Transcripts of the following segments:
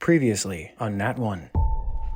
Previously on NatOne.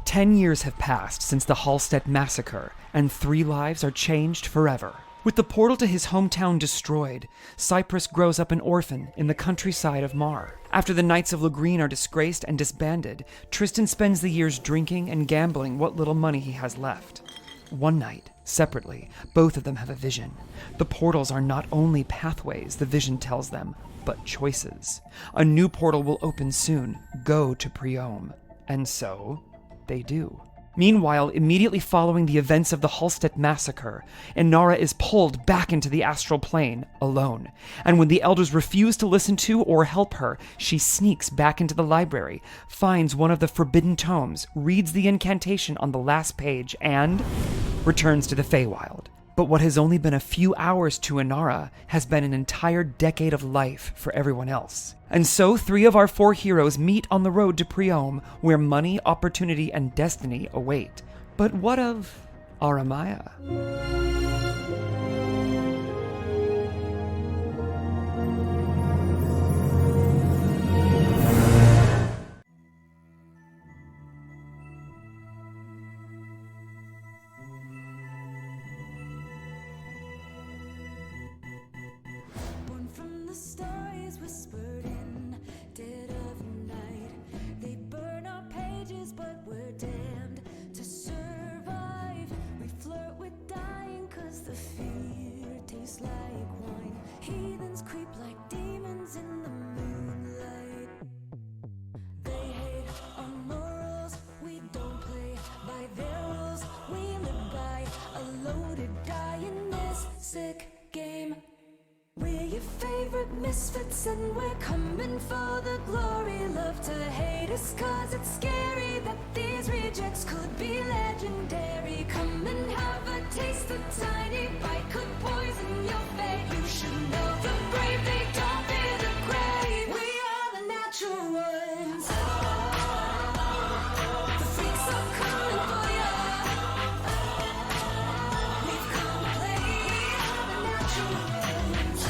10 years have passed since the Hallstead massacre, and 3 lives are changed forever. With the portal to his hometown destroyed, Cyprus grows up an orphan in the countryside of Mar. After the Knights of Lagreen are disgraced and disbanded, Tristan spends the years drinking and gambling what little money he has left. One night, separately, both of them have a vision. The portals are not only pathways, the vision tells them, but choices. A new portal will open soon. Go to Priome. And so, they do. Meanwhile, immediately following the events of the Hallstead massacre, Inara is pulled back into the astral plane, alone. And when the elders refuse to listen to or help her, she sneaks back into the library, finds one of the forbidden tomes, reads the incantation on the last page, and returns to the Feywild. But what has only been a few hours to Inara has been an entire decade of life for everyone else. And so 3 of our 4 heroes meet on the road to Priome, where money, opportunity, and destiny await. But what of Aramaya? Misfits, and we're coming for the glory. Love to hate us cause it's scary that these rejects could be legendary. Come and have a taste, a tiny bite could poison your fate. You should know the brave, they don't fear the grave. We are the natural ones. The freaks are coming for ya. We've come to play. We are the natural ones.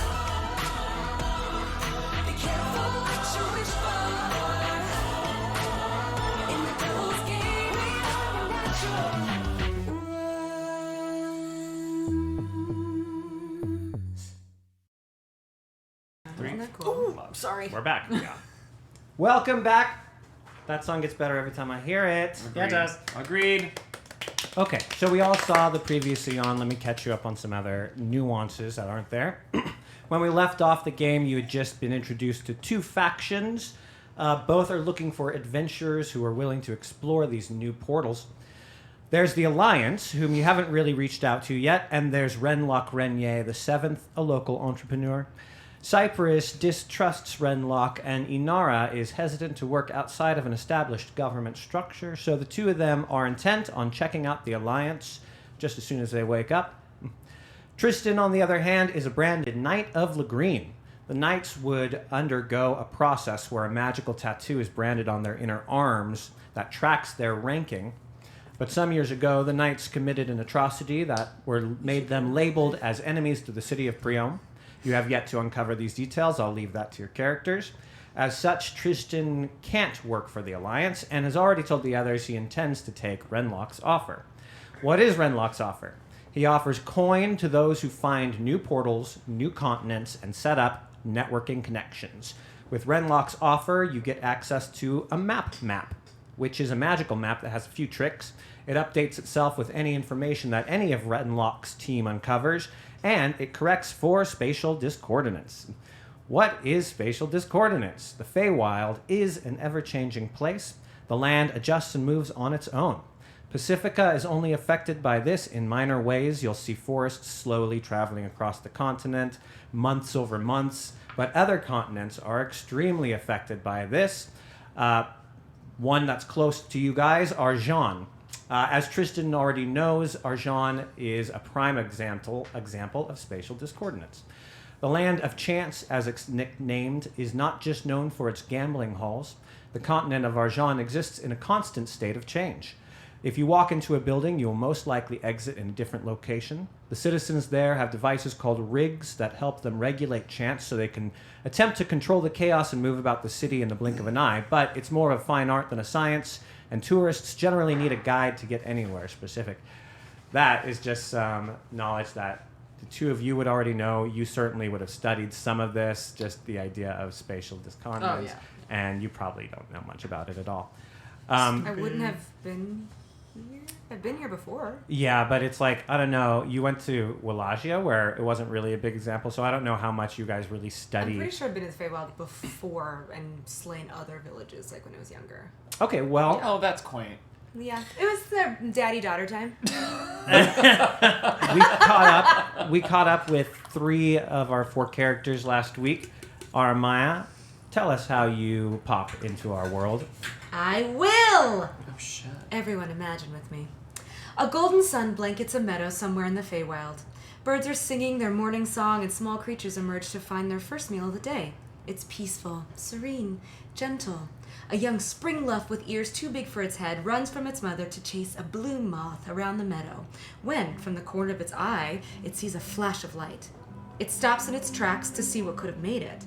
Sorry. We're back. Yeah. Welcome back. That song gets better every time I hear it. Agreed. Yeah, it does. Agreed. Okay, so we all saw the previously on. Let me catch you up on some other nuances that aren't there. When we left off the game, you had just been introduced to 2 factions. Both are looking for adventurers who are willing to explore these new portals. There's the Alliance, whom you haven't really reached out to yet, and there's Renlock Renier the 7th, a local entrepreneur. Cyprus distrusts Renlock, and Inara is hesitant to work outside of an established government structure, so the 2 of them are intent on checking out the Alliance just as soon as they wake up. Tristan, on the other hand, is a branded Knight of Lagreen. The Knights would undergo a process where a magical tattoo is branded on their inner arms that tracks their ranking. But some years ago, the Knights committed an atrocity that made them labeled as enemies to the city of Priome. You have yet to uncover these details. I'll leave that to your characters. As such, Tristan can't work for the Alliance and has already told the others he intends to take Renlock's offer. What is Renlock's offer? He offers coin to those who find new portals, new continents, and set up networking connections. With Renlock's offer, you get access to a map, which is a magical map that has a few tricks. It updates itself with any information that any of Renlock's team uncovers, and it corrects for spatial discoordinates. What is spatial discoordinates? The Feywild is an ever-changing place. The land adjusts and moves on its own. Pacifica is only affected by this in minor ways. You'll see forests slowly traveling across the continent, months over months, but other continents are extremely affected by this. One that's close to you guys, Arjan. As Tristan already knows, Arjan is a prime example of spatial discoordinates. The Land of Chance, as it's nicknamed, is not just known for its gambling halls. The continent of Arjan exists in a constant state of change. If you walk into a building, you will most likely exit in a different location. The citizens there have devices called rigs that help them regulate chance so they can attempt to control the chaos and move about the city in the blink of an eye, but it's more of a fine art than a science, and tourists generally need a guide to get anywhere specific. That is just some knowledge that the two of you would already know. You certainly would have studied some of this, just the idea of spatial discontinuities, and you probably don't know much about it at all. I wouldn't have been here. I've been here before. Yeah, but it's like, I don't know, you went to Wallachia where it wasn't really a big example, so I don't know how much you guys really study. I'm pretty sure I've been in the Feywild before and slain other villages, like when I was younger. Okay, well... Oh, that's quaint. Yeah, it was their daddy-daughter time. We caught up with 3 of our 4 characters last week. Aramaya, tell us how you pop into our world. I will! Oh, shit. Everyone imagine with me. A golden sun blankets a meadow somewhere in the Feywild. Birds are singing their morning song and small creatures emerge to find their first meal of the day. It's peaceful, serene, gentle. A young spring luff with ears too big for its head runs from its mother to chase a bloom moth around the meadow, when, from the corner of its eye, it sees a flash of light. It stops in its tracks to see what could have made it.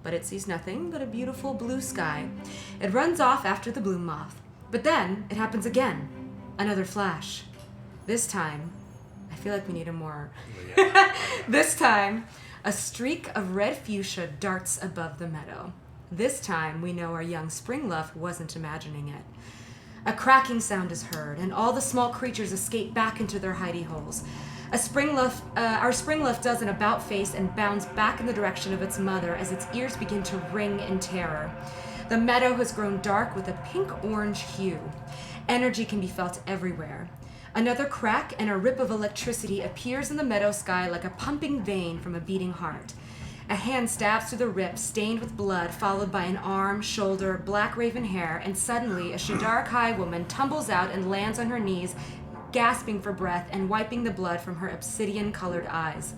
But it sees nothing but a beautiful blue sky. It runs off after the bloom moth. But then, it happens again. Another flash. This time, I feel like we need a more... This time, a streak of red fuchsia darts above the meadow. This time, we know our young spring luff wasn't imagining it. A cracking sound is heard, and all the small creatures escape back into their hidey holes. Our spring luff does an about face and bounds back in the direction of its mother as its ears begin to ring in terror. The meadow has grown dark with a pink-orange hue. Energy can be felt everywhere. Another crack and a rip of electricity appears in the meadow sky like a pumping vein from a beating heart. A hand stabs through the rip, stained with blood, followed by an arm, shoulder, black raven hair, and suddenly a Shadar-Kai woman tumbles out and lands on her knees, gasping for breath and wiping the blood from her obsidian-colored eyes.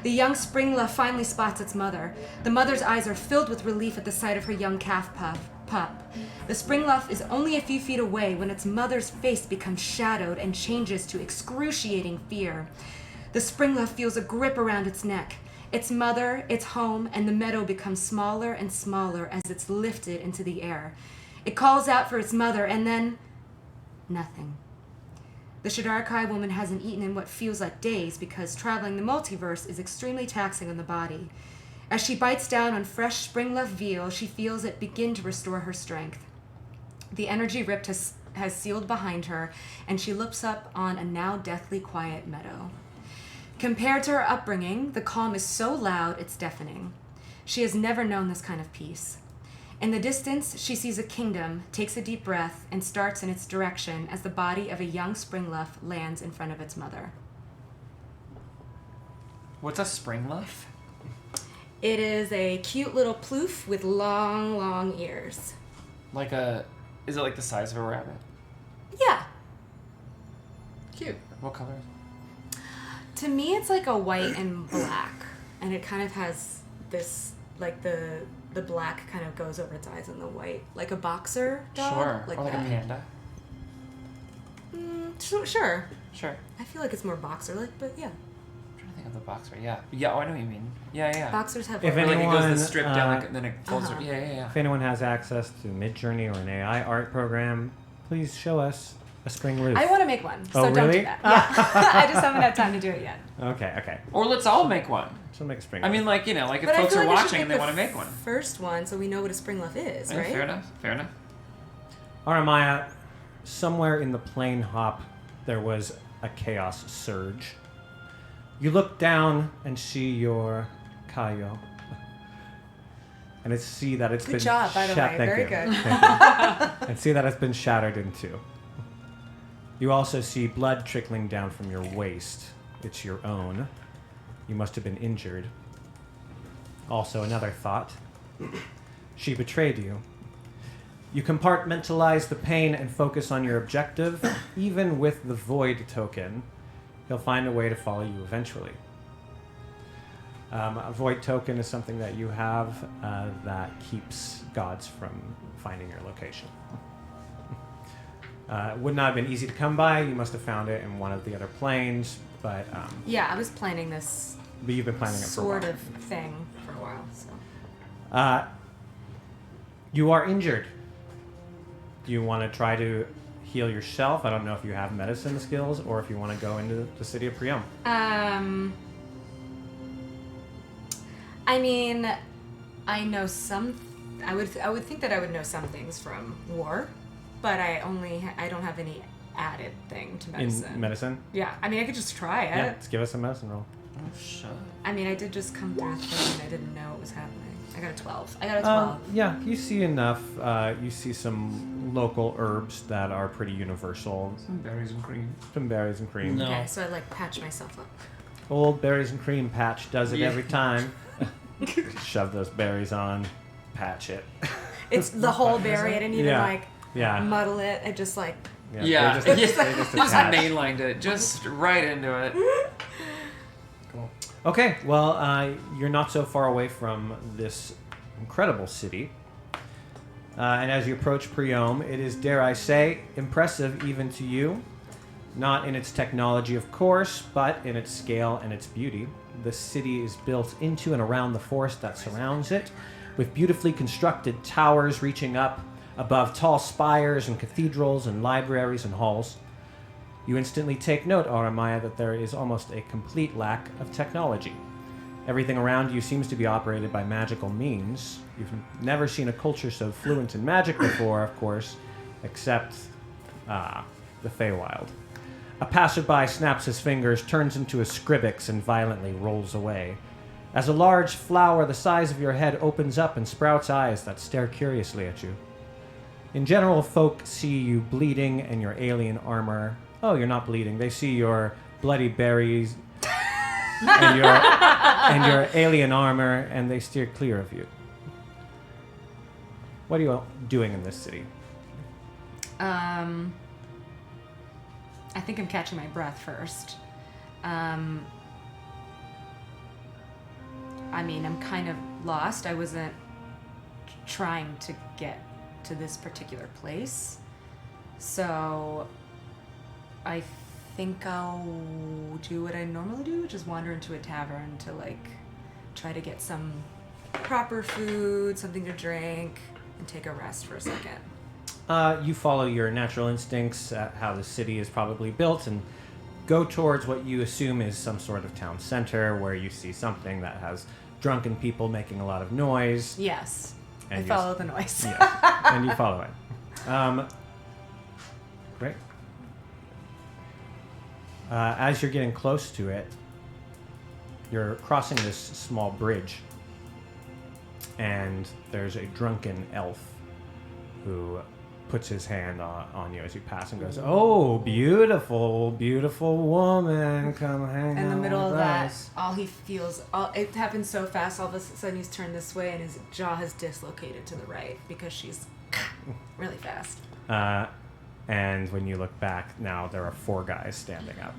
The young spring luff finally spots its mother. The mother's eyes are filled with relief at the sight of her young calf pup. The spring luff is only a few feet away when its mother's face becomes shadowed and changes to excruciating fear. The spring luff feels a grip around its neck. Its mother, its home, and the meadow become smaller and smaller as it's lifted into the air. It calls out for its mother, and then... nothing. The Shadar-Kai woman hasn't eaten in what feels like days because traveling the multiverse is extremely taxing on the body. As she bites down on fresh spring-luff veal, she feels it begin to restore her strength. The energy rift has sealed behind her, and she looks up on a now deathly quiet meadow. Compared to her upbringing, the calm is so loud it's deafening. She has never known this kind of peace. In the distance, she sees a kingdom, takes a deep breath, and starts in its direction as the body of a young spring luff lands in front of its mother. What's a spring luff? It is a cute little ploof with long, long ears. Is it like the size of a rabbit? Yeah. Cute. What color is it? To me, it's like a white and black, and it kind of has this, like the black kind of goes over its eyes and the white, like a boxer dog. Sure. Like or like that. a panda. Sure. Sure. I feel like it's more boxer-like, but yeah. I'm trying to think of the boxer. Yeah. Yeah, oh, I know what you mean. Yeah. Boxers have If like, Or like it goes anyone, the strip down, and then it folds. uh-huh. Yeah. If anyone has access to Midjourney or an AI art program, please show us a spring loof. I want to make one, so Oh, don't really? do that. Yeah. I just haven't had time to do it yet. Okay. Or let's all make one. So make a spring I loof. mean, like, if But I folks feel are like I should watching and pick they the want to make one. first one, so we know what a spring luff is, Yeah, right? Fair enough. Aramaya, somewhere in the plane hop, there was a chaos surge. You look down and see your Kaio. And see that it's Good been job, by the way. Thank Very you. good. Thank you. And see that it's been shattered in two. You also see blood trickling down from your waist. It's your own. You must have been injured. Also, another thought. She betrayed you. You compartmentalize the pain and focus on your objective. Even with the void token, he'll find a way to follow you eventually. A void token is something that you have that keeps gods from finding your location. It would not have been easy to come by. You must have found it in one of the other planes, but Yeah, I was planning this you've been planning it for a while. sort of thing for a while. So You are injured. Do you want to try to heal yourself? I don't know if you have medicine skills or if you want to go into the city of Priam. I mean, I know some. I would think that I would know some things from war, but I don't have any added thing to medicine. In medicine? Yeah, I mean, I could just try it. Yeah, let's give us a medicine roll. Oh, shut. I mean, I did just come through a thing and I didn't know what was happening. I got a 12. I got a 12. Yeah, you see enough. You see some local herbs that are pretty universal. Some berries and cream. Some berries and cream. No. Okay, so I like patch myself up. Old berries and cream patch does it Yeah. every time. Shove those berries on, patch it. It's the whole berry. I didn't even Yeah. muddle it. I just like. Yeah, they just attach. mainlined it, just right into it. Cool. Okay, well, you're not so far away from this incredible city. And as you approach Priam, it is, dare I say, impressive even to you. Not in its technology, of course, but in its scale and its beauty. The city is built into and around the forest that surrounds it, with beautifully constructed towers reaching up above tall spires and cathedrals and libraries and halls. You instantly take note, Aramaya, that there is almost a complete lack of technology. Everything around you seems to be operated by magical means. You've never seen a culture so fluent in magic before, of course, except the Feywild. A passerby snaps his fingers, turns into a scribbix, and violently rolls away. As a large flower the size of your head opens up and sprouts eyes that stare curiously at you. In general, folk see you bleeding and your alien armor. Oh, you're not bleeding. They see your bloody berries and your alien armor, and they steer clear of you. What are you doing in this city? I think I'm catching my breath first. I mean, I'm kind of lost. I wasn't trying to get to this particular place. So I think I'll do what I normally do, which is wander into a tavern to try to get some proper food, something to drink, and take a rest for a second. You follow your natural instincts at how the city is probably built and go towards what you assume is some sort of town center where you see something that has drunken people making a lot of noise. Yes. And I follow the noise. Yes, and you follow it. Great. As you're getting close to it, you're crossing this small bridge, and there's a drunken elf who puts his hand on you as you pass and goes, "Oh, beautiful, beautiful woman, come hang out In the middle with of that, us." all he feels, it happens so fast, all of a sudden he's turned this way and his jaw has dislocated to the right because she's really fast. And when you look back, now there are 4 guys standing up.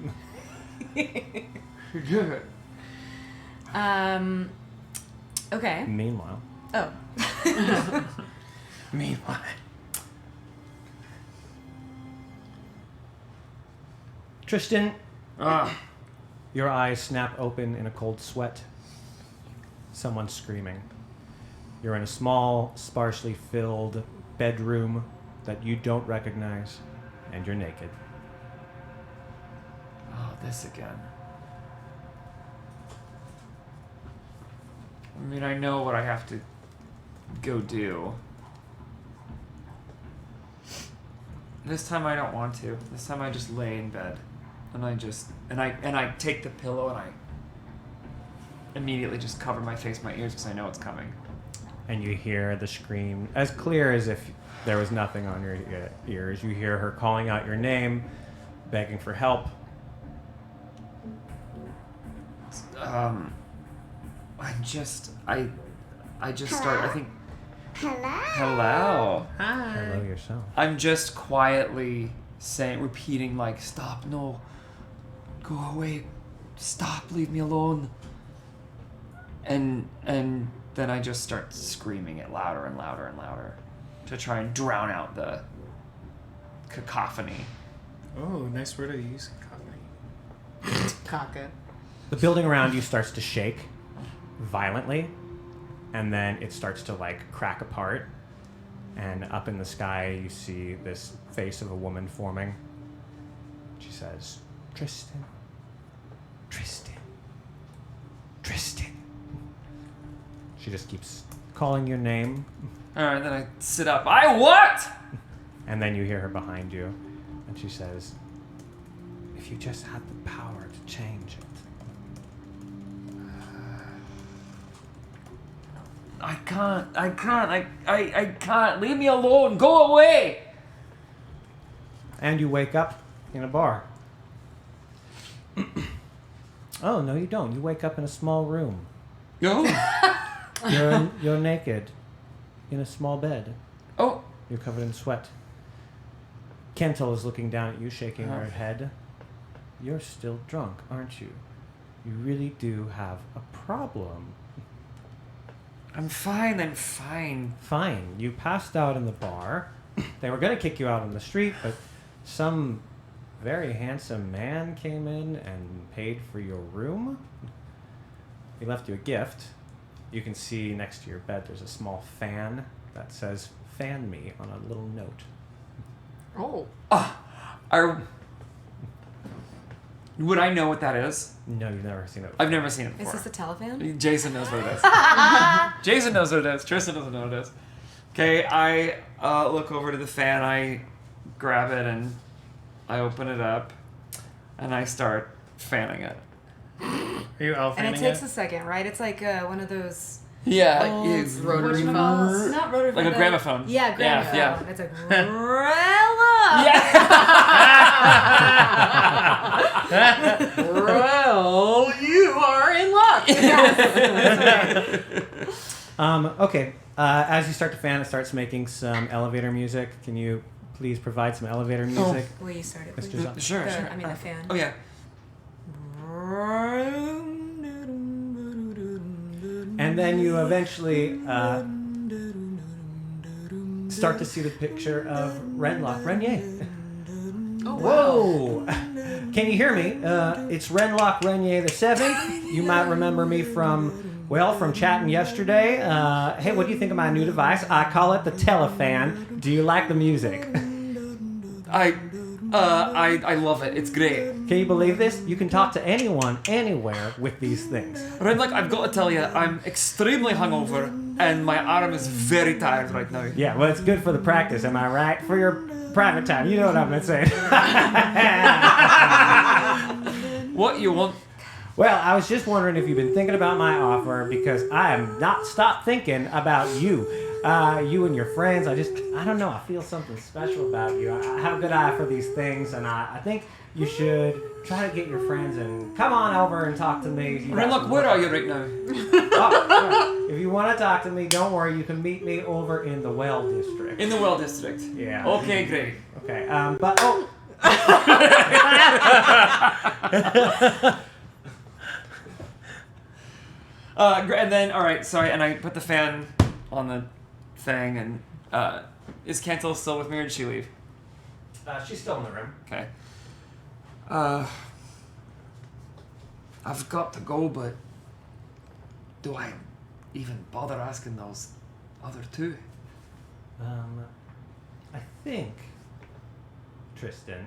Okay. Meanwhile. Oh. Meanwhile. Tristan, your eyes snap open in a cold sweat. Someone's screaming. You're in a small, sparsely filled bedroom that you don't recognize, and you're naked. Oh, this again. I mean, I know what I have to go do. This time I don't want to. This time I just lay in bed. And I take the pillow and I immediately just cover my face, my ears, because I know it's coming. And you hear the scream as clear as if there was nothing on your ears. You hear her calling out your name, begging for help. I just start, I think... Hello. Hello yourself. I'm just quietly repeating, stop, no, go away, stop, leave me alone. And then I just start screaming it louder and louder and louder to try and drown out the cacophony. Oh, nice word to use. Cacophony. Caca. The building around you starts to shake violently, and then it starts to like crack apart. And up in the sky, you see this face of a woman forming. She says, "Tristan, Tristan, Tristan." She just keeps calling your name. All right, then I sit up. I what? And then you hear her behind you, and she says, "If you just had the power to change it." I can't. Leave me alone. Go away. And you wake up in a bar. Oh, no, you don't. You wake up in a small room. Yo. You're naked in a small bed. Oh. You're covered in sweat. Kentel is looking down at you, shaking her head. You're still drunk, aren't you? You really do have a problem. I'm fine. Fine. You passed out in the bar. They were going to kick you out on the street, but some very handsome man came in and paid for your room. He left you a gift. You can see next to your bed there's a small fan that says, "Fan me," on a little note. Oh. Would I know what that is? No, you've never seen it. I've never seen it Is before. this a telephone? Jason knows what it is. Jason knows what it is. Tristan doesn't know what it is. Okay, I look over to the fan. I grab it and I open it up and I start fanning it. Are you elf And it fanning takes it? a second, right? It's like one of those Yeah, old it's rotary whatchamacallit? phone. Not rotary like a phone, gramophone. Yeah, gramophone. Yeah. It's like Rella. Well, you are in luck. Okay. As you start to fan, it starts making some elevator music. Can you please provide some elevator music? Will you start it, Mr. please? Zahn? Sure. I mean the fan. Oh yeah. And then you eventually start to see the picture of Renlock Renier. Oh, Whoa! Can you hear me? It's Renlock Renier the Seventh. You might remember me from chatting yesterday. Hey, what do you think of my new device? I call it the Telefan. Do you like the music? I love it. It's great. Can you believe this? You can talk to anyone, anywhere with these things. Renlock, I've got to tell you, I'm extremely hungover and my arm is very tired right now. Yeah, well, it's good for the practice, am I right? For your private time, you know what I've been saying. What you want? Well, I was just wondering if you've been thinking about my offer, because I am not stopped thinking about you. You and your friends, I don't know, I feel something special about you. I have a good eye for these things, and I think you should try to get your friends and come on over and talk to me. Renlock, where are you right now? If you want to talk to me, don't worry, you can meet me over in the Well District. In the Well District. Yeah. Okay, great. Okay, And then, all right, sorry, and I put the fan on the thing, and is Kentel still with me, or did she leave? she's still in the room. Okay. I've got to go, but do I even bother asking those other two? I think, Tristan,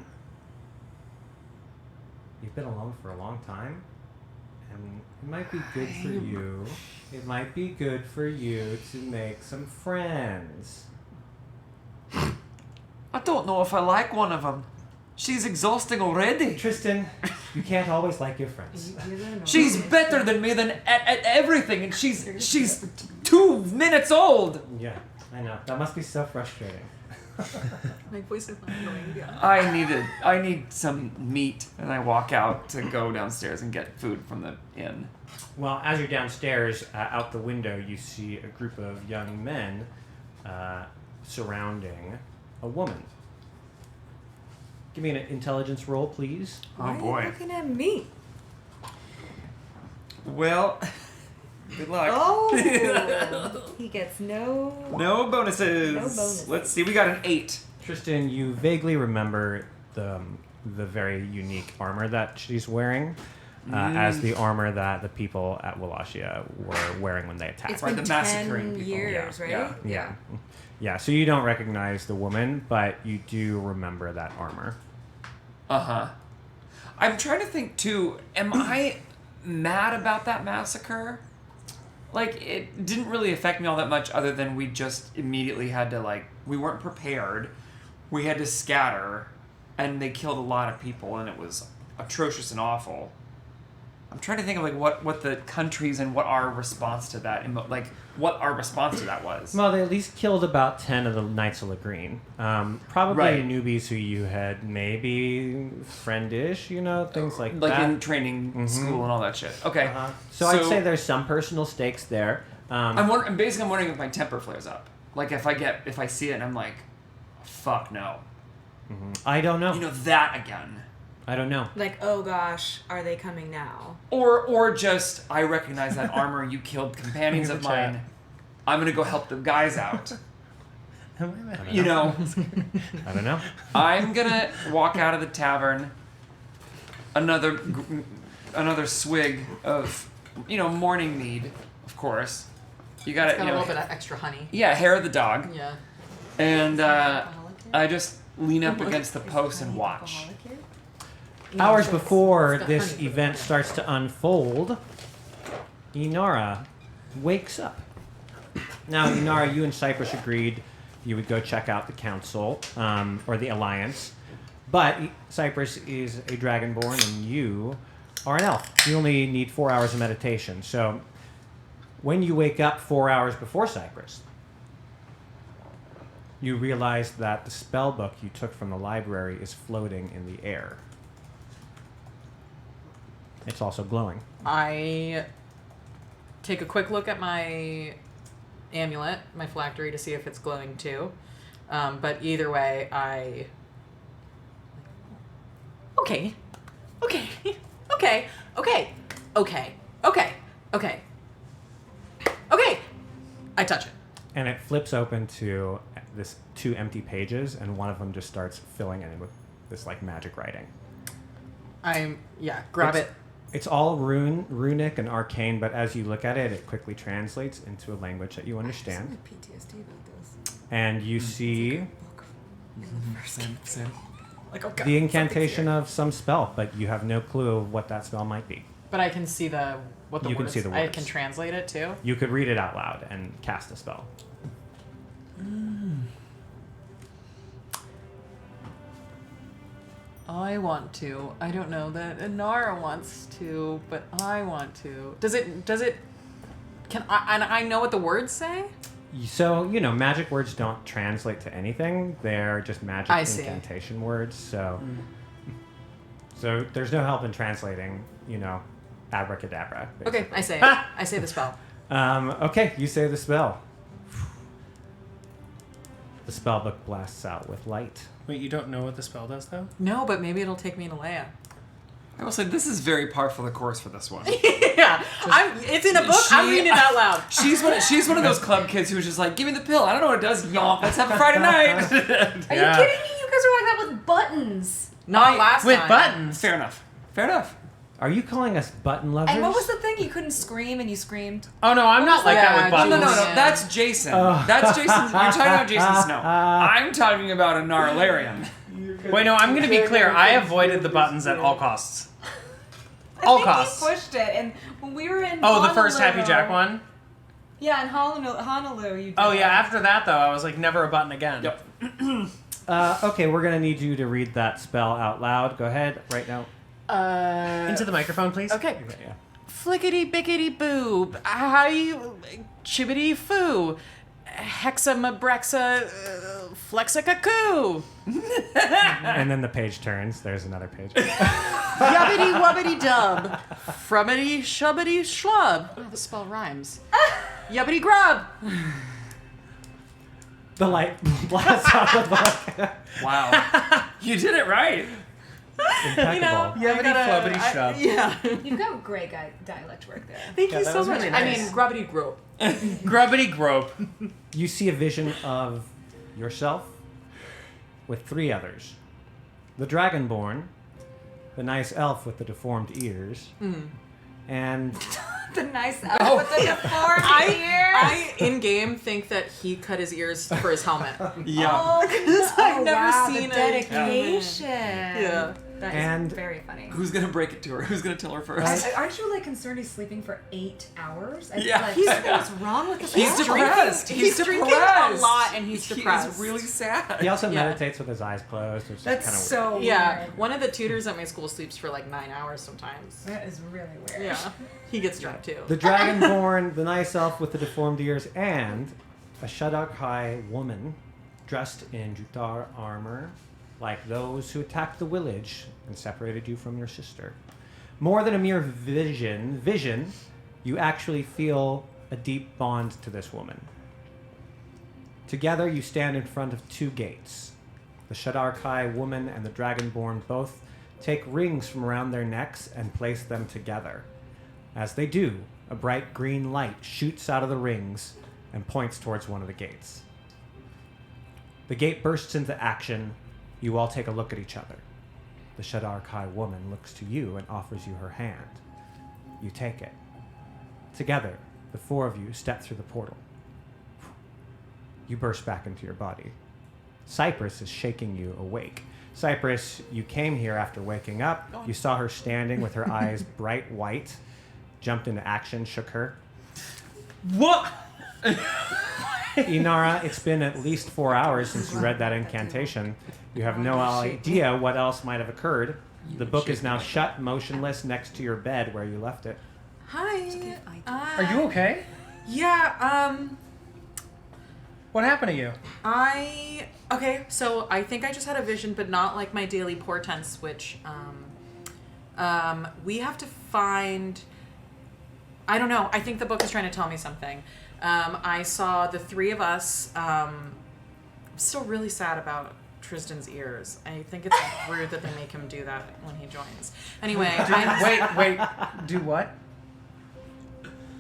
you've been alone for a long time, and it might be good for you. It might be good for you to make some friends. I don't know if I like one of them. She's exhausting already. Tristan, you can't always like your friends. She's better than me at everything, and she's 2 minutes old. Yeah, I know. That must be so frustrating. My voice is not going down. I need some meat, and I walk out to go downstairs and get food from the inn. Well, as you're downstairs, out the window, you see a group of young men surrounding a woman. Give me an intelligence roll, please. Why are you looking at me? Well, good luck. Oh, he gets no No bonuses. No bonuses. Let's see. We got an 8. Tristan, you vaguely remember the very unique armor that she's wearing as the armor that the people at Wallachia were wearing when they attacked. It's Right, been the massacring 10 people. years, right? Yeah. Yeah, so you don't recognize the woman, but you do remember that armor. Uh-huh. I'm trying to think, too, am I mad about that massacre? Like, it didn't really affect me all that much other than we just immediately had to, like, we weren't prepared. We had to scatter, and they killed a lot of people, and it was atrocious and awful. I'm trying to think of, like, what the countries and what our response to that, what our response to that was. Well, they at least killed about 10 of the Knights of Lagreen. Probably Right. newbies who you had maybe friendish, things like that. Like in training school and all that shit. Okay. So I'd say there's some personal stakes there. I'm wondering if my temper flares up. Like if I see it and I'm like, fuck no. I don't know. That again. I don't know. Like, oh gosh, are they coming now? Or just I recognize that armor. You killed companions of mine. I'm gonna go help the guys out. I don't know. I'm gonna walk out of the tavern. Another swig of morning mead, of course. You gotta It's got a little bit of extra honey. Yeah, hair of the dog. Yeah. And I just lean up against the post and watch. Hours before this event starts to unfold, Inara wakes up. Now, Inara, you and Cypress agreed you would go check out the council, or the alliance. But Cypress is a dragonborn and you are an elf. You only need 4 hours of meditation. So when you wake up 4 hours before Cypress, you realize that the spell book you took from the library is floating in the air. It's also glowing. I take a quick look at my amulet, my phylactery, to see if it's glowing too. But either way, Okay. I touch it. And it flips open to this 2 empty pages, and one of them just starts filling in with this magic writing. Grab it. It's all runic and arcane, but as you look at it, it quickly translates into a language that you understand. PTSD about this. And you see Same. Like, oh God, the incantation of some spell, but you have no clue of what that spell might be. But I can see what the You can words. see the I words. can translate it too. You could read it out loud and cast a spell. I want to. I don't know that Inara wants to, but I want to. Does it? Can I? And I know what the words say. So, magic words don't translate to anything. They're just magic I see. incantation words. So there's no help in translating, abracadabra. Okay, basically. I say it. I say the spell. Okay, you say the spell. The spell book blasts out with light. Wait, you don't know what the spell does, though? No, but maybe it'll take me to Leia. I will say this is very par for the course for this one. Yeah, it's in a book. I'm reading it out loud. She's one of those club kids who's just like, give me the pill. I don't know what it does. Yomp. Let's have a Friday night. Are you kidding me? You guys are like that with buttons. Not last With time. buttons. Fair enough. Are you calling us button lovers? And what was the thing? You couldn't scream and you screamed. Oh, no, I'm not like that with Yeah, buttons. No. Yeah. That's Jason. That's Jason. You're talking about Jason Snow. I'm talking about a Gnarlarian. Wait, no, I'm going to be clear. I avoided the buttons at all costs. All costs. He pushed it, and when we were in Oh, the first Honolulu- Happy Jack one? Yeah, in Honolulu, you did. Oh, yeah, after that, though, I was like, never a button again. Yep. Okay, we're going to need you to read that spell out loud. Go ahead, right now. Into the microphone, please. Okay. Okay, yeah. Flickety bickety boob. How you chibbity foo. Hexamabrexa flexica coo. And then the page turns. There's another page. Yubbity wubbity dub. Frummity shubbity schlub. Oh, the spell rhymes. Yubbity grub. The light blasts out the book. Wow. You did it right. Impeccable. Yubbity flubbity shub. Yeah. You've got great dialect work there. Thank Yeah, you that so was much. really I nice. mean, grubbity grope. Grubbity grope. You see a vision of yourself with 3 others. The Dragonborn, the nice elf with the deformed ears, and The nice elf with the deformed ears. I in game think that he cut his ears for his helmet. Yeah. Oh, Because I've never wow, seen the a dedication. Yeah. That And- is very funny. Who's gonna break it to her? Who's gonna tell her first? Aren't you like concerned he's sleeping for 8 hours? I feel Yeah. like He's- what's wrong with this? He's guy? depressed. He's drinking a depressed. lot and he's He depressed. is really sad. he also Yeah. meditates with his eyes closed, which That's is kind of weird. so Yeah, weird. one of the tutors at my school sleeps for like 9 hours sometimes. That is really weird. Yeah, he gets drunk too. The Dragonborn, the nice elf with the deformed ears, and a Shadok-High woman dressed in Juthar armor, like those who attacked the village and separated you from your sister. More than a mere vision, you actually feel a deep bond to this woman. Together, you stand in front of 2 gates. The Shadok-High woman and the Dragonborn both take rings from around their necks and place them together. As they do, a bright green light shoots out of the rings and points towards one of the gates. The gate bursts into action. You all take a look at each other. The Shadok-High woman looks to you and offers you her hand. You take it. Together, the 4 of you step through the portal. You burst back into your body. Cypress is shaking you awake. Cypress, you came here after waking up. You saw her standing with her eyes bright white, jumped into action, shook her. What? Inara, it's been at least 4 hours since you read that incantation. You have no idea what else might have occurred. The book is now shut, motionless, next to your bed where you left it. Hi. Are you okay? Yeah. What happened to you? Okay. So I think I just had a vision, but not like my daily portents, which we have to find. I don't know. I think the book is trying to tell me something. I saw the 3 of us. I'm still really sad about Tristan's ears. I think it's rude that they make him do that when he joins. Anyway, Wait. Do what?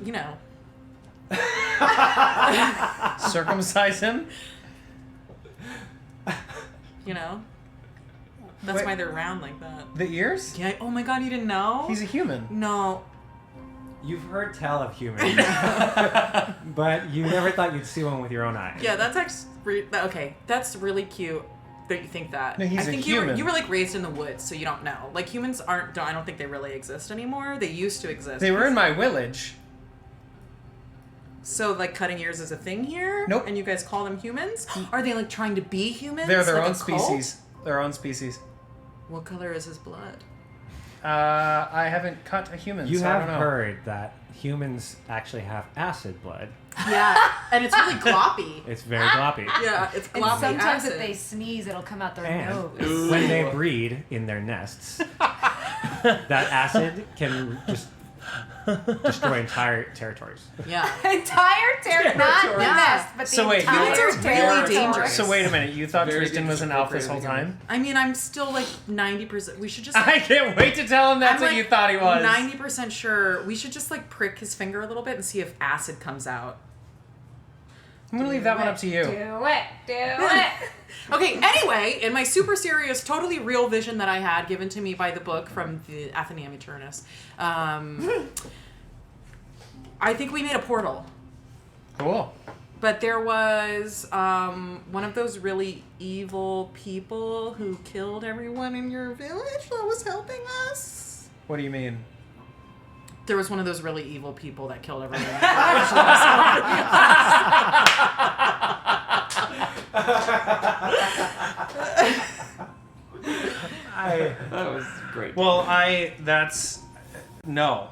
You know. Circumcise him? You know. That's Wait. why they're round like that. The ears? Yeah. Oh my God, you didn't know? He's a human. No. You've heard tell of humans, but you never thought you'd see one with your own eyes. Yeah, that's actually okay. That's really cute that you think that. No, he's I a think human. you were like raised in the woods, so you don't know. Like humans aren't. I don't think they really exist anymore. They used to exist. They were in my village. So like cutting ears is a thing here. Nope. And you guys call them humans? Are they like trying to be humans? They're their Like own a cult? species. Their own species. What color is his blood? I haven't cut a human, You so I have don't know. heard that humans actually have acid blood. Yeah, and it's really gloppy. It's very gloppy. Yeah, it's And gloppy sometimes acid. if they sneeze, it'll come out their And nose. when they breed in their nests, that acid can just destroy entire territories. Yeah. Entire territory, not the Yeah. nest, but the So wait, entire humans are really territory. dangerous. So wait a minute, you thought Very Tristan was an elf this whole dangerous time? I mean, I'm still like 90%. We should just. I can't wait to tell him that's what you thought he was. 90% sure. We should just like prick his finger a little bit and see if acid comes out. I'm gonna leave that one up to you. Do it. Okay, anyway, in my super serious, totally real vision that I had given to me by the book from the Athenaeum Eternus, I think we made a portal. Cool. But there was one of those really evil people who killed everyone in your village that was helping us. What do you mean? There was one of those really evil people that killed everyone in your village that That was great. Well, no.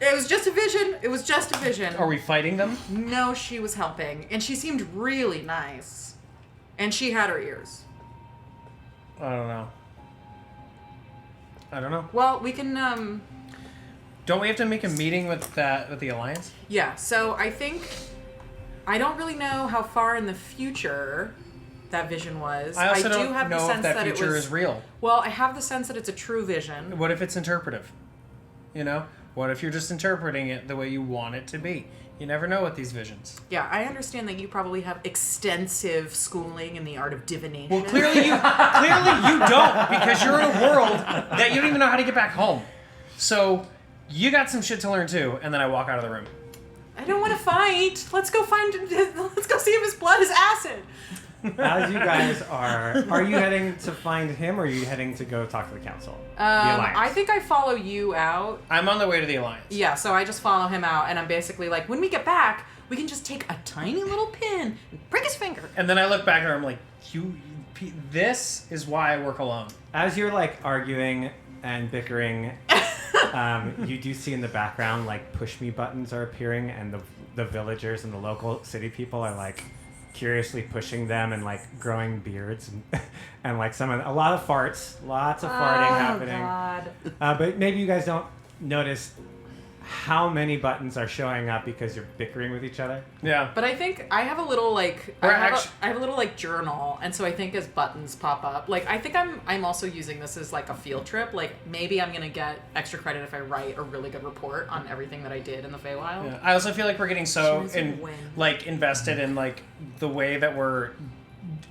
It was just a vision. It was just a vision. Are we fighting them? No, she was helping. And she seemed really nice. And she had her ears. I don't know. Well, we can, Don't we have to make a meeting with the Alliance? yeah, so I think... I don't really know how far in the future that vision was. I also do don't have the know sense if that it future was, is real. Well, I have the sense that it's a true vision. What if it's interpretive? You know? What if you're just interpreting it the way you want it to be? You never know with these visions. Yeah, I understand that you probably have extensive schooling in the art of divination. Well, clearly you don't, because you're in a world that you don't even know how to get back home. So you got some shit to learn too. And then I walk out of the room. I don't want to fight. Let's go see if his blood is acid. As you guys are you heading to find him, or are you heading to go talk to the council? The Alliance. I think I follow you out. I'm on the way to the Alliance. Yeah, so I just follow him out, and I'm basically like, when we get back, we can just take a tiny little pin and prick his finger. And then I look back at her, I'm like, this is why I work alone. As you're like arguing and bickering, you do see in the background like push me buttons are appearing, and the villagers and the local city people are like curiously pushing them and like growing beards and like a lot of farts, lots of farting happening. God. But maybe you guys don't notice how many buttons are showing up because you're bickering with each other. Yeah. But I think I have a little like I have a little like journal, and so I think as buttons pop up, like I think I'm also using this as like a field trip. Like maybe I'm gonna get extra credit if I write a really good report on everything that I did in the Feywild. Yeah. I also feel like we're getting invested in like the way that we're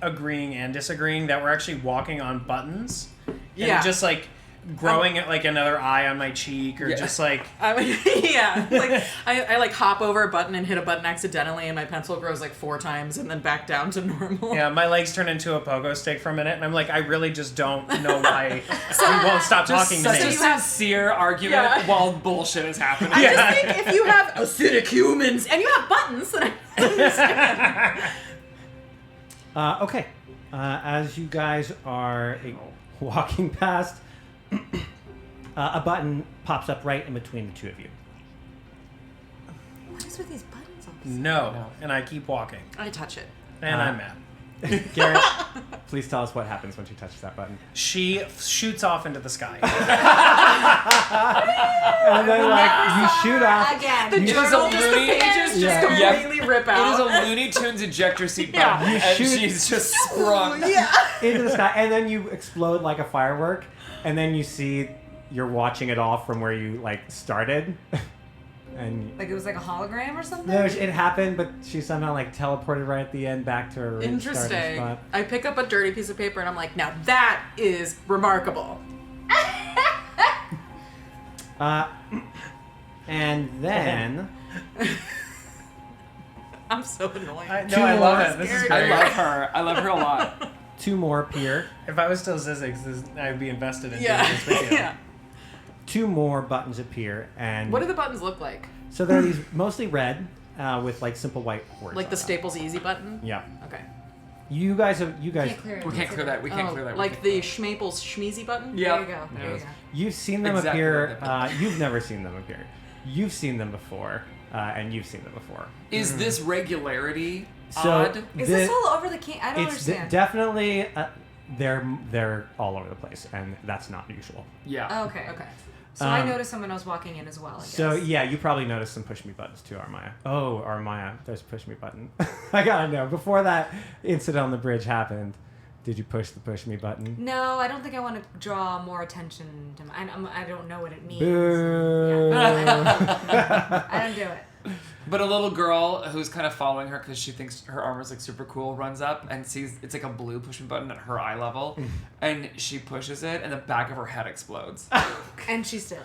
agreeing and disagreeing that we're actually walking on buttons. Yeah. And just like growing like another eye on my cheek, or just like yeah, like I like hop over a button and hit a button accidentally, and my pencil grows like 4 times and then back down to normal. yeah, my legs turn into a pogo stick for a minute, and I'm like, I really just don't know why we won't stop talking to Such me. a sincere argument while bullshit is happening. I just think if you have acidic humans and you have buttons, then I understand. Okay. As you guys are walking past, a button pops up right in between the two of you. What is with these buttons all? No. And I keep walking. I touch it. And I'm mad. Garrett, please tell us what happens when she touches that button. She shoots off into the sky. And then, like, you shoot off. Again. The journal, It is a just the Looney- pages Yeah. just completely rip It out. is a Looney Tunes ejector seat Yeah. button, You and shoot- she's just sprung. Into the sky, and then you explode like a firework, and then you see you're watching it all from where you like started, and Like it was like a hologram or something? no, it happened, but she somehow like teleported right at the end back to her starting Interesting. spot. I pick up a dirty piece of paper and I'm like, now that is remarkable. And then I'm so annoying. I love it. This is Scary. great. I love her a lot. 2 more appear. If I was still Zizix, I'd be invested in doing Yeah. this video. Yeah. 2 more buttons appear, and What do the buttons look like? so they're these mostly red with like simple white words. Like on the them. Staples Easy button? Yeah. Okay. You guys. Can't clear it. We can't clear that. We can't clear that. We Like can't the Schmaples Schmeezy button? Yeah. There you go. There you go. You've seen them Exactly appear. like that. You've never seen them appear. You've seen them before, and you've seen them before. Is this regularity So odd? Is this all over the I don't It's understand. definitely they're all over the place, and that's not usual. Yeah. Oh, okay. So I noticed someone else walking in as well, I guess. So yeah, you probably noticed some push me buttons too, Armaya. Oh, Armaya, there's a push me button. I gotta know. Before that incident on the bridge happened, did you push the push me button? No, I don't think I want to draw more attention to I don't know what it means. Boo. Yeah. I don't do it. But a little girl who's kind of following her because she thinks her armor's like super cool runs up and sees it's like a blue push button at her eye level, and she pushes it, and the back of her head explodes. And she's still.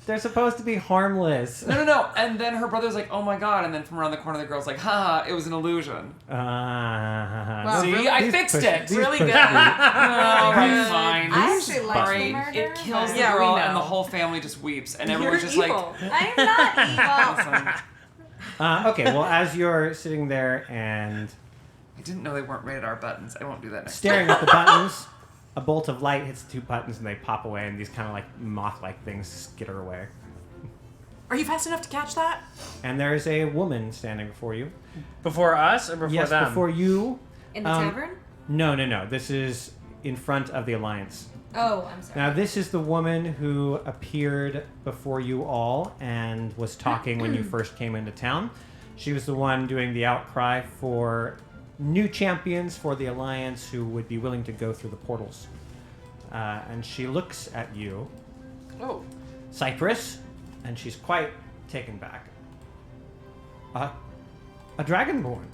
They're supposed to be harmless. No. And then her brother's like, "Oh my god!" And then from around the corner, the girl's like, "Haha, it was an illusion." See, I fixed it. Really good. Oh, right, fine. I actually like the Right. murder. It kills the Yeah, we girl, know. and the whole family just weeps, and You're everyone's just evil. I'm not evil. like, Okay, well, as you're sitting there and I didn't know they weren't rated R buttons. I won't do that next staring at the buttons, a bolt of light hits the 2 buttons and they pop away, and these kind of like moth-like things skitter away. Are you fast enough to catch that? And there is a woman standing before you. Before us or before Yes, them? before you. In the tavern? No. This is in front of the Alliance. Oh, I'm sorry. Now, this is the woman who appeared before you all and was talking when you first came into town. She was the one doing the outcry for new champions for the Alliance who would be willing to go through the portals. And she looks at you, Oh. Cypress, and she's quite taken back. A dragonborn.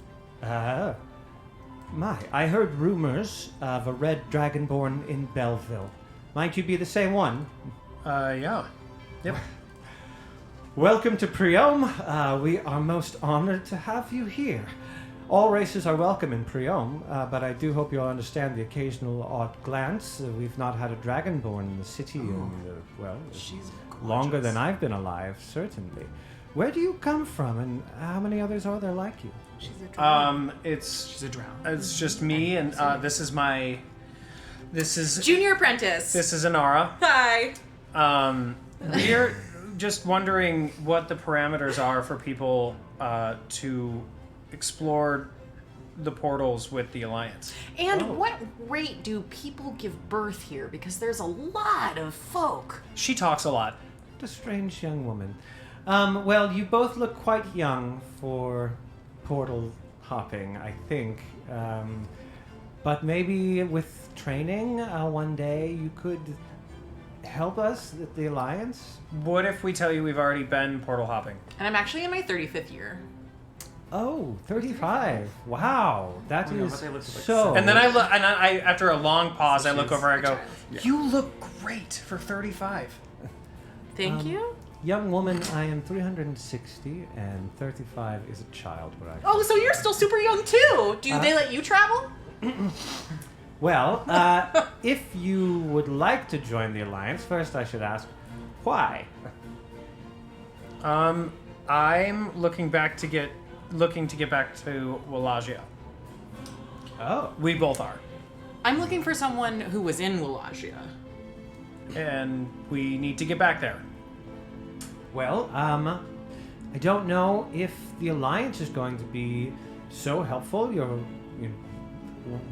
I heard rumors of a red dragonborn in Belleville. Might you be the same one? Yeah. Yep. Welcome to Priome. We are most honored to have you here. All races are welcome in Priome, but I do hope you'll understand the occasional odd glance. We've not had a dragonborn in the city in, She's longer than I've been alive, certainly. Where do you come from, and how many others are there like you? She's a drow. It's She's a drow. it's just me, and this is Junior apprentice. this is Inara. Hi. We're just wondering what the parameters are for people to explore the portals with the Alliance. And what rate do people give birth here? Because there's a lot of folk. She talks a lot. What a strange young woman. Well, you both look quite young for portal hopping, I think. But maybe with training, one day you could help us at the Alliance? What if we tell you we've already been portal hopping? And I'm actually in my 35th year. Oh, 35. Wow. That Oh, yeah, is but they look like so... And then I look, and I after a long pause, I look she's over and I go, a "You look great for 35." Thank you. Young woman, I am 360, and 35 is a child where I... Oh, so you're still super young too. Do they let you travel? Well, if you would like to join the Alliance, first I should ask, why? I'm looking to get back to Wallachia. Oh. We both are, I'm looking for someone who was in Wallachia. and we need to get back there. Well, I don't know if the Alliance is going to be so helpful.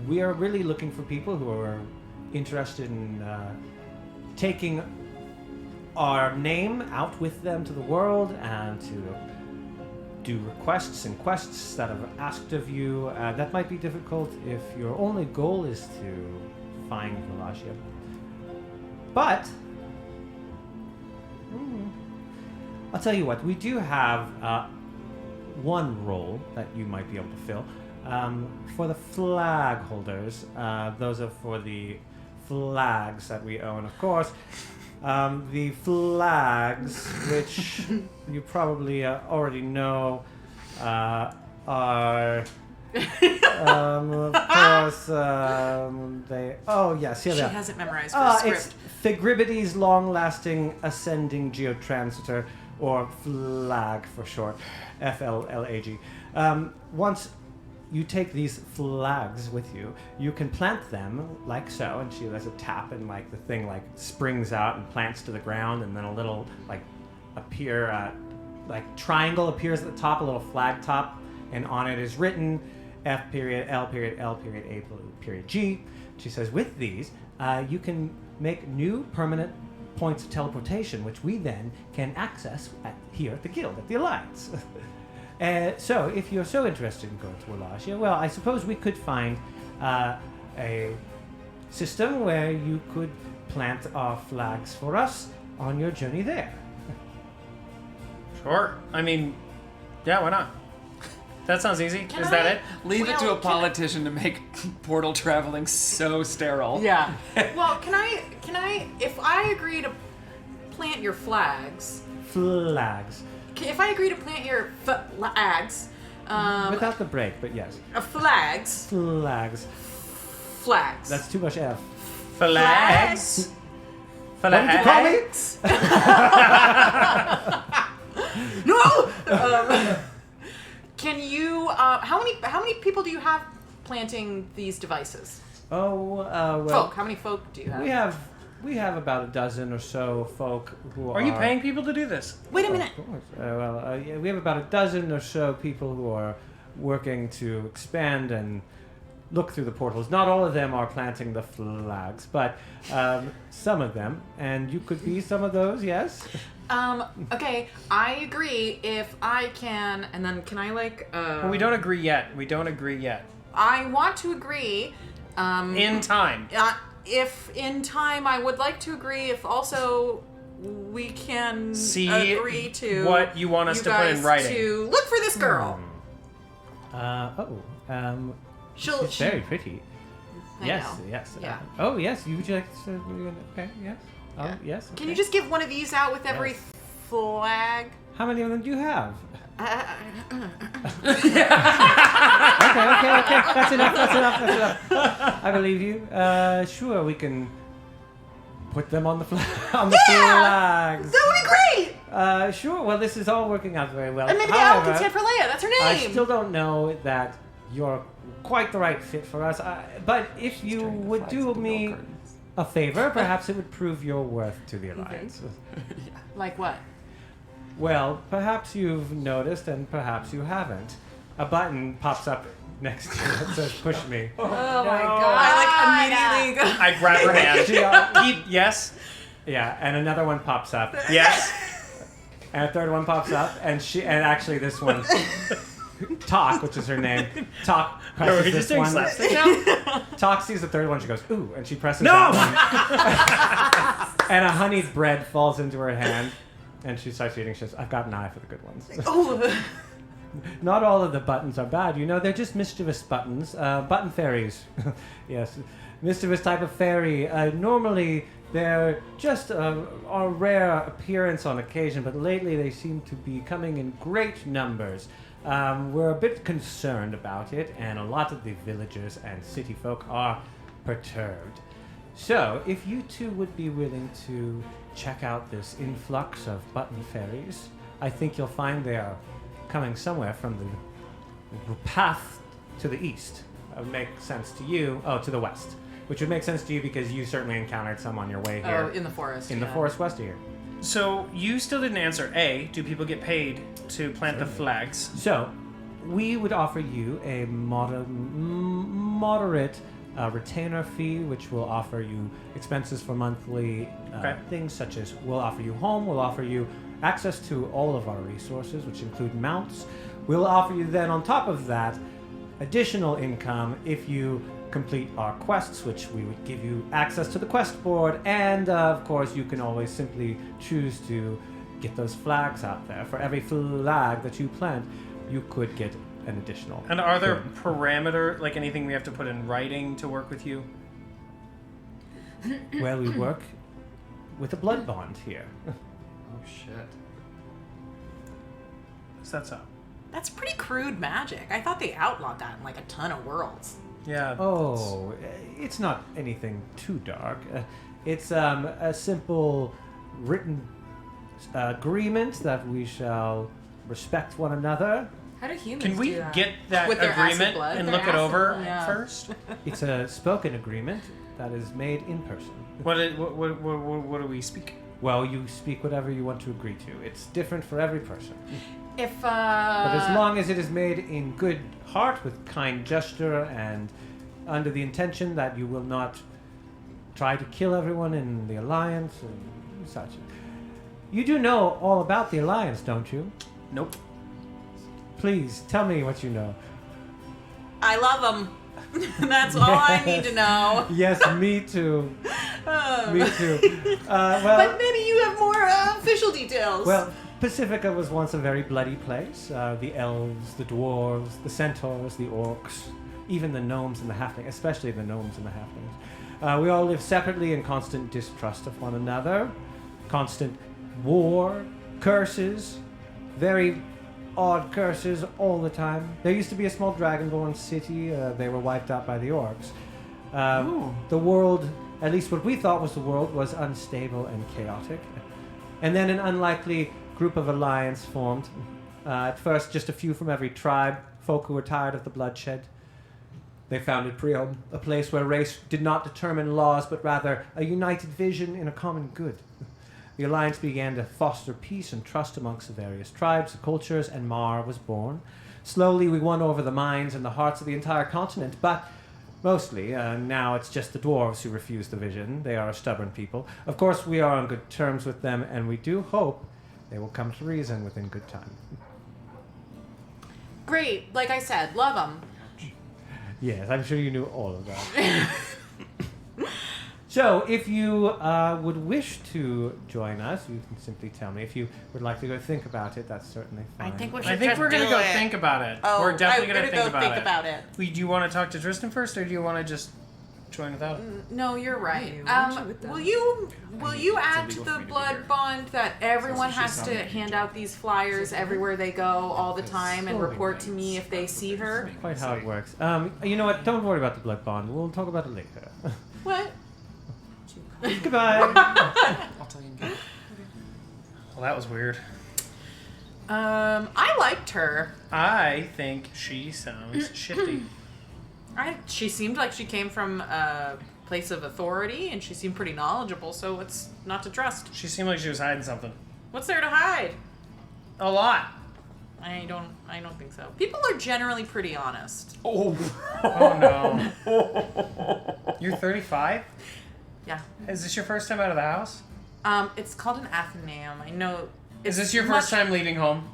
We are really looking for people who are interested in taking our name out with them to the world and to do requests and quests that are asked of you. That might be difficult if your only goal is to find Wallachia. But I'll tell you what, we do have one role that you might be able to fill. For the flag holders, those are for the flags that we own, of course. The flags, which you probably already know, are, of course, they. Oh yes, here She they are. hasn't memorized her script. It's Figribity's long-lasting ascending geotransiter, or FLAG for short, FLLAG. Once you take these flags with you, you can plant them like so, and she does a tap, and like the thing like springs out and plants to the ground, and then a little like triangle appears at the top, a little flag top, and on it is written F period L period L period A period G. She says, with these, you can make new permanent points of teleportation, which we then can access here at the Guild, at the Alliance. So, if you're so interested in going to Wallachia, well, I suppose we could find a system where you could plant our flags for us on your journey there. Sure. I mean, yeah, why not? That sounds easy. Can Is I- that it? Leave it to Well, a politician to make portal traveling so sterile. Yeah. Well, can I, if I agree to plant your flags, Flags. if I agree to plant your flags, Without the break, but yes. Flags. That's too much F. Flags. What did you call me? No. Can you? How many people do you have planting these devices? Well, Folk. How many folk do you have? we have about a dozen or so folk who are... Are you paying people to do this? Wait a minute. Of course. Yeah, we have about a dozen or so people who are working to expand and look through the portals. Not all of them are planting the flags, but some of them. And you could be some of those, yes? Okay, I agree if I can, and then can I Well, we don't agree yet. I want to agree. In time. If in time, I would like to agree if also we can See agree to what you want us to put in guys writing. to look for this girl. She's very pretty. I Yes, know. yes. Yeah. Oh, yes. You would you like to? Okay, yes. Oh, Yeah. yes. Can okay. you just give one of these out with every Yes. flag? How many of them do you have? Uh, Okay. That's enough. I believe you. Sure, we can put them on the on the flags. That would be great! Sure. Well, this is all working out very well. And maybe the owl can However, stand for Leia. That's her name. I still don't know that you're quite the right fit for us. But if you would do me a favor, perhaps it would prove your worth to the Alliance. Like what? Well, perhaps you've noticed, and perhaps you haven't. A button pops up next to you that says "Push me." Oh my god. I like immediately go. I grab her hand. Keep, yes, Yeah, and another one pops up, yes. and a third one pops up, and actually this one, Talk, which is her name, Talk Are presses we this just doing one. slapstick now? Talk sees the third one, she goes, ooh, and she presses No! that one. And a honeyed bread falls into her hand, and she starts eating. She says, I've got an eye for the good ones. Oh. Not all of the buttons are bad, you know, they're just mischievous buttons. Button fairies. Yes, mischievous type of fairy. Normally, they're just a rare appearance on occasion, but lately they seem to be coming in great numbers. We're a bit concerned about it, and a lot of the villagers and city folk are perturbed. So, if you two would be willing to check out this influx of button fairies, I think you'll find they are coming somewhere from the path to the east. That would make sense to you. Oh, to the west. Which would make sense to you because you certainly encountered some on your way here. Oh, in the forest. in the forest west of here. So you still didn't answer. A, do people get paid to plant the flags? So, we would offer you a moderate retainer fee, which will offer you expenses for monthly Okay. things such as we'll offer you home, we'll offer you access to all of our resources, which include mounts. We'll offer you then, on top of that, additional income if you complete our quests, which we would give you access to the quest board, and of course you can always simply choose to get those flags out there. For every flag that you plant, you could get an additional. And are there good. parameter, like anything we have to put in writing to work with you? Well, we work with a blood bond here. Oh shit. Is that so? That's pretty crude magic. I thought they outlawed that in like a ton of worlds. Yeah. Oh, it's not anything too dark. It's a simple written agreement that we shall respect one another. How do humans Can we do that? get that With their acid agreement blood? and Their look it acid over blood. Yeah. first? It's a spoken agreement that is made in person. What do we speak? Well, you speak whatever you want to agree to. It's different for every person. If But as long as it is made in good heart, with kind gesture, and under the intention that you will not try to kill everyone in the Alliance and such. You do know all about the Alliance, don't you? Nope. Please, tell me what you know. I love them. That's all I need to know. Yes, me too. Me too. But Well, maybe you have more official details. well, Pacifica was once a very bloody place. The elves, the dwarves, the centaurs, the orcs, even the gnomes and the halflings, especially the gnomes and the halflings. We all live separately in constant distrust of one another, constant war, curses, very odd curses all the time. There used to be a small dragonborn city. They were wiped out by the orcs. The world, at least what we thought was the world, was unstable and chaotic. And then an unlikely group of alliance formed. At first, just a few from every tribe, folk who were tired of the bloodshed. They founded Priom, a place where race did not determine laws, but rather a united vision in a common good. The alliance began to foster peace and trust amongst the various tribes, cultures, and Mar was born. Slowly, we won over the minds and the hearts of the entire continent, but mostly, now it's just the dwarves who refuse the vision. They are a stubborn people. Of course, we are on good terms with them, and we do hope they will come to reason within good time. Great. Like I said, love them. Yes, I'm sure you knew all of that. So, if you would wish to join us, you can simply tell me. If you would like to go think about it, that's certainly fine. I think we I should think just we're gonna do go it. think about it. Oh, We're definitely I'm gonna gonna think about it. it. Do you want to talk to Tristan first, or do you want to just join without him? No, you're right. Why don't you with them? Will you add to the blood bond that everyone has to hand out these flyers everywhere they go all the time and report to me if they see her? Quite how it works. You know what? Don't worry about the blood bond. We'll talk about it later. What? Goodbye. I'll tell you in game. Well, that was weird. I liked her. I think she sounds shifty. She seemed like she came from a place of authority, and she seemed pretty knowledgeable. So what's not to trust? She seemed like she was hiding something. What's there to hide? A lot. I don't think so. People are generally pretty honest. Oh no. You're 35? Yeah. Is this your first time out of the house? It's called an Athenaeum. I know. Is this your first time leaving home?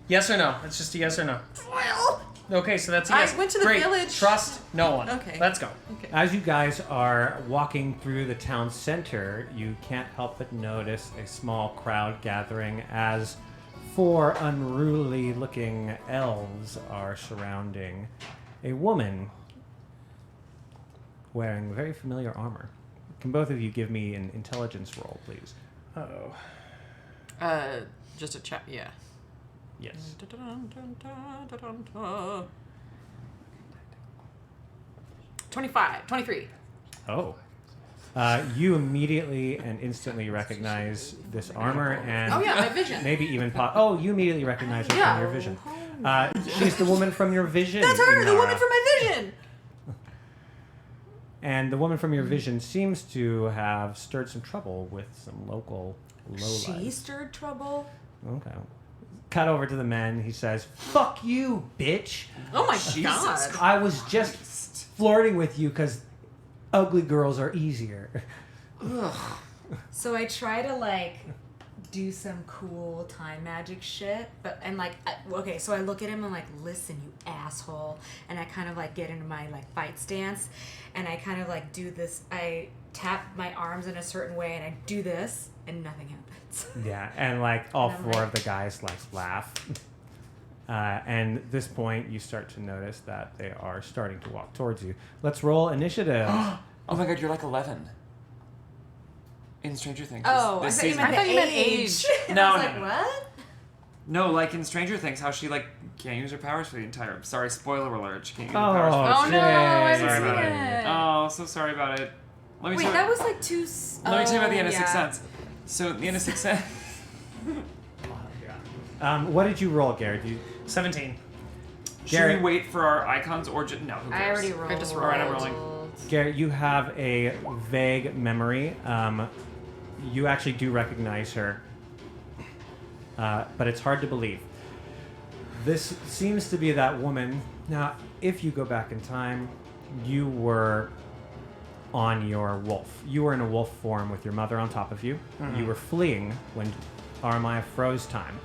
Yes or no? It's just a yes or no. Well, Okay, so that's a yes. I went to the Great. village. Trust no one. Okay. Let's go. okay. As you guys are walking through the town center, you can't help but notice a small crowd gathering as 4 unruly-looking elves are surrounding a woman wearing very familiar armor. Can both of you give me an intelligence roll, please? Uh-oh. Just a chat. Yeah. Yes. 23. Oh. You immediately and instantly recognize this armor and Oh yeah, my vision. maybe even you immediately recognize her Yeah. from your vision. She's the woman from your vision. That's her, the Inara. woman from my vision. And the woman from your vision seems to have stirred some trouble with some local She lowlights. stirred trouble. Okay. Cut over to the men. He says, "Fuck you, bitch. Oh my god. I was just flirting with you because ugly girls are easier." So I try to like do some cool time magic shit, okay, so I look at him and like, listen, you asshole, and I kind of like get into my like fight stance, and I kind of like do this. I tap my arms in a certain way, and I do this, and nothing happens. Yeah, and like all And I'm 4 like- of the guys like laugh. And at this point, you start to notice that they are starting to walk towards you. Let's roll initiative. Oh my god, you're like 11. In Stranger Things. Oh, this I thought you season. meant I thought you meant age. And No, I was no, like, no. what? No, like in Stranger Things, how she like can't use her powers for the entire. Sorry, spoiler alert. She can't use her powers. Oh no, I haven't Sorry seen about it. Oh, so sorry about it. Let me Wait, tell that was like too. Let me tell you about the end of yeah. Sixth Sense. So the end of Sixth Sense. What did you roll, Garrett? 17. Should Garrett- we wait for our icons or just no? Who cares? I already rolled. I just rolled. Alright, I'm rolling. Garrett, you have a vague memory. You actually do recognize her, but it's hard to believe. This seems to be that woman. Now, if you go back in time, you were on your wolf. You were in a wolf form with your mother on top of you. You were fleeing when Aramaya froze time.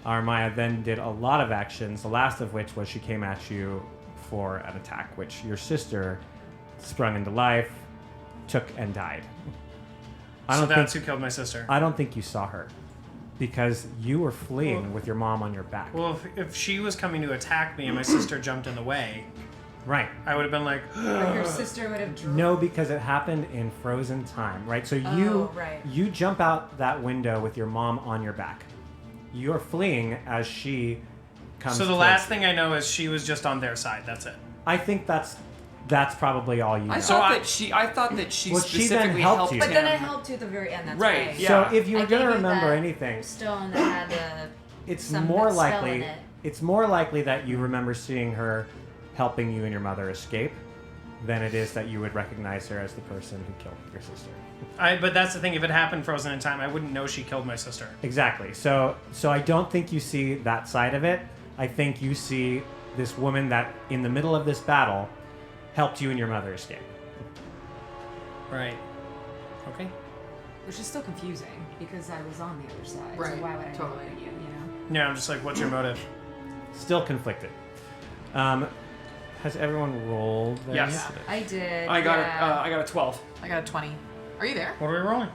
Aramaya then did a lot of actions, the last of which was she came at you for an attack, which your sister sprung into life, took, and died. So that's who killed my sister. I don't think you saw her because you were fleeing with your mom on your back. Well, if she was coming to attack me and my sister jumped in the way, Right. I would have been like, But your sister would have drawn. No, because it happened in frozen time, right? So Right. you jump out that window with your mom on your back. You're fleeing as she comes. so the towards last you. thing I know is she was just on their side. That's it. I think that's probably all you know. I thought that she Well, she then specifically helped helped you. But him. then I helped you at the very end. That's Right, right. yeah. So if you I were going gave to you remember that anything, stone that had it's some more spell likely in it. it's more likely that you remember seeing her helping you and your mother escape than it is that you would recognize her as the person who killed your sister. But that's the thing. If it happened frozen in time, I wouldn't know she killed my sister. Exactly. So I don't think you see that side of it. I think you see this woman that in the middle of this battle helped you and your mother escape. Right. Okay. Which is still confusing because I was on the other side. Right, So why would I totally. know you? You know. Yeah, I'm just like, what's your motive? Still conflicted. Has everyone rolled their Yes. initiative? I did. I got yeah. I got a 12. I got a 20. Are you there? What are we rolling?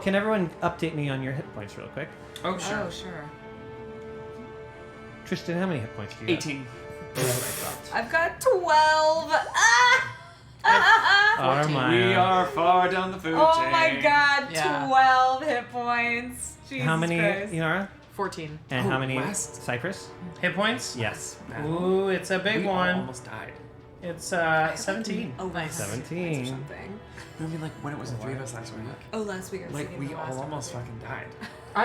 Can everyone update me on your hit points real quick? Oh, sure. Oh, sure. Tristan, how many hit points do you 18. have? I've got 12. We are far down the food chain. Oh my god, Yeah. 12 hit points. Jesus How many, Christ. Inara? 14. And how many, West. Cypress? Hit points? Yes. Ooh, it's a big We all one. almost died. It's 17. Oh, Nice. 17. something. I mean, like, when it was the three of us last week, Oh, last week I was like, thinking we the all last almost episode. fucking died.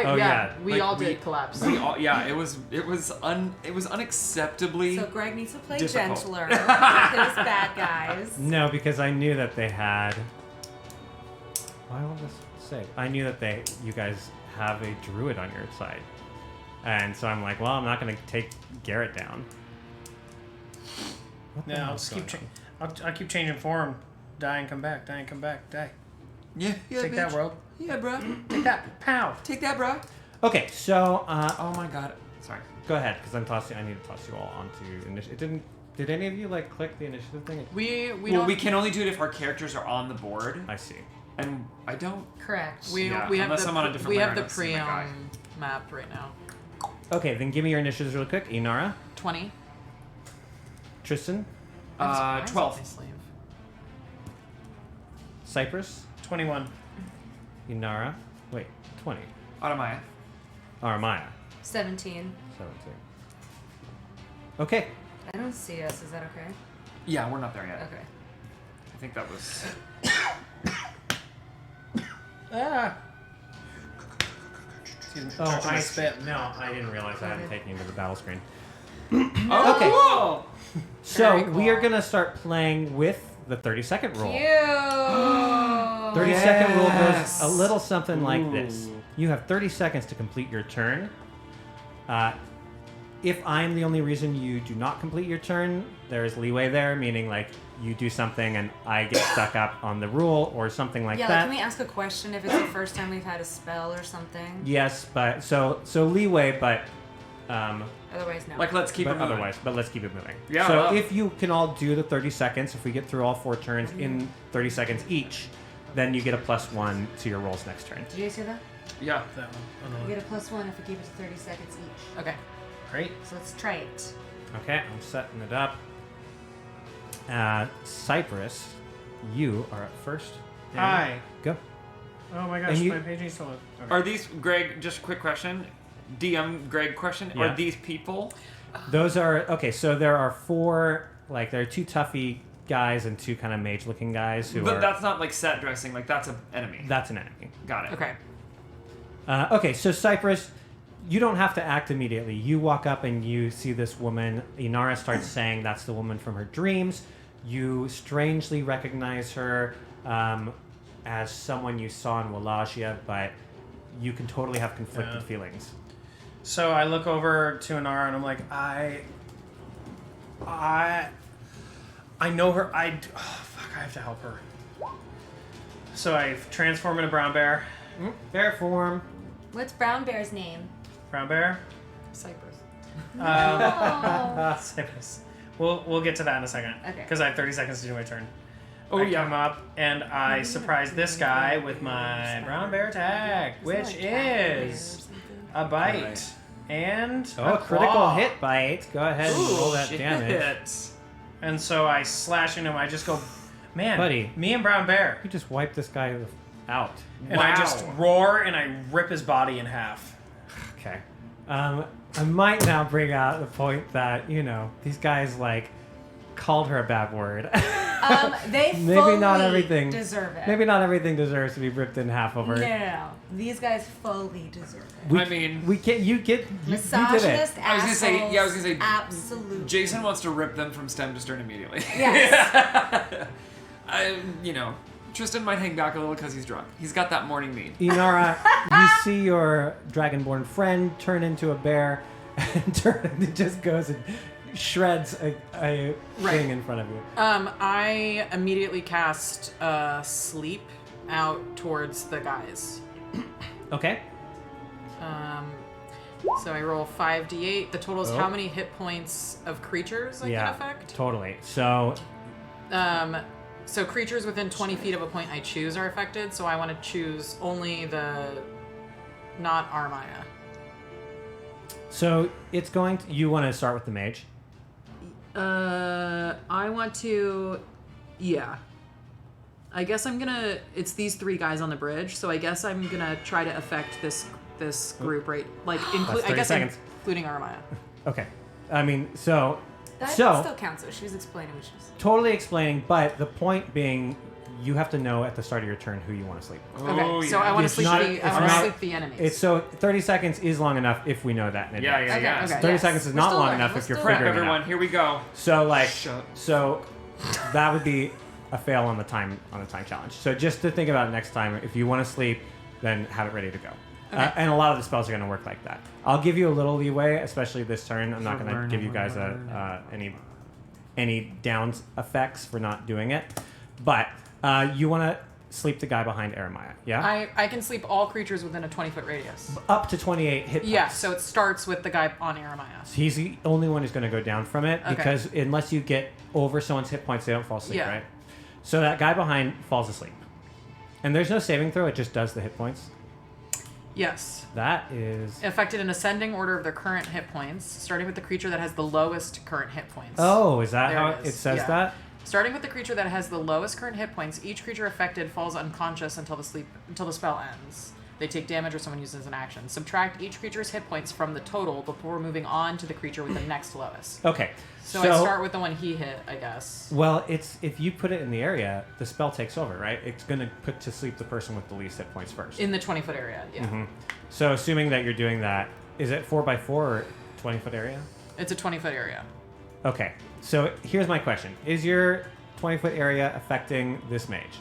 Oh, yeah. We Like, all we- did collapse. We all, yeah, it was unacceptably. So Greg needs to play Difficult. gentler with his bad guys. No, because I knew that they had. Why will this say? I knew that you guys have a druid on your side, and so I'm like, well, I'm not going to take Garrett down. What the No, I'll hell's just keep going I'll keep changing form. Die and come back. Die and come back. Die. Yeah, Take that, world. Yeah, bro. Take that. Pow. Take that, bro. on? Okay, so Oh my god. Sorry. go ahead, because I need to toss you all onto initiative. Did any of you like click the initiative thing? We Well, don't. we can only do it if our characters are on the board, I see. and I don't. Correct. we Yeah, we have unless the I'm on a different we layer have the and I see my guy. pre-owned map right now. Okay, then give me your initiatives real quick. Inara, 20. Tristan, I'm surprised 12. on my sleeve. Cypress, 21. Inara. Wait, 20. Automaya. Aramaya, 17. 17. Okay. I don't see us. Is that okay? Yeah, we're not there yet. Okay. I think that was. Ah. Excuse me. Oh, Trying I to spit. No, I didn't realize I hadn't taken you to the battle screen. Oh, Okay. cool. So Very we are cool. gonna start playing with the 30-second rule. Cute. 30-second rule goes Yes. a little something like this. Ooh. You have 30 seconds to complete your turn. If I'm the only reason you do not complete your turn, there is leeway there, meaning like you do something and I get stuck up on the rule or something like Yeah, that. like, can we ask a question if it's the first time we've had a spell or something? Yes, but so leeway, but Otherwise, no. Like, let's keep it but moving. otherwise, but let's keep it moving. Yeah, So well. if you can all do the 30 seconds, if we get through all 4 turns in 30 seconds each, then you get a +1 to your rolls next turn. Did you guys hear that? Yeah. That one. You get a +1 if we keep it to 30 seconds each. Okay. Great. So let's try it. Okay, I'm setting it up. Cypress, you are up first. Hi. Go. Oh my gosh, And you- my page needs to load. Okay. Are these Greg? Just a quick question. DM Greg question. Yeah. Are these people? Those are okay. So there are 4, like there are 2 toughy guys and 2 kind of mage-looking guys who But are. that's not like set dressing. Like that's an enemy. That's an enemy. Got it. Okay. Okay, so Cypress, you don't have to act immediately. You walk up and you see this woman. Inara starts saying that's the woman from her dreams. You strangely recognize her as someone you saw in Wallachia, but you can totally have conflicted Yeah. feelings. So I look over to Inara and I'm like, I know her. Oh, fuck, I have to help her. So I transform into brown bear. Bear form. What's Brown Bear's name? Brown bear. Cypress. Oh. Cypress. We'll get to that in a second. Okay. Because I have 30 seconds to do my turn. Oh, I yeah. come up and I surprise this guy with my brown bear attack, which is a bite Right. and Oh, a critical claw. hit bite. Go ahead and roll that damage. And so I slash into him. I just go, man, Buddy. me and brown bear. You just wiped this guy out. And I just roar and I rip his body in half. Okay. I might now bring out the point that, these guys, called her a bad word. They Maybe fully not everything deserve it. Maybe not everything deserves to be ripped in half over. No. These guys fully deserve it. I mean, we can't. You did it. Misogynist I was gonna say- assholes, yeah, I was gonna say, absolutely. Jason wants to rip them from stem to stern immediately. Yes. Tristan might hang back a little because he's drunk. He's got that morning mead. Inara, you see your dragonborn friend turn into a bear, and it just goes and shreds a thing in front of you. I immediately cast sleep out towards the guys. Okay. So I roll 5d8. The total is Oh. how many hit points of creatures I can affect? Totally. So So creatures within 20 feet of a point I choose are affected. So I want to choose only not Armaya. it's going to, you want to start with the mage? I want to. Yeah. I guess I'm gonna. It's these 3 guys on the bridge, so I guess I'm gonna try to affect this group, right? Like, That's 30 seconds. including Armaya. Okay. I mean, so That So- still counts, though. She was explaining what she was. totally explaining, but the point being, you have to know at the start of your turn who you want to sleep. Okay, so I want to It's sleep not- the. it's I want to not- sleep the enemies. It's so 30 seconds is long enough if we know that in Yeah, advance. yeah, yeah. okay. 30 Yes. seconds is We're not still long learning. enough We're if you're still Prep, figuring it everyone. out. Here we go. So like, Shut. so that would be a fail on the time challenge. So just to think about it next time, if you want to sleep, then have it ready to go. And a lot of the spells are going to work like that. I'll give you a little leeway, especially this turn. I'm not going to give you guys any downs effects for not doing it, but you want to sleep the guy behind Eremiah, yeah? I can sleep all creatures within a 20-foot radius. Up to 28 hit points. Yeah, so it starts with the guy on Armaya. He's the only one who's going to go down from it Okay. because unless you get over someone's hit points, they don't fall asleep, Yeah. right? So that guy behind falls asleep. And there's no saving throw, it just does the hit points. Yes. That is... Affected in ascending order of their current hit points, starting with the creature that has the lowest current hit points. Oh, is that There how it it is. says Yeah. that? Starting with the creature that has the lowest current hit points, each creature affected falls unconscious until the spell ends. They take damage or someone uses an action. Subtract each creature's hit points from the total before moving on to the creature with the next lowest. Okay. So I start with the one he hit, I guess. Well, it's if you put it in the area, the spell takes over, right? It's going to put to sleep the person with the least hit points first. In the 20-foot area, yeah. Mm-hmm. So assuming that you're doing that, is it 4x4 or 20-foot area? It's a 20-foot area. Okay. So here's my question. Is your 20-foot area affecting this mage?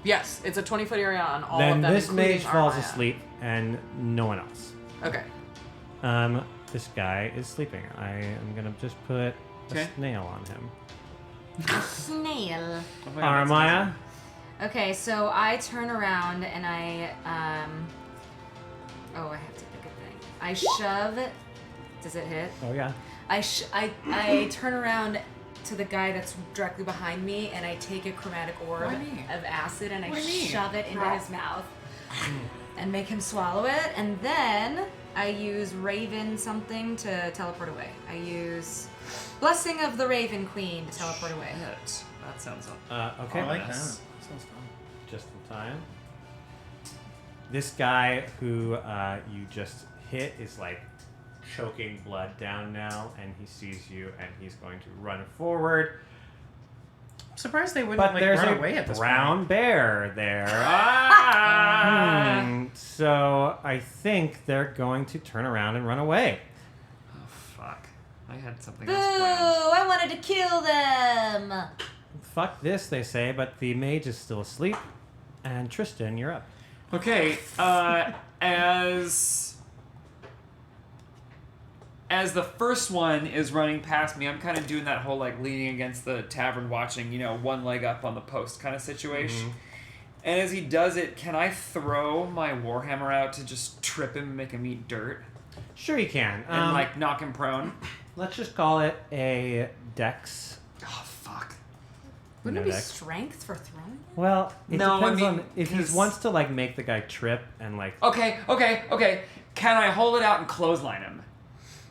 Yes, it's a 20-foot area on all Then of them, this including mage falls Armaya. asleep and no one else. Okay. This guy is sleeping. I am going to just put Okay. a snail on him. Snail. Oh my God, that's Armaya? Okay, so I turn around and I I have to pick a thing. I shove. Does it hit? Oh, yeah. I turn around to the guy that's directly behind me and I take a chromatic orb Why me? of acid and I Why me? shove it into his mouth and make him swallow it, and then I use Raven something to teleport away. I use Blessing of the Raven Queen to teleport away. Shit. That sounds Okay. I like that. Yes. Sounds fun. Just in time. This guy who you just hit is like choking blood down now, and he sees you, and he's going to run forward. I'm surprised they wouldn't But like there's run a away at this brown bear there. So I think they're going to turn around and run away. Oh, fuck. I had something Boo! else planned. I wanted to kill them! Fuck this, they say, but the mage is still asleep. And Tristan, you're up. Okay, as the first one is running past me, I'm kind of doing that whole like leaning against the tavern watching, one leg up on the post kind of situation. Mm-hmm. And as he does it, can I throw my warhammer out to just trip him and make him eat dirt Sure you can. and like knock him prone? Let's just call it a dex. Oh fuck. Wouldn't No it be dex. strength for throwing? Well, it No, I depends mean, on if he 'cause- wants to like make the guy trip and like Okay. Can I hold it out and clothesline him?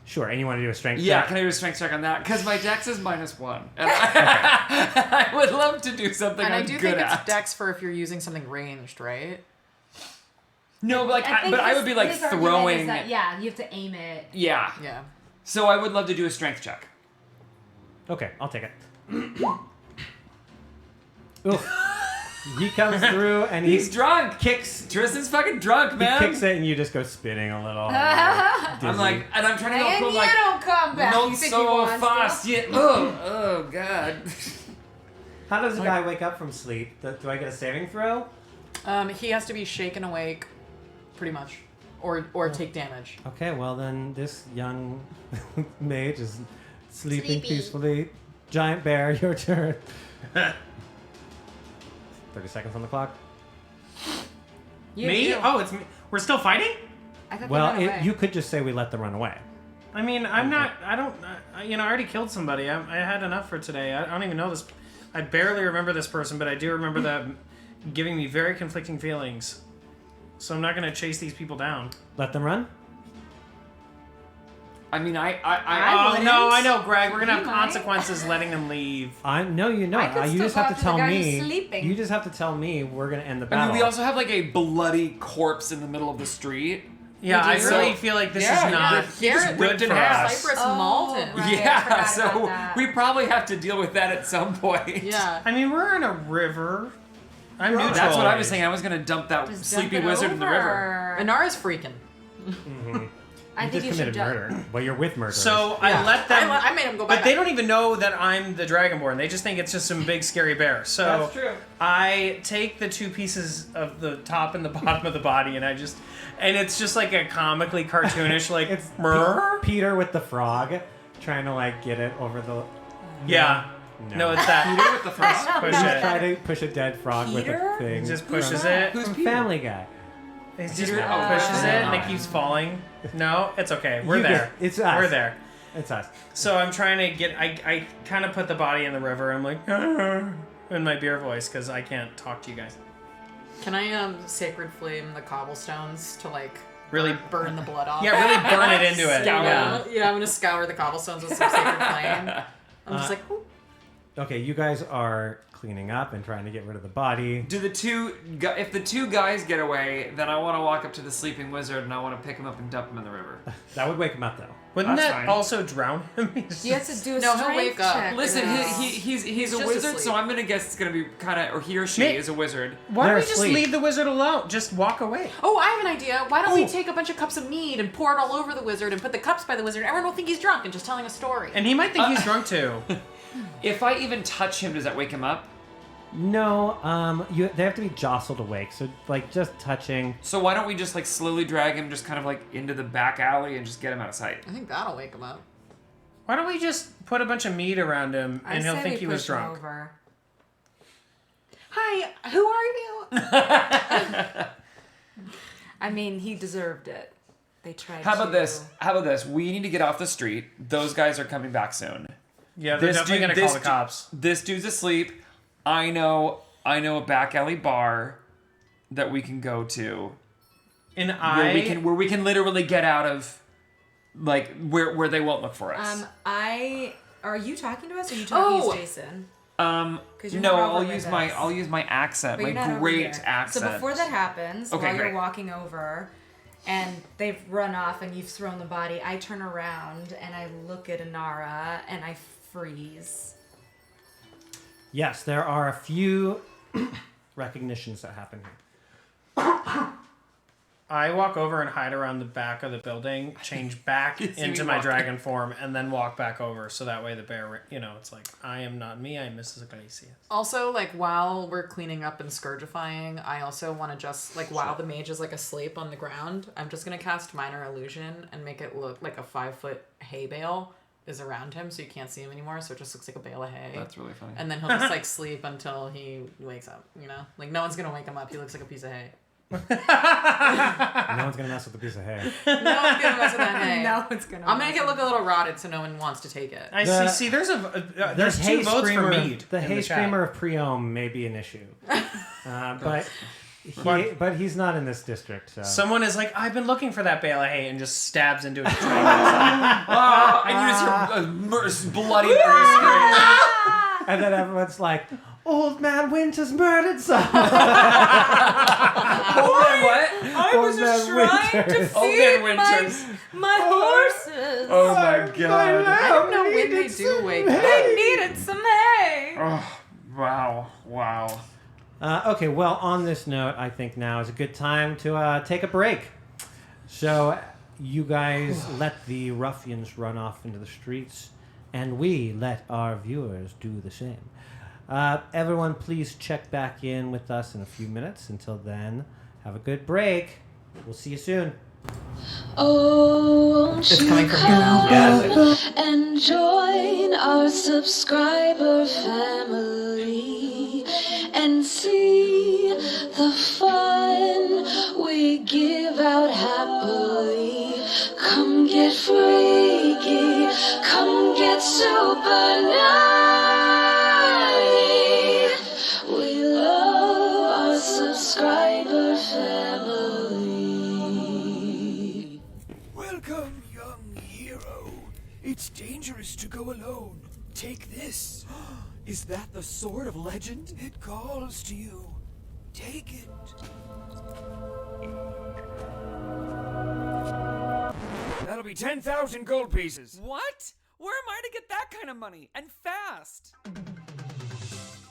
sure, and you want to do a strength Yeah, check? can I do a strength check on that? Because my dex is -1. And I would love to do something And I I'm do good think at. it's dex for if you're using something ranged, right? No, but I would be like his argument is throwing. that, yeah, you have to aim it. Yeah. Yeah. So I would love to do a strength check. Okay, I'll take it. Oof. He comes through and He's drunk. kicks. Tristan's fucking drunk, He man. kicks it and you just go spinning a little. I'm like, and I'm trying to go And from you like, don't come back. not You think so he wants fast to? yet. Oh god. How does a guy wake up from sleep? Do I get a saving throw? He has to be shaken awake, pretty much, or take damage. Okay, well then this young mage is sleeping Sleepy. peacefully. Giant bear, your turn. 30 seconds on the clock. Me? Oh, it's me. We're still fighting? I thought Well, they ran away. you could just say we let them run away. I mean, I already killed somebody. I had enough for today. I don't even know this. I barely remember this person, but I do remember that giving me very conflicting feelings. So I'm not going to chase these people down. Let them run? I mean, I Oh, wouldn't. no, I know, Greg. We're going to have You might. consequences letting them leave. No, you know. I could You still just have talk to to the tell guy who's me. sleeping. You just have to tell me we're going to end the I battle. mean, we also have like a bloody corpse in the middle of the street. Yeah, I do. really feel like this Yeah, is not yeah, good Garrett ripped in for half. us. Cypress Oh, Malton. right. I Yeah, forgot so about that. we probably have to deal with that at some point. Yeah. I mean, we're in a river. I'm neutral. That's what I was saying. I was gonna dump that Just sleepy dump it wizard in the river. over. Inara's freaking. I You think just you should committed murder. Well, you're with murderers. So Yeah. I let them. I made him go back. But they don't even know that I'm the Dragonborn. They just think it's just some big scary bear. So That's true. I take the two pieces of the top and the bottom of the body, and it's just like a comically cartoonish, like it's "Mrrr." Peter with the frog trying to like get it over the. Yeah. No, it's that. Peter with the first. Push He's it. trying to push a dead frog with Peter? a thing. He just pushes from, it. Who's from Peter? Family Guy. He just Peter? pushes it, and Oh. it keeps falling. No, it's okay. We're You there. get- it's us. We're there. It's us. So I'm trying to get. I kind of put the body in the river. I'm like in my beer voice because I can't talk to you guys. Can I sacred flame the cobblestones to like Really burn the blood off? Yeah, really burn it into it. Scour. Yeah. Yeah, I'm gonna scour the cobblestones with some sacred flame. I'm just like, ooh. Okay, you guys are cleaning up and trying to get rid of the body. Do if the two guys get away, then I want to walk up to the sleeping wizard and I want to pick him up and dump him in the river. That would wake him up, though. Wouldn't That's that fine. also drown him? You have to do a No, he'll strength wake up. check. Listen, No. he's a just wizard, asleep. so I'm gonna guess it's gonna be kind of, or he or she May- is a wizard. Why don't They're we just asleep. leave the wizard alone? Just walk away. Oh, I have an idea. Why don't we take a bunch of cups of mead and pour it all over the wizard and put the cups by the wizard? Everyone will think he's drunk and just telling a story. And he might think he's drunk too. If I even touch him, does that wake him up? No, they have to be jostled awake. So, like, just touching. So why don't we just like slowly drag him just kind of like into the back alley and just get him out of sight? I think that'll wake him up. Why don't we just put a bunch of meat around him I and he'll say think we he was push him drunk? over. Hi, who are you? I mean, he deserved it. They tried. How about to- this? How about this? We need to get off the street. Those guys are coming back soon. Yeah, they're definitely gonna call the cops. This dude's asleep. I know a back alley bar that we can go to And where we can literally get out of like where they won't look for us. Are you talking to us or are you talking Oh. to Jason? 'Cause you're No, not over I'll with use us. my accent, But you're my not over great here. accent. So before that happens, Okay, while you're great. walking over and they've run off and you've thrown the body, I turn around and I look at Inara and I freeze. Yes, there are a few recognitions that happen here. I walk over and hide around the back of the building, change back You see into me my walking. dragon form, and then walk back over. So that way the bear, it's like, I am not me, I am Mrs. Iglesias. Also, like while we're cleaning up and scourgifying, I also want to just like while the mage is like asleep on the ground, I'm just gonna cast minor illusion and make it look like a 5-foot hay bale is around him, so you can't see him anymore. So it just looks like a bale of hay. That's really funny. And then he'll just like sleep until he wakes up. Like no one's gonna wake him up. He looks like a piece of hay. No one's gonna mess with a piece of hay. No one's gonna mess with that hay. No, it's gonna. I'm gonna make it look a little rotted so no one wants to take it. I The- see, there's The two hay votes for screamer, mead. the in hay chat. screamer of Preom may be an issue, but he's not in this district. So. Someone is like, I've been looking for that bale of hay, and just stabs into it. And you just hear bloody murder scream. And then everyone's like, "Old Man Winter's murdered someone." What? I was Old just Man trying to Winters. Old feed Man Winters. my horses. Oh my god. I don't know when they do wake up. They needed some hay. Oh, wow. Okay, well, on this note, I think now is a good time to take a break. So, you guys let the ruffians run off into the streets, and we let our viewers do the same. Everyone, please check back in with us in a few minutes. Until then, have a good break. We'll see you soon. Oh, won't It's you coming from you now. come and join our subscriber family and see the fun we give out happily. Come get freaky, come get super naughty. We love our subscriber family. Welcome, young hero. It's dangerous to go alone. Take this. Is that the sword of legend? It calls to you. Take it. That'll be 10,000 gold pieces. What? Where am I to get that kind of money? And fast?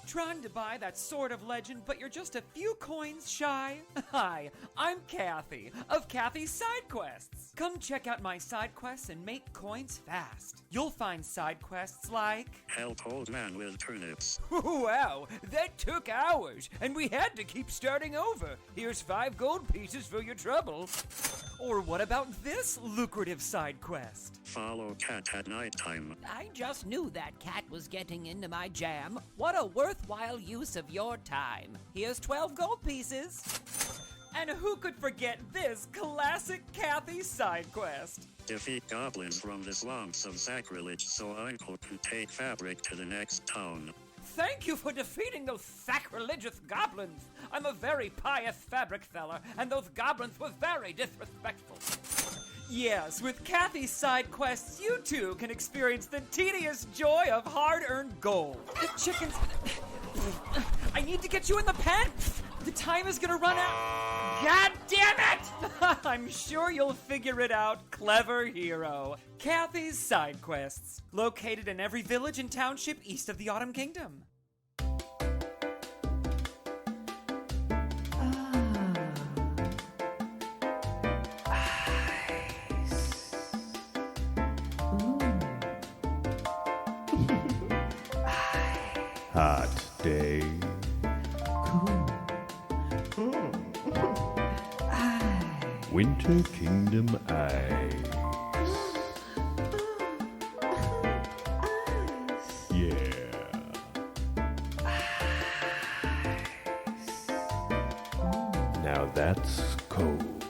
Trying to buy that sword of legend, but you're just a few coins shy? Hi, I'm Kathy, of Kathy's Side Quests. Come check out my side quests and make coins fast. You'll find side quests like... Help old man with turnips. Wow, that took hours, and we had to keep starting over. Here's 5 gold pieces for your trouble. Or what about this lucrative side quest? Follow cat at nighttime. I just knew that cat was getting into my jam. What a worthwhile use of your time. Here's 12 gold pieces. And who could forget this classic Kathy side quest? Defeat goblins from the swamps of sacrilege so Uncle can take fabric to the next town. Thank you for defeating those sacrilegious goblins. I'm a very pious fabric seller, and those goblins were very disrespectful. Yes, with Kathy's side quests, you too can experience the tedious joy of hard-earned gold. The chickens... I need to get you in the pen! The time is gonna run out. God damn it! I'm sure you'll figure it out, clever hero. Kathy's side quests, located in every village and township east of the Autumn Kingdom. Hot day. Winter Kingdom Ice. Yeah. Now that's cold.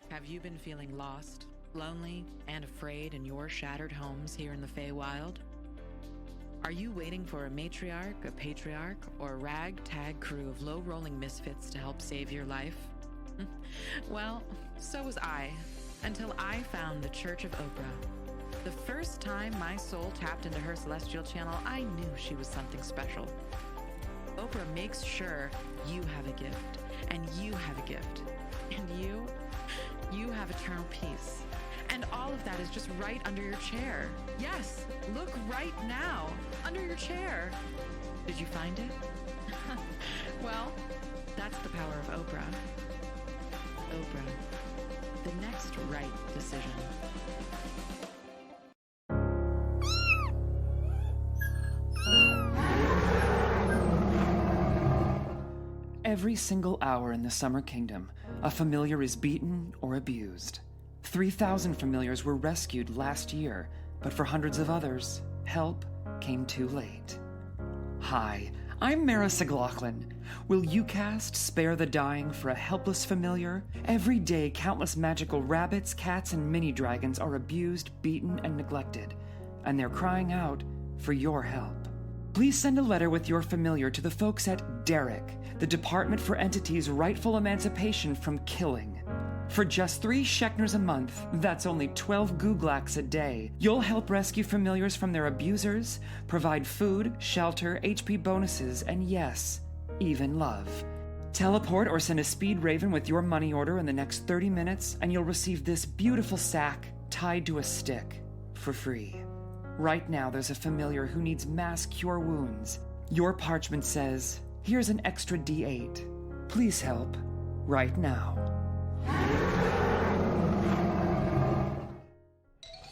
Have you been feeling lost, lonely, and afraid in your shattered homes here in the Feywild? Are you waiting for a matriarch, a patriarch, or a ragtag crew of low-rolling misfits to help save your life? Well, so was I, until I found the Church of Oprah. The first time my soul tapped into her celestial channel, I knew she was something special. Oprah makes sure you have a gift, and you have a gift, and you have eternal peace. And all of that is just right under your chair. Yes, look right now, under your chair. Did you find it? Well, that's the power of Oprah. Oprah, the next right decision. Every single hour in the Summer Kingdom, a familiar is beaten or abused. 3,000 familiars were rescued last year, but for hundreds of others, help came too late. Hi, I'm Mara Siglaughlin. Will you cast Spare the Dying for a helpless familiar? Every day, countless magical rabbits, cats, and mini-dragons are abused, beaten, and neglected, and they're crying out for your help. Please send a letter with your familiar to the folks at Derek, the Department for Entities' Rightful Emancipation from Killing. For just 3 Shekners a month, that's only 12 Googlaks a day, you'll help rescue familiars from their abusers, provide food, shelter, HP bonuses, and yes, even love. Teleport or send a speed raven with your money order in the next 30 minutes, and you'll receive this beautiful sack tied to a stick for free. Right now, there's a familiar who needs mass cure wounds. Your parchment says, here's an extra D8. Please help right now.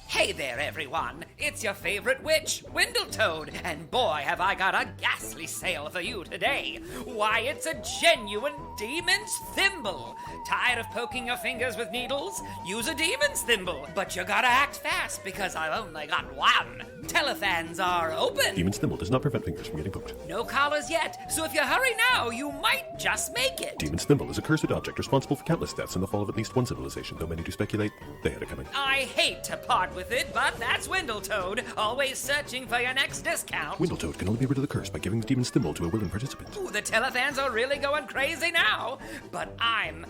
Hey there, everyone. It's your favorite witch, Windletoad, and boy, have I got a ghastly sale for you today. Why, it's a genuine Demon's Thimble. Tired of poking your fingers with needles? Use a Demon's Thimble. But you gotta act fast because I've only got one. Telefans are open. Demon's Thimble does not prevent fingers from getting poked. No collars yet, so if you hurry now, you might just make it. Demon's Thimble is a cursed object responsible for countless deaths and the fall of at least one civilization, though many do speculate they had it coming. I hate to part with it, but that's Windletoad, always searching for your next discount. Windletoad can only be rid of the curse by giving the Demon's Thimble to a willing participant. Ooh, the telefans are really going crazy now, but I'm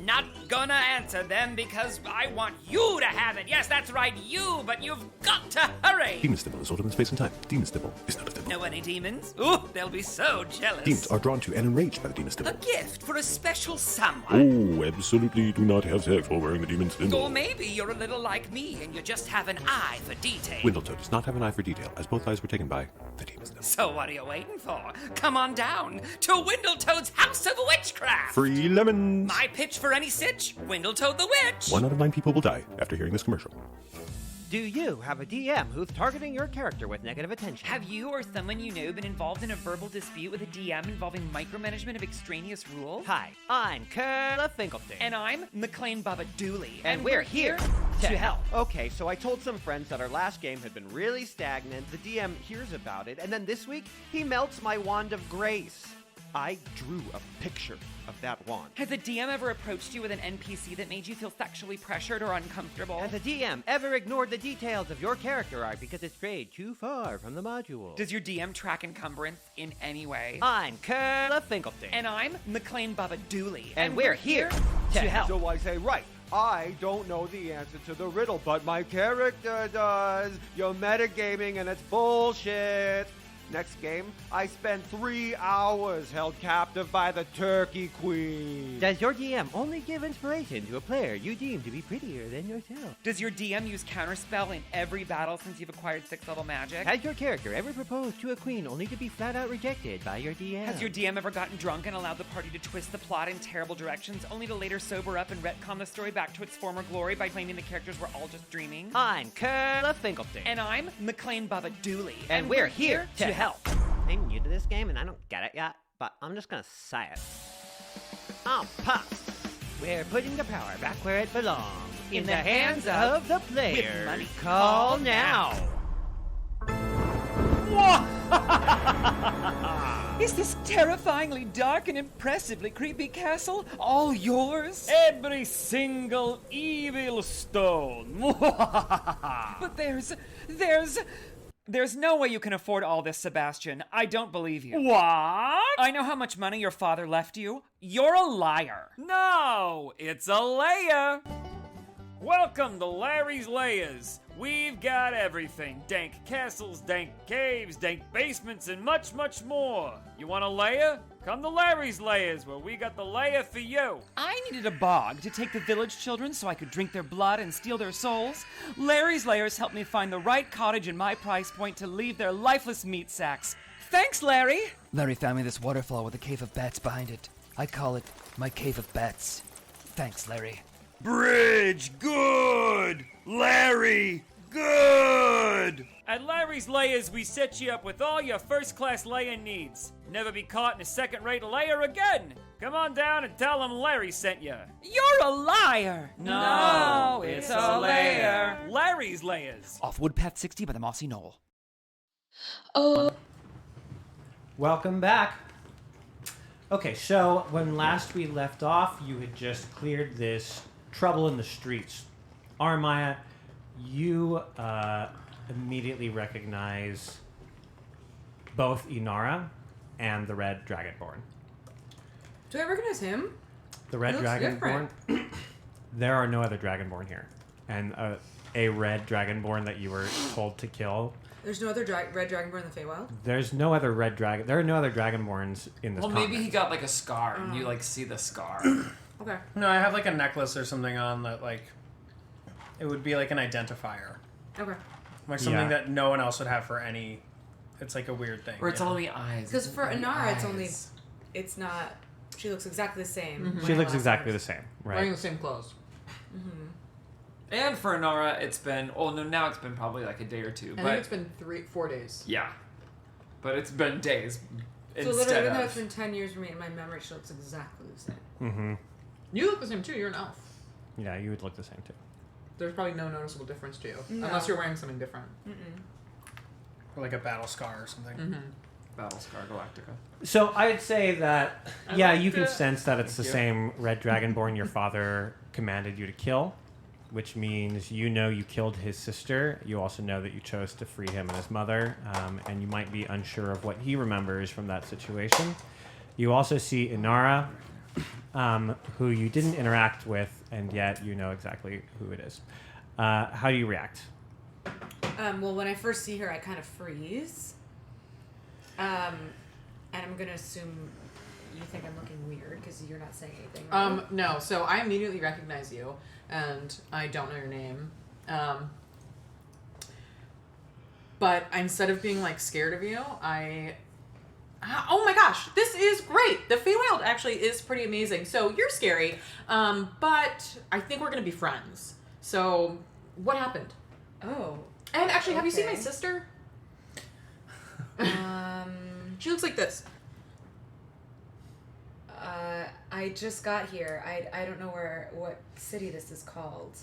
not gonna answer them because I want you to have it. Yes, that's right, you, but you've got to hurry. Demon's Thimble is older than space and time. Demon's Thimble is not a thimble. Know any demons? Ooh, they'll be so jealous. Demons are drawn to and enraged by the Demon's A Thimble. gift for a special someone. Oh, absolutely do not have sex while wearing the Demon's Thimble. Or maybe you're a little like me and you just have an eye for detail. Windletoad does not have an eye for detail, as both eyes were taken by the Demon's Thimble. So what are you waiting for? Come on down to Windletoad's House of Witchcraft. Free lemons! My pitch for any sitch, Windletoad the Witch. 1 out of 9 people will die after hearing this commercial. Do you have a DM who's targeting your character with negative attention? Have you or someone you know been involved in a verbal dispute with a DM involving micromanagement of extraneous rules? Hi, I'm Curla Finkelstein. And I'm McLean Baba Dooley. And we're here to help. Okay, so I told some friends that our last game had been really stagnant. The DM hears about it, and then this week, he melts my wand of grace. I drew a picture of that wand. Has a DM ever approached you with an NPC that made you feel sexually pressured or uncomfortable? Has a DM ever ignored the details of your character arc because it strayed too far from the module? Does your DM track encumbrance in any way? I'm Curla Finkelstein. And I'm McLean Baba Dooley. And we're here to help. So I say, right, I don't know the answer to the riddle, but my character does. You're metagaming and it's bullshit. Next game, I spent 3 hours held captive by the Turkey Queen. Does your DM only give inspiration to a player you deem to be prettier than yourself? Does your DM use counterspell in every battle since you've acquired 6th level magic? Has your character ever proposed to a queen only to be flat out rejected by your DM? Has your DM ever gotten drunk and allowed the party to twist the plot in terrible directions only to later sober up and retcon the story back to its former glory by claiming the characters were all just dreaming? I'm Curla Finkelstein. And I'm McLean Baba Dooley. And we're here to help. I'm new to this game and I don't get it yet, but I'm just gonna say it. Oh, pups! We're putting the power back where it belongs. In the hands of the player. With money. Call now. Is this terrifyingly dark and impressively creepy castle all yours? Every single evil stone. But there's no way you can afford all this, Sebastian. I don't believe you. What? I know how much money your father left you. You're a liar. No, it's a layer. Welcome to Larry's Layers. We've got everything. Dank castles, dank caves, dank basements, and much, much more. You want a layer? Come to Larry's Layers, where we got the layer for you. I needed a bog to take the village children so I could drink their blood and steal their souls. Larry's Layers helped me find the right cottage in my price point to leave their lifeless meat sacks. Thanks, Larry! Larry found me this waterfall with a cave of bats behind it. I call it my cave of bats. Thanks, Larry. Bridge, good! Larry, good! At Larry's Layers, we set you up with all your first-class layer needs. Never be caught in a second-rate layer again. Come on down and tell them Larry sent you. You're a liar! No, it's a layer. Larry's Layers. Off Woodpath 60 by the Mossy Knoll. Oh. Welcome back. Okay, so when last we left off, you had just cleared this trouble in the streets. Armaya, you immediately recognize both Inara and the Red Dragonborn. Do I recognize him? The Red He looks Dragonborn? There are no other Dragonborn here. And a Red Dragonborn that you were told to kill. There's no other red dragonborn in the Feywild? There's no other Red Dragon. There are no other Dragonborns in this Well, continent. maybe he got like a scar and you like see the scar. Okay. No, I have like a necklace or something on that like it would be like an identifier. Okay. Like something that no one else would have for any. It's like a weird thing. Or it's only eyes. Because for Inara, it's not. She looks exactly the same. Mm-hmm. She looks exactly the same, right? Wearing the same clothes. Mm-hmm. And for Nara, it's been. Oh no, now it's been probably like a day or two. I think it's been 4 days. Yeah, but it's been days. So literally, even though it's been 10 years for me, and my memory she looks exactly the same. Mm-hmm. You look the same too. You're an elf. Yeah, you would look the same too. There's probably no noticeable difference to you, No. unless you're wearing something different. Or like a battle scar or something. Battlescar Galactica. So I'd say that, yeah, you can it. sense that it's Thank the you. same red dragonborn your father commanded you to kill, which means you know you killed his sister. You also know that you chose to free him and his mother, and you might be unsure of what he remembers from that situation. You also see Inara, who you didn't interact with, and yet you know exactly who it is. How do you react? Well, when I first see her, I kind of freeze. And I'm going to assume you think I'm looking weird because you're not saying anything, right? No. So I immediately recognize you, and I don't know your name. But instead of being like scared of you, oh my gosh, this is great. The Feywild actually is pretty amazing. So you're scary, but I think we're gonna be friends. So what happened? Oh. And actually, have you seen my okay. sister? She looks like this. I just got here. I don't know what city this is called.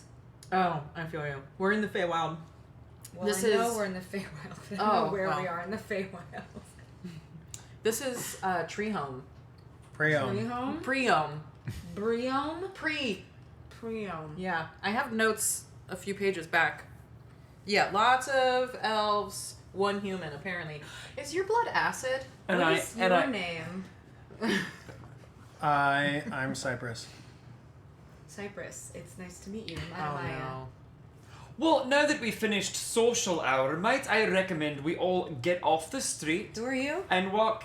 Oh, I feel you. We're in the Feywild. Well, This I know is- we're in the Feywild. I don't Oh, know where well. we are in the Feywild. This is Tree Home. Preom. Preom. Briome? Preom. Yeah, I have notes a few pages back. Yeah, lots of elves, one human apparently. Is your blood acid? And What I- is and your I- name? I'm Cypress. Cypress. It's nice to meet you. Oh Maya. no. Well, now that we finished social hour, might I recommend we all get off the street? Who are you? And walk.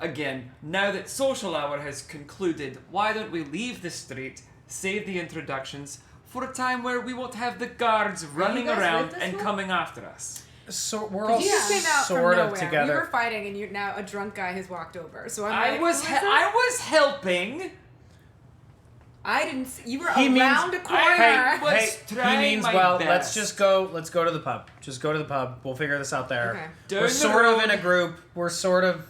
Again, now that social hour has concluded, why don't we leave the street, save the introductions, for a time where we won't have the guards running guys around with this and one? coming after us? So we're all You just came out from sort of nowhere. together. We were fighting, and now a drunk guy has walked over. So I'm I like, was who is this? I was helping. I didn't. See, you were He means- around a corner. was He trying means, my well, best. let's go to the pub. Just go to the pub. We'll figure this out there. Okay. Down We're the sort of road. in a group. We're sort of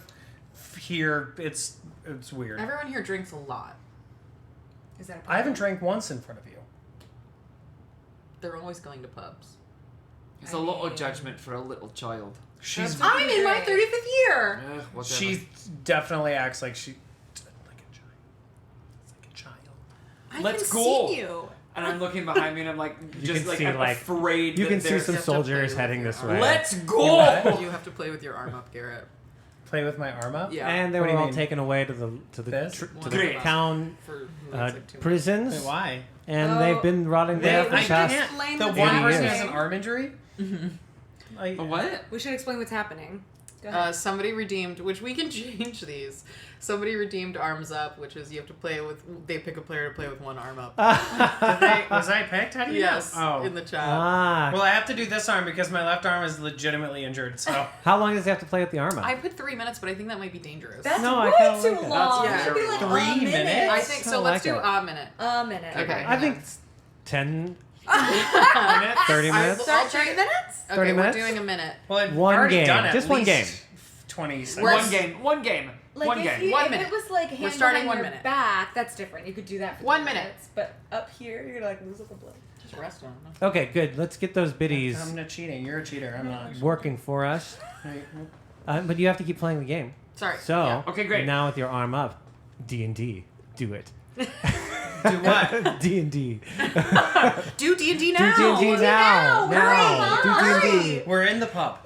here. It's weird. Everyone here drinks a lot. Is that a I haven't drank once in front of you. They're always going to pubs. It's a lot of judgment for a little child. She's I'm in my 35th year. Whatever. she definitely acts like she like a child. I Let's can go. see you. And I'm looking behind me and I'm like, You just can like, see, I'm like- afraid You that can see there's- some have to play soldiers with heading your this arm. way. Let's go! You have to play with your arm up, Garrett. Play with my arm up. Yeah. And they What were do you all mean? taken away to the This? to One the Great. town For who looks like 2 prisons, Wait, why? and Oh, they've been rotting They, there for I the past. can't. Explain The what's one happening. person has an arm injury. Like, A what? We should explain what's happening. Go ahead. Somebody redeemed, which we can change these. Somebody redeemed arms up, which is you have to play with. They pick a player to play with one arm up. was I picked? How do you Yes, know? Oh. in the chat. Ah, Well, I have to do this arm because my left arm is legitimately injured. So how long does he have to play with the arm up? I put 3 minutes, but I think that might be dangerous. That's No, I way kinda too like it. long. That's It'd be very like long. 3 a minute. minutes? I think so. Kinda Let's like do it. a minute. A minute. Okay. I think it's 10, minutes. 30 minutes. I'll 30 try- minutes? Okay, 30 we're minutes? doing a minute. Well, I've One already game. done at Just one least 20 seconds. We're- One game. One game. Like one if game. You, 1 if minute. it was like hand starting behind 1 your minute. back, that's different. You could do that for 1 2 minute. minutes. But up here, you're gonna like lose all the blood. Just rest on it. Okay, good. Let's get those biddies I'm not cheating. You're a cheater. I'm not. working for us. But you have to keep playing the game. Sorry. So, Yeah. Okay, great. Now with your arm up, D&D, do it. Do what? D&D. Do D&D Do now. D&D now. Now. Do D&D. We're in the pub.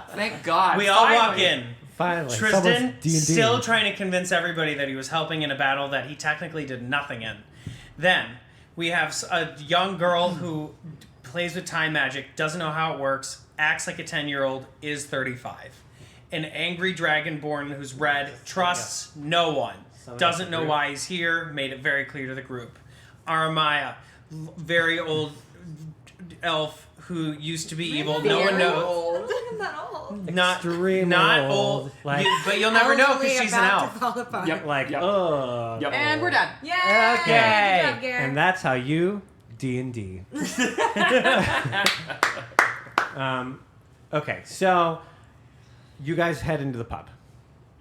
Thank God. We all finally. walk in. Finally. Tristan someone's D&D. still trying to convince everybody that he was helping in a battle that he technically did nothing in. Then we have a young girl who plays with time magic, doesn't know how it works, acts like a 10-year-old, is 35. An angry dragonborn who's red, trusts no one, doesn't know why he's here, made it very clear to the group. Aramaya, very old elf who used to be evil, no one knows. I'm not old. Not Extremely not old, old, like- but you'll never know because Elderly she's an about to elf. fall apart. Yep. Like, Yep. ugh. Yep. And we're done. Yay! Okay. Good job, Garrett. And that's how you D&D. Okay, so You guys head into the pub.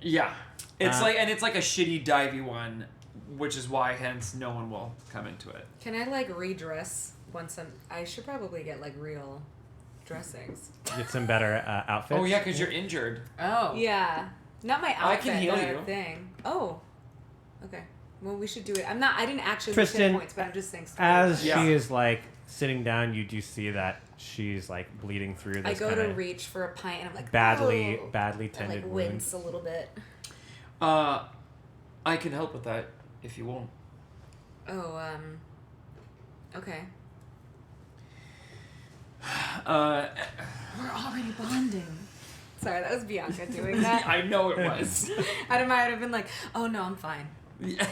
Yeah. It's like a shitty divey one, which is why hence no one will come into it. Can I redress once I should probably get real dressings. Get some better outfits. Oh yeah, because you're injured. Oh. Yeah. Not my outfit. I can heal but you. Thing. Oh. Okay. Well, we should do it. I didn't actually look Tristan, at points, but I'm just saying. As she is sitting down, you do see that she's bleeding through this. I go to reach for a pint, and I'm like, badly I tended wound. wince a little bit. I can help with that if you won't. Oh, okay. We're already bonding. Sorry, that was Bianca doing that. I know it was. I might have been like, oh no, I'm fine. Yeah.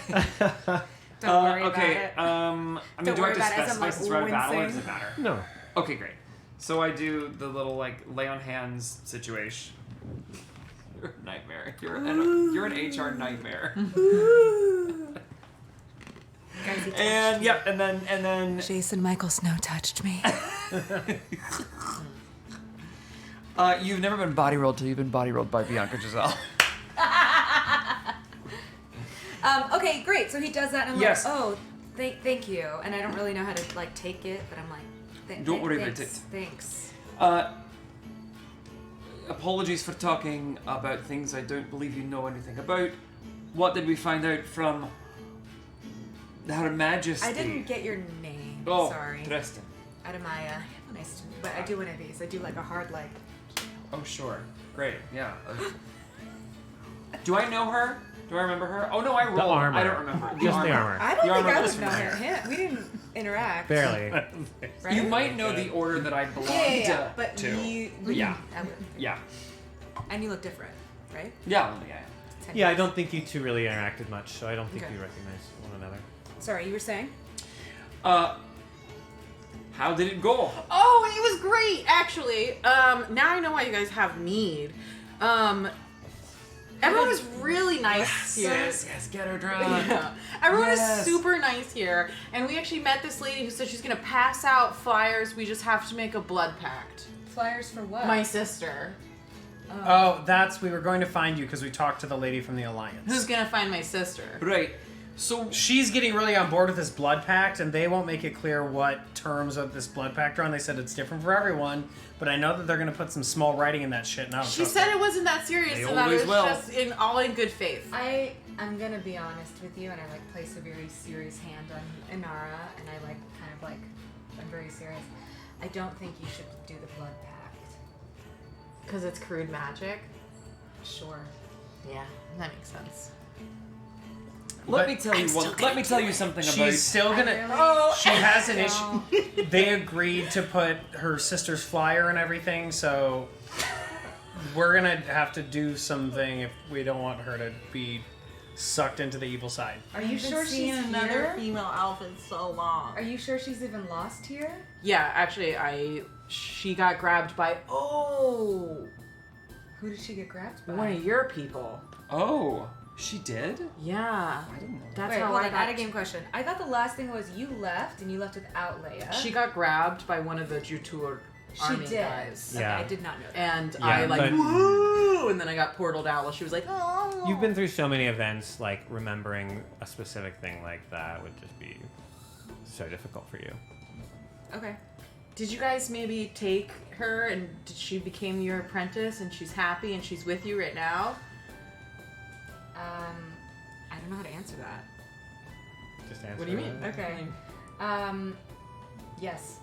Don't worry okay. about it. I mean, do I have to specify since we're out of battle, or does wincing. it matter? No. Okay, great. So I do the little lay on hands situation. You're a nightmare. You're an HR nightmare. And yep, and then Jason Michael Snow touched me. You've never been body rolled till you've been body rolled by Bianca Giselle. Okay, great. So he does that, and I'm Yes. like, oh, thank you. And I don't really know how to take it, but I'm like, Don't worry about thanks, it. Thanks. Apologies for talking about things I don't believe you know anything about. What did we find out from Her Majesty? I didn't get your name. Oh, Sorry. Tristan. Adamaya. Nice to But I do one of these. I do a hard Oh, sure. Great. Yeah. Do I know her? Do I remember her? Oh no, I rolled. The armor. I don't remember. Just the armor. I don't The think armor I was would know familiar. her. We didn't interact. Barely. Right? You might know the order that I belonged Yeah, but to. yeah. Yeah. And you look different, right? Yeah. Yeah, I don't think you two really interacted much, so I don't think Okay. you recognize one another. Sorry, you were saying? How did it go? Oh, it was great, actually. Now I know why you guys have need. Everyone was really nice here. Yes, get her drunk. Yeah. Everyone Yes. is super nice here. And we actually met this lady who said she's going to pass out flyers. We just have to make a blood pact. Flyers for what? My sister. Oh, we were going to find you because we talked to the lady from the Alliance. Who's going to find my sister? Right. So she's getting really on board with this blood pact, and they won't make it clear what terms of this blood pact are on. They said it's different for everyone, but I know that they're going to put some small writing in that shit. And I don't She trust said them. it wasn't that serious, They and that always it was will. just in good faith. I'm gonna be honest with you, and I place a very serious hand on Inara, and I I'm very serious. I don't think you should do the blood pact. Because it's crude magic? Sure. Yeah, that makes sense. Let me tell you something about. She's still gonna. She has an issue. They agreed to put her sister's flyer and everything, so we're gonna have to do something if we don't want her to be sucked into the evil side. Are you sure she's another here? female elf in so long? Are you sure she's even lost here? Yeah, actually, she got grabbed by. Oh, Who did she get grabbed by? one of your people. Oh, she did? Yeah, I didn't know. that's Wait, how hold I on, got. add a game question. I thought the last thing was you left, and you left without Leia. She got grabbed by one of the Jutur army did. guys. Okay, Yeah. I did not know that. And Yeah, I but- woo, and then I got portaled out while she was like, oh. You've been through so many events, remembering a specific thing like that would just be so difficult for you. Okay. Did you guys maybe take her and she became your apprentice and she's happy and she's with you right now? I don't know how to answer that. Just answer. What do you mean? it. Okay. Yes.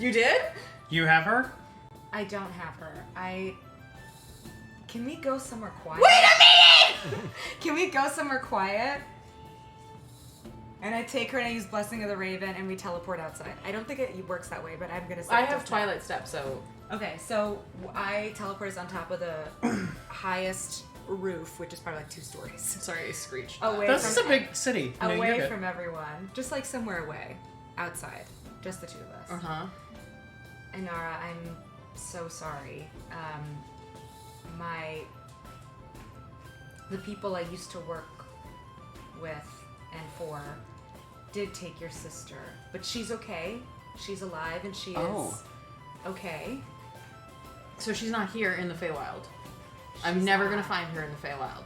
You did? You have her? I don't have her. Can we go somewhere quiet? Wait a minute! Can we go somewhere quiet? And I take her and I use Blessing of the Raven and we teleport outside. I don't think it works that way, but I'm gonna say I it have does. Twilight Step, so. Okay, so I teleport us on top of the highest roof, which is probably 2 stories. Sorry, I screeched. Away This is from a big city. No, you're away good. from everyone. Just somewhere away. Outside. Just the 2 of us. Uh-huh. Inara, I'm so sorry. The people I used to work with and for did take your sister, but she's okay. She's alive and she is okay. So she's not here in the Feywild. I'm never going to find her in the Feywild.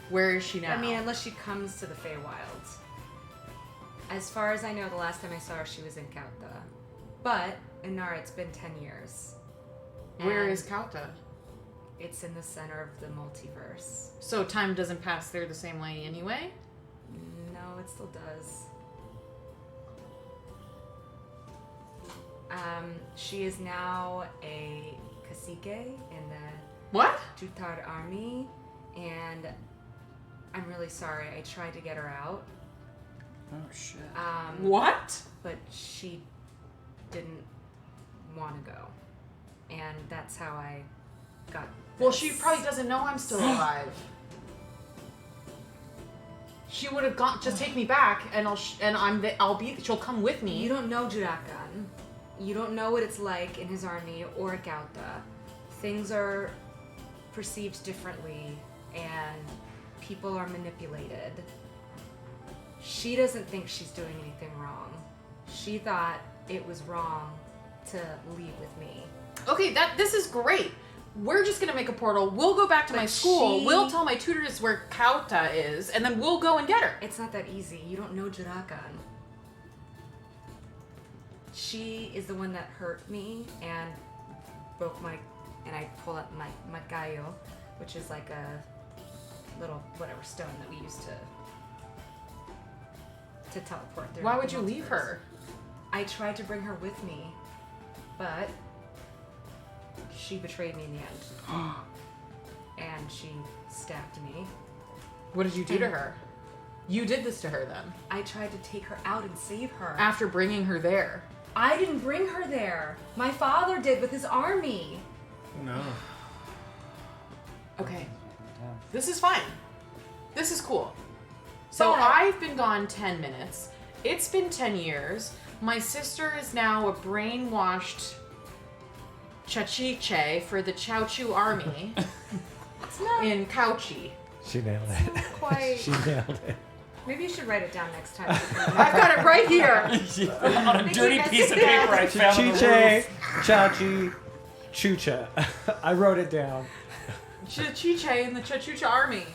Where is she now? I mean, unless she comes to the Feywild. As far as I know, the last time I saw her, she was in Kauta. But in Nara, it's been 10 years. Where is Kauta? It's in the center of the multiverse. So time doesn't pass there the same way anyway? No, it still does. She is now a cacique in the Jutar army, and I'm really sorry. I tried to get her out. Oh shit. What? But she didn't want to go, and that's how I got. Well, she probably doesn't know I'm still alive. She would have gone. Just take me back, and she'll come with me. You don't know Jurakan. You don't know what it's like in his army or at Gauta. Things are perceived differently, and people are manipulated. She doesn't think she's doing anything wrong. She thought it was wrong to leave with me. Okay, this is great. We're just gonna make a portal. We'll go back to my school. We'll tell my tutors where Kauta is, and then we'll go and get her. It's not that easy. You don't know Jurakan. She is the one that hurt me and broke and I pull up my gallo, which is like a little whatever stone that we use to teleport through. Why would you leave her? I tried to bring her with me, but she betrayed me in the end. And she stabbed me. What did you do to her? You did this to her then? I tried to take her out and save her. After bringing her there? I didn't bring her there. My father did with his army. No. Okay. This is fine. This is cool. So I've been gone 10 minutes. It's been 10 years. My sister is now a brainwashed Chachiche for the Chauchu army in Kauchi. She nailed it. Quite. She nailed it. Maybe you should write it down next time. I've got it right here. On a dirty piece of paper I found on the Chiche, roof. Chachi, Chucha. I wrote it down. Chachiche in the Chachucha army.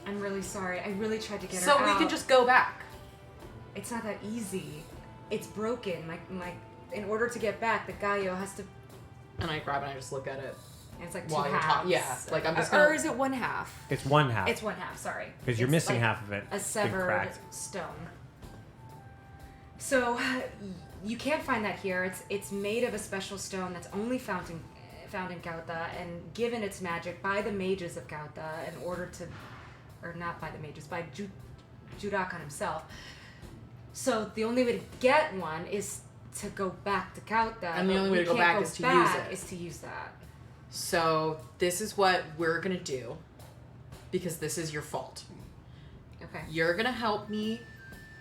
I'm really sorry. I really tried to get her So out. we can just go back. It's not that easy. It's broken. My in order to get back, the gallo has to. And I grab it and I just look at it. And it's like two While you're halves. yeah, like I'm just Or gonna. is it one half? It's one half. It's one half. Sorry. Because you're It's missing like half of it. A It's been severed cracked. stone. So you can't find that here. It's made of a special stone that's only found in Kauta and given its magic by the mages of Kauta in order to, or not by the mages, by Jurakan himself. So the only way to get one is to go back to Kauta. And the only way to go back is to use it. Is to use that. So this is what we're gonna do, because this is your fault. Okay. You're gonna help me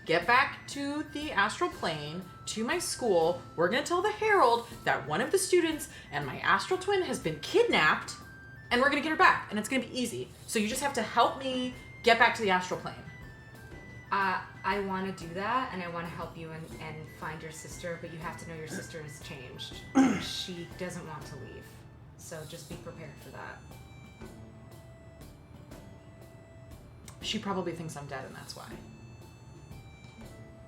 get back to the astral plane, to my school. We're gonna tell the Herald that one of the students and my astral twin has been kidnapped, and we're gonna get her back, and it's gonna be easy. So you just have to help me get back to the astral plane. I want to do that, and I want to help you and find your sister, but you have to know your sister has changed. She doesn't want to leave. So just be prepared for that. She probably thinks I'm dead, and that's why.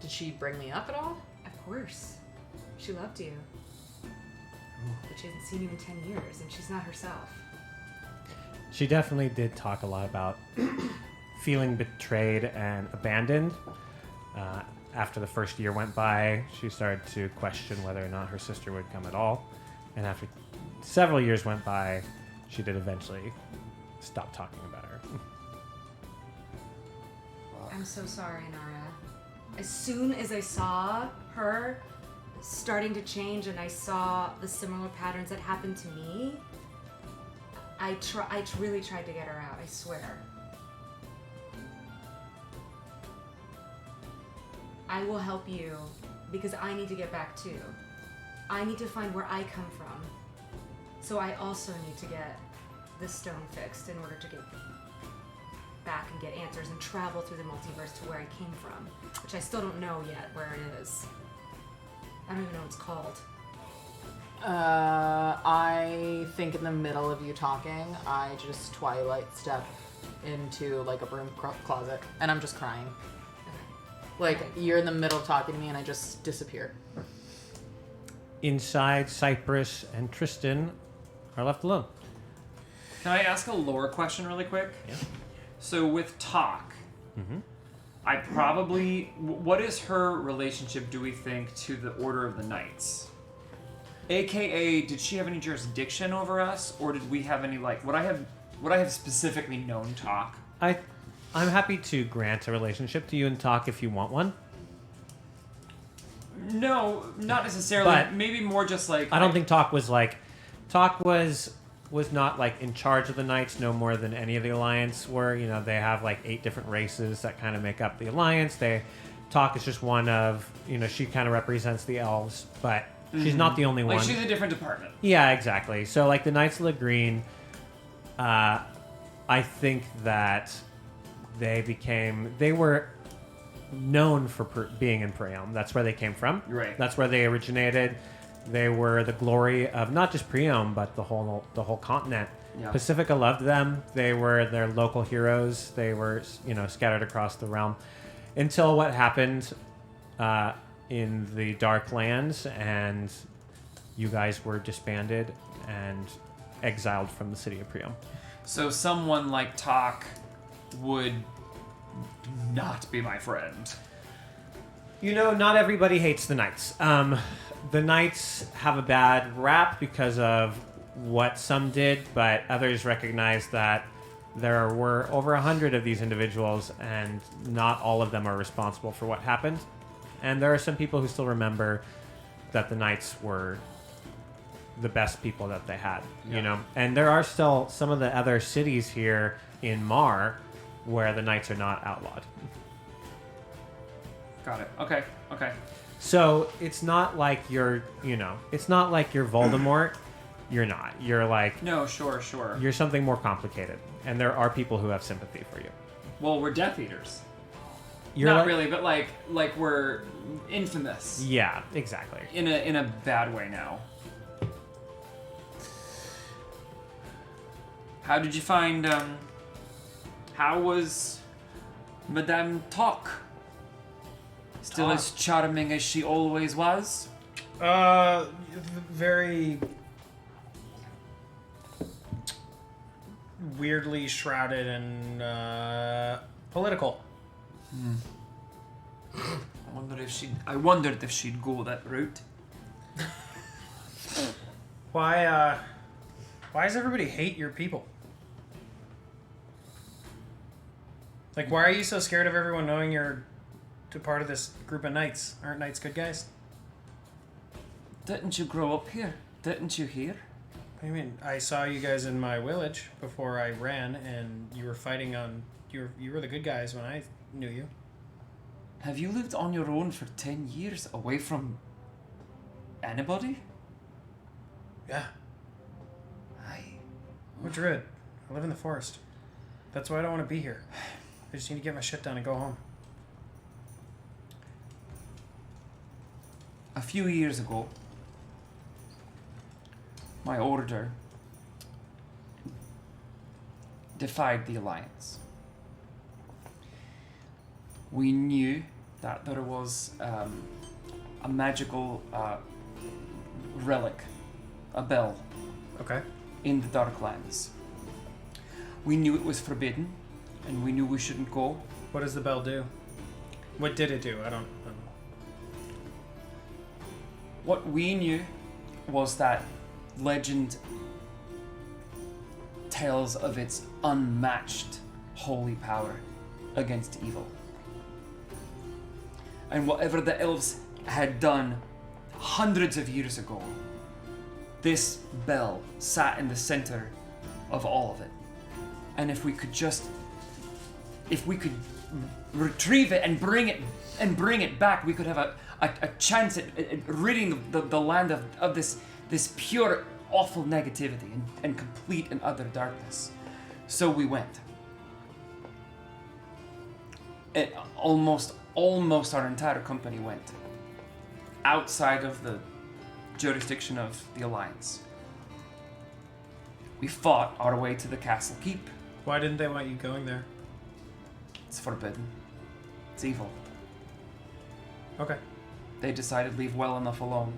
Did she bring me up at all? Of course. She loved you. But she hasn't seen you in 10 years, and she's not herself. She definitely did talk a lot about feeling betrayed and abandoned. After the first year went by, she started to question whether or not her sister would come at all. And after several years went by, she did eventually stop talking about her. I'm so sorry, Nara. As soon as I saw her starting to change and I saw the similar patterns that happened to me, I really tried to get her out, I swear. I will help you because I need to get back too. I need to find where I come from. So I also need to get this stone fixed in order to get back and get answers and travel through the multiverse to where I came from, which I still don't know yet where it is. I don't even know what it's called. I think in the middle of you talking, I just Twilight step into like a broom closet, and I'm just crying. Like you're in the middle of talking to me, and I just disappear. Inside, Cypress and Tristan are left alone. Can I ask a lore question really quick? Yeah. So with Talk, I probably... What is her relationship, do we think, to the Order of the Knights? AKA, did she have any jurisdiction over us, or did we have any, like... Would I have specifically known Talk? I'm happy to grant a relationship to you and Talk if you want one. No, not necessarily. But maybe more just like... I don't think Talk was like... Talk was not like in charge of the Knights no more than any of the Alliance were. You know, they have like 8 different races that kind of make up the Alliance. Talk is just one of, you know, she kind of represents the elves, but she's not the only one. Like, she's a different department. Yeah, exactly. So like the Knights of the Green, I think that they were known for being in Priam. That's where they came from. Right. That's where they originated. They were the glory of not just Priam, but the whole continent. Yeah. Pacifica loved them. They were their local heroes. They were, you know, scattered across the realm until what happened in the Dark Lands, and you guys were disbanded and exiled from the city of Priam. So someone like Talk would not be my friend. You know, not everybody hates the Knights. The Knights have a bad rap because of what some did, but others recognize that there were over 100 of these individuals, and not all of them are responsible for what happened. And there are some people who still remember that the Knights were the best people that they had, you know? And there are still some of the other cities here in Mar where the Knights are not outlawed. Got it. Okay. So it's not like it's not like you're Voldemort. You're not. You're like... No, sure. You're something more complicated. And there are people who have sympathy for you. Well, we're Death Eaters. You're not like, really, but like we're infamous. Yeah, exactly. In a bad way now. How did you find, how was Madame Talk? Still as charming as she always was? Very weirdly shrouded and political. I wondered if she'd go that route. Why does everybody hate your people? Like, why are you so scared of everyone knowing you're a part of this group of knights? Aren't knights good guys? Didn't you grow up here? Didn't you hear? I mean, I saw you guys in my village before I ran, and you were fighting on... You were the good guys when I knew you. Have you lived on your own for 10 years, away from anybody? Yeah. I'm a druid. I live in the forest. That's why I don't want to be here. I just need to get my shit done and go home. A few years ago, my order defied the Alliance. We knew that there was a magical relic, a bell, in the Darklands. We knew it was forbidden, and we knew we shouldn't go. What does the bell do? What did it do? I don't know. What we knew was that legend tells of its unmatched holy power against evil. And whatever the elves had done hundreds of years ago, this bell sat in the center of all of it. And if we could retrieve it and bring it back, we could have a chance at ridding the land of this pure, awful negativity and complete and utter darkness. So we went. Almost our entire company went. Outside of the jurisdiction of the Alliance. We fought our way to the castle keep. Why didn't they want you going there? It's forbidden. It's evil. Okay. They decided to leave well enough alone.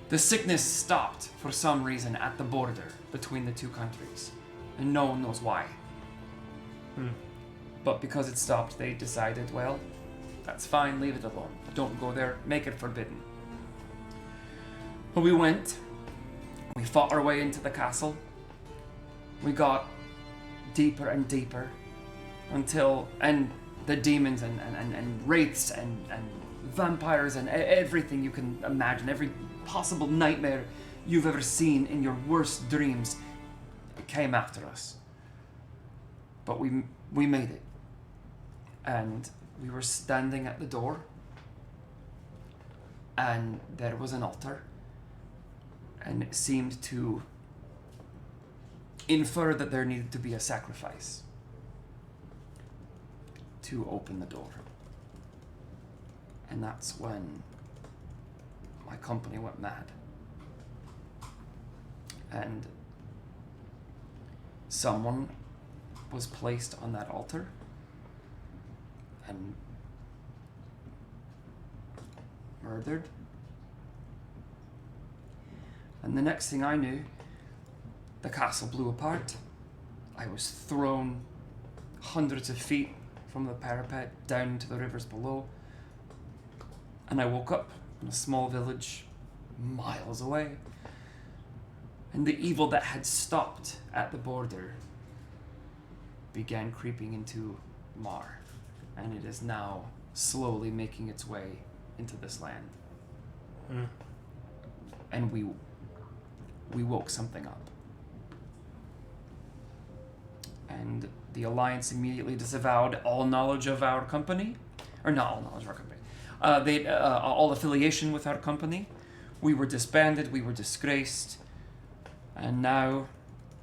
The sickness stopped for some reason at the border between the two countries, and no one knows why. But because it stopped, they decided, well, that's fine, leave it alone. Don't go there, make it forbidden. But we went, we fought our way into the castle. We got deeper and deeper until, and the demons and wraiths and vampires and everything you can imagine, every possible nightmare you've ever seen in your worst dreams came after us. But we made it. And we were standing at the door, and there was an altar, and it seemed to infer that there needed to be a sacrifice to open the door. And that's when my company went mad. And someone was placed on that altar and murdered. And the next thing I knew, the castle blew apart. I was thrown hundreds of feet from the parapet down into the rivers below. And I woke up in a small village miles away. And the evil that had stopped at the border began creeping into Mar. And it is now slowly making its way into this land. And we woke something up. And the Alliance immediately disavowed all knowledge of our company. Or not all knowledge of our company. All affiliation with our company. We were disbanded, we were disgraced. And now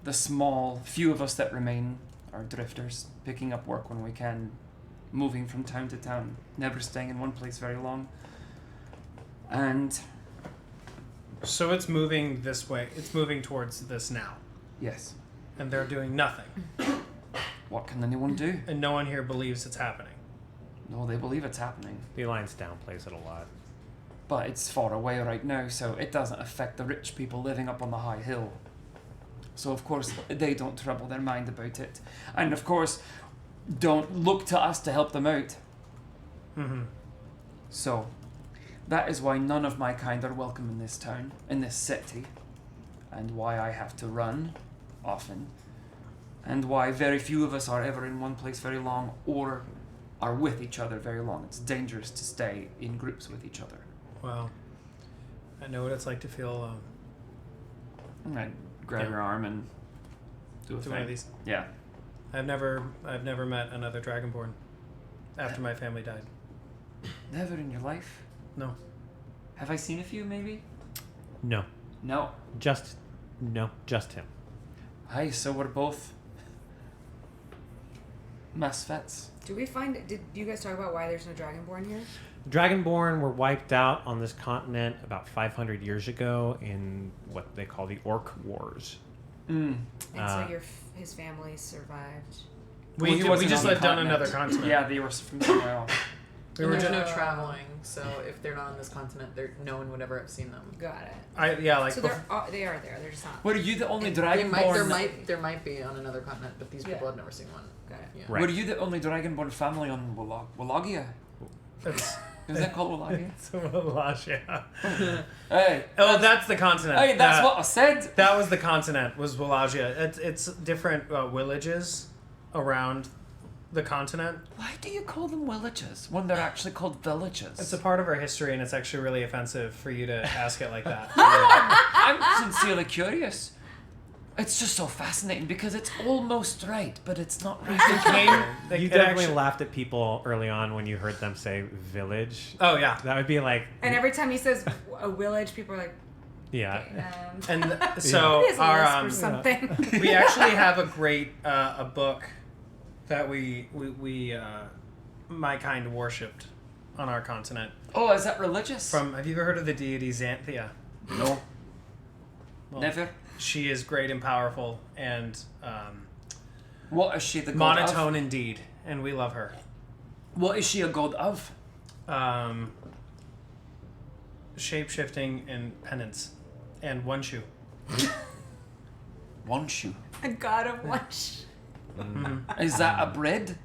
the small few of us that remain are drifters, picking up work when we can, moving from town to town, never staying in one place very long. And so it's moving this way. It's moving towards this now. Yes. And they're doing nothing. What can anyone do? And no one here believes it's happening. No, they believe it's happening. The Alliance downplays it a lot. But it's far away right now, so it doesn't affect the rich people living up on the high hill. So of course they don't trouble their mind about it. And of course don't look to us to help them out. So that is why none of my kind are welcome in this town, in this city, and why I have to run often, and why very few of us are ever in one place very long or are with each other very long. It's dangerous to stay in groups with each other. Wow. I know what it's like to feel... I'm gonna grab your arm and do a thing. One of these. Yeah. I've never met another Dragonborn after my family died. Never in your life? No. Have I seen a few, maybe? No. No. Just him. Hi, so we're both misfits. Did you guys talk about why there's no Dragonborn here? Dragonborn were wiped out on this continent about 500 years ago in what they call the Orc Wars. And so his family survived. We just let down another continent. Yeah, they were from somewhere else. There's no traveling, so if they're not on this continent, no one would ever have seen them. Got it. So they are there. They're just not. Were you the only Dragonborn? There might be on another continent, but these people have never seen one. Got it. Yeah. Right. Were you the only Dragonborn family on Walagia? Is that called Walagia? It's Walagia. Hey. Oh, that's the continent. Hey, that's what I said. That was the continent, was Walagia. It's different villages around the continent. Why do you call them villages when they're actually called villages? It's a part of our history, and it's actually really offensive for you to ask it like that. I'm sincerely curious. It's just so fascinating because it's almost right, but it's not right. You definitely laughed at people early on when you heard them say village. Oh, yeah. That would be like... And every time he says a village, people are like... Yeah. Okay, And so It is a lisp or something. We actually have a great a book that we my kind worshipped on our continent. Oh, is that religious? Have you ever heard of the deity Xanthia? No. Well, Never. She is great and powerful and what is she the god monotone of? indeed, and we love her. What is she a god of? Shape-shifting and penance. And one shoe. One shoe. A god of one shoe. Is that a bread?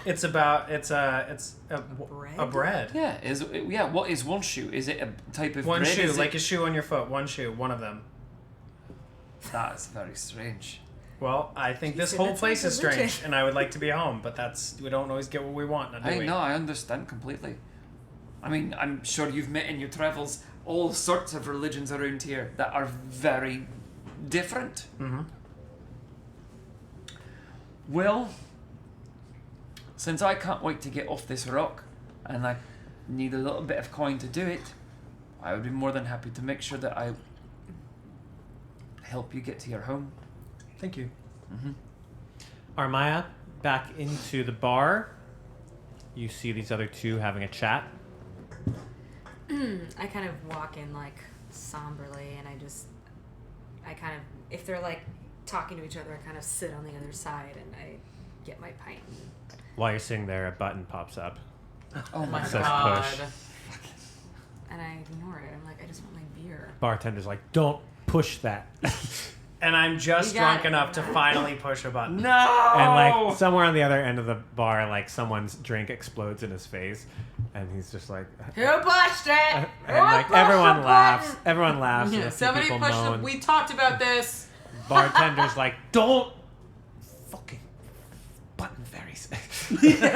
It's a bread. Yeah. What is one shoe? Is it a type of One bread? shoe, Is like it... a shoe on your foot. One shoe, one of them. That is very strange. Well, I think this Jeez, whole that place sounds is strange, religious. and I would like to be home, but we don't always get what we want. Now, do we? I understand completely. I mean, I'm sure you've met in your travels all sorts of religions around here that are very different. Mm-hmm. Well, since I can't wait to get off this rock, and I need a little bit of coin to do it, I would be more than happy to make sure that I help you get to your home. Thank you. Mm-hmm. Armaya, back into the bar. You see these other two having a chat. I kind of walk in like somberly, and I kind of, if they're like talking to each other, I kind of sit on the other side and I get my pint. While you're sitting there, a button pops up. Oh my It says god. push. And I ignore it. I'm like, I just want my beer. Bartender's like, don't push that. And I'm just You got drunk it. enough to finally push a button. No! And like somewhere on the other end of the bar, like someone's drink explodes in his face, and he's just like, Who pushed it? and like everyone laughs. Everyone laughs. and Yeah, a few somebody people pushed moan. it. We talked about this. Bartender's like, don't fucking button fairies.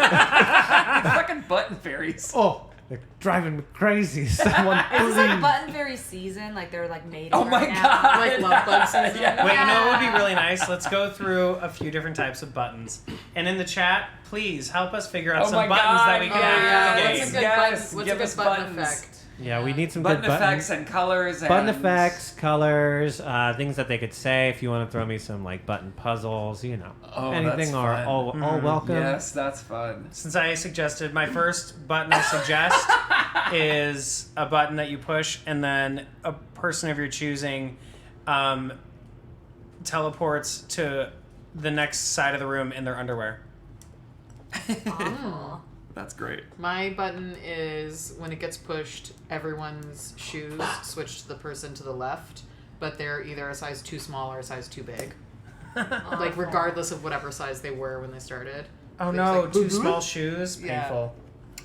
Fucking button fairies. Oh, they're driving me crazy. Someone Is this like please. button fairy season? Like they're like made. Oh my right now? God. Like love bug season. Yeah. Wait, you know what would be really nice? Let's go through a few different types of buttons. And in the chat, please help us figure out Oh some my buttons God, that we can yeah, add to the What's a game. good Yes, button? What's give a us good button buttons. effect? Yeah, we need some Button good buttons. effects and colors. Button and... effects, colors, things that they could say. If you want to throw me some like button puzzles, you know, Oh, anything that's are fun. all welcome. Yes, that's fun. Since I suggested, my first button I suggest is a button that you push, and then a person of your choosing teleports to the next side of the room in their underwear. Awful. That's great. My button is when it gets pushed, everyone's shoes switch to the person to the left, but they're either a size too small or a size too big. Like regardless of whatever size they were when they started. Oh They no, just, like, too small shoes? Yeah. Painful.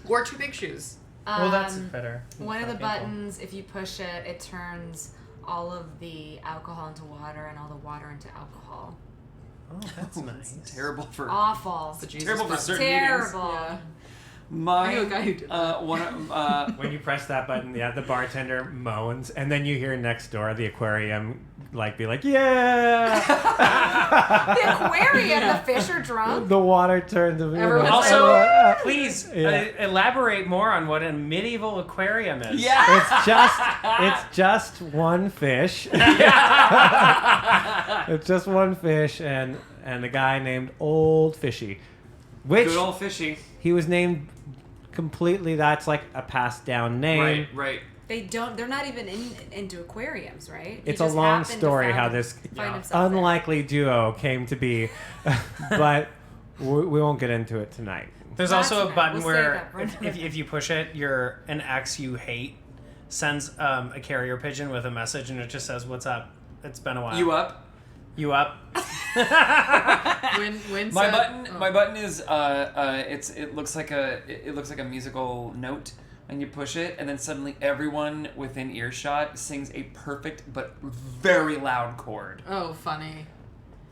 Or too big shoes. Well, that's better. One of the Painful. buttons, if you push it, it turns all of the alcohol into water and all the water into alcohol. Oh, that's nice. Terrible for Awful. It's a Jesus terrible for button. certain Terrible. meetings. I My knew a guy who did When you press that button, yeah, the bartender moans, and then you hear next door the aquarium like be like, yeah. The aquarium, the fish are drunk. The water turns. Everyone's Also, please Yeah. elaborate more on what a medieval aquarium is. Yeah. It's just one fish. It's just one fish, and a guy named Old Fishy, which Good old fishy. he was named completely. That's like a passed down name. Right. They're not even into aquariums, right? He It's a just long happened to story how find this himself there. unlikely duo came to be, but we won't get into it tonight. There's That's also a right. button We'll where save that for if you push it, an ex you hate sends a carrier pigeon with a message, and it just says, "What's up? It's been a while. You up? You up?" When My said- button. oh. My button is it looks like a musical note, and you push it, and then suddenly everyone within earshot sings a perfect but very loud chord. Oh, funny.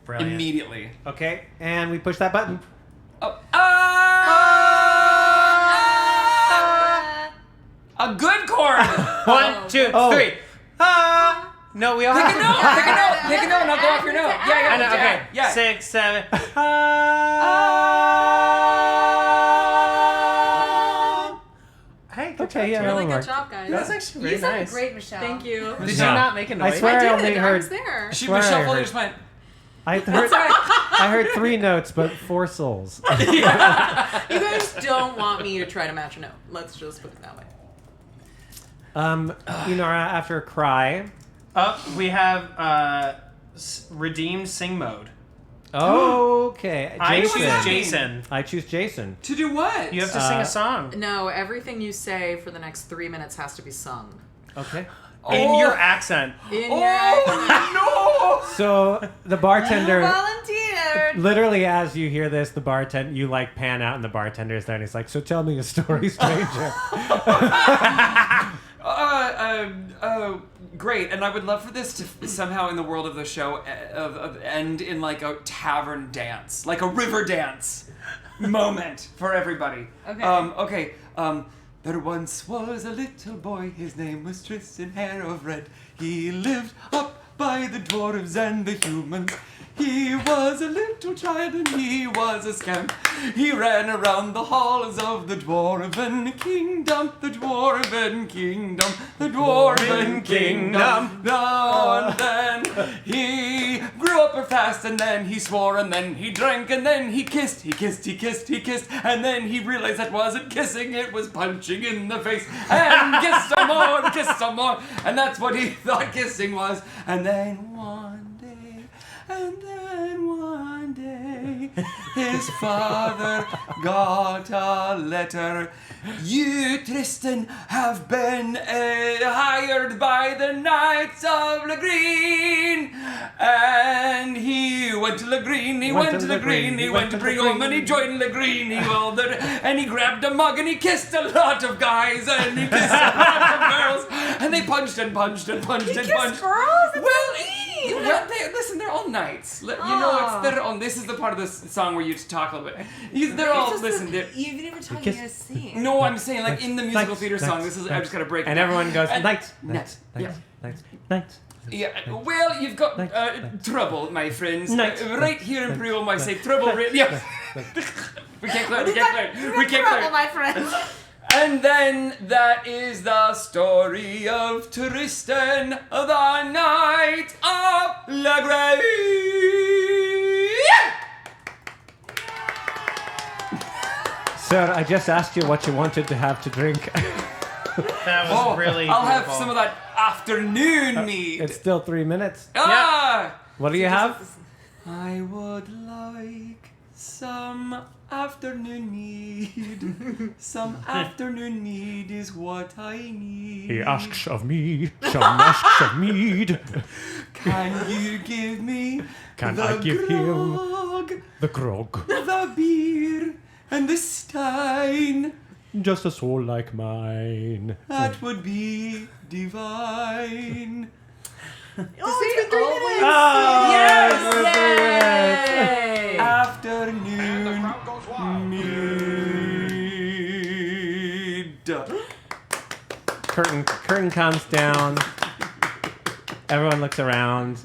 Brilliant. Immediately. Okay, and we push that button. Oh. A good chord. 1, 2, 3. No, we all Pick a have to- note. Pick a note. Pick a note, and I'll go off your note. Yeah. I know, okay. Yeah. 6, 7. Hey, good Okay, yeah, Really that'll good work. job, guys. That's actually You really sounded nice. great, Michelle. Thank you. Did Yeah. you not make a noise? I swear I, I only did. I heard. was there. She Swear I Michelle heard- Fuller just went. I heard 3 notes, but 4 souls. You guys don't want me to try to match a note. Let's just put it that way. Inara, after a cry. We have redeemed sing mode. Okay. I choose Jason. I choose Jason. To do what? You have to sing a song. No, everything you say for the next 3 minutes has to be sung. Okay. In your accent. In your accent. No! So the bartender... Volunteered! Literally, as you hear this, the bartender, you like pan out and the bartender's there and he's like, so tell me a story, stranger. Great, and I would love for this to somehow in the world of the show end in like a tavern dance, like a river dance moment for everybody. Okay. There once was a little boy, his name was Tristan, hair of red. He lived up by the dwarves and the humans. He was a little child and he was a scamp. He ran around the halls of the dwarven kingdom, the dwarven kingdom, the dwarven kingdom. Now and then he grew up fast and then he swore and then he drank and then he kissed, and then he realized that wasn't kissing, it was punching in the face and kiss some more, and that's what he thought kissing was. And then one day, his father got a letter. You, Tristan, have been hired by the Knights of Lagreen. And he went to Lagreen, he went to Lagreen, he went to Briom, and he joined Lagreen. And he grabbed a mug and he kissed a lot of guys and he kissed a lot of girls. And they punched and punched and punched and punched. Girls? Well, listen, they're all knights. You know, they're on. This is the part of the song where you talk a little bit. They're all listen. You've never told me to sing. No, I'm saying like in the musical theater song. This is. I just gotta break. And it everyone goes and, knights. Yeah. Well, you've got trouble, my friends. Knights. Right here in Priom, I say trouble. Yeah. We can't learn. We can't trouble, learn. my friends. And then that is the story of Tristan, the Knight of Lagreen. Sir, I just asked you what you wanted to have to drink. That was really I'll have beautiful. some of that afternoon mead. It's still 3 minutes. What do you have? I would like some afternoon mead. Some afternoon mead is what I need. He asks of me, some asks of mead. Can you give me Can the I give grog, him the grog? the beer, and the stein? Just a soul like mine. That would be divine. It's been 3 minutes! Yes! Yay! Afternoon mead. Curtain comes down. Everyone looks around.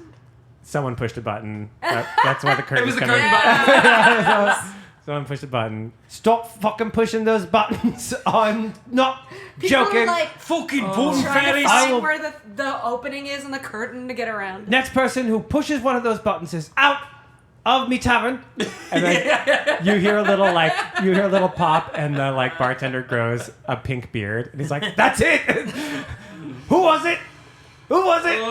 Someone pushed a button. That's why the curtain's It was a coming. curtain button. Someone pushed a button. Stop fucking pushing those buttons. I'm not joking. fucking Button Trying fairies. to I find will- where the opening is in the curtain to get around. Next person who pushes one of those buttons is out of me tavern. And then you hear a little pop, and the bartender grows a pink beard, and he's like, "That's it. Who was it? Who was it?"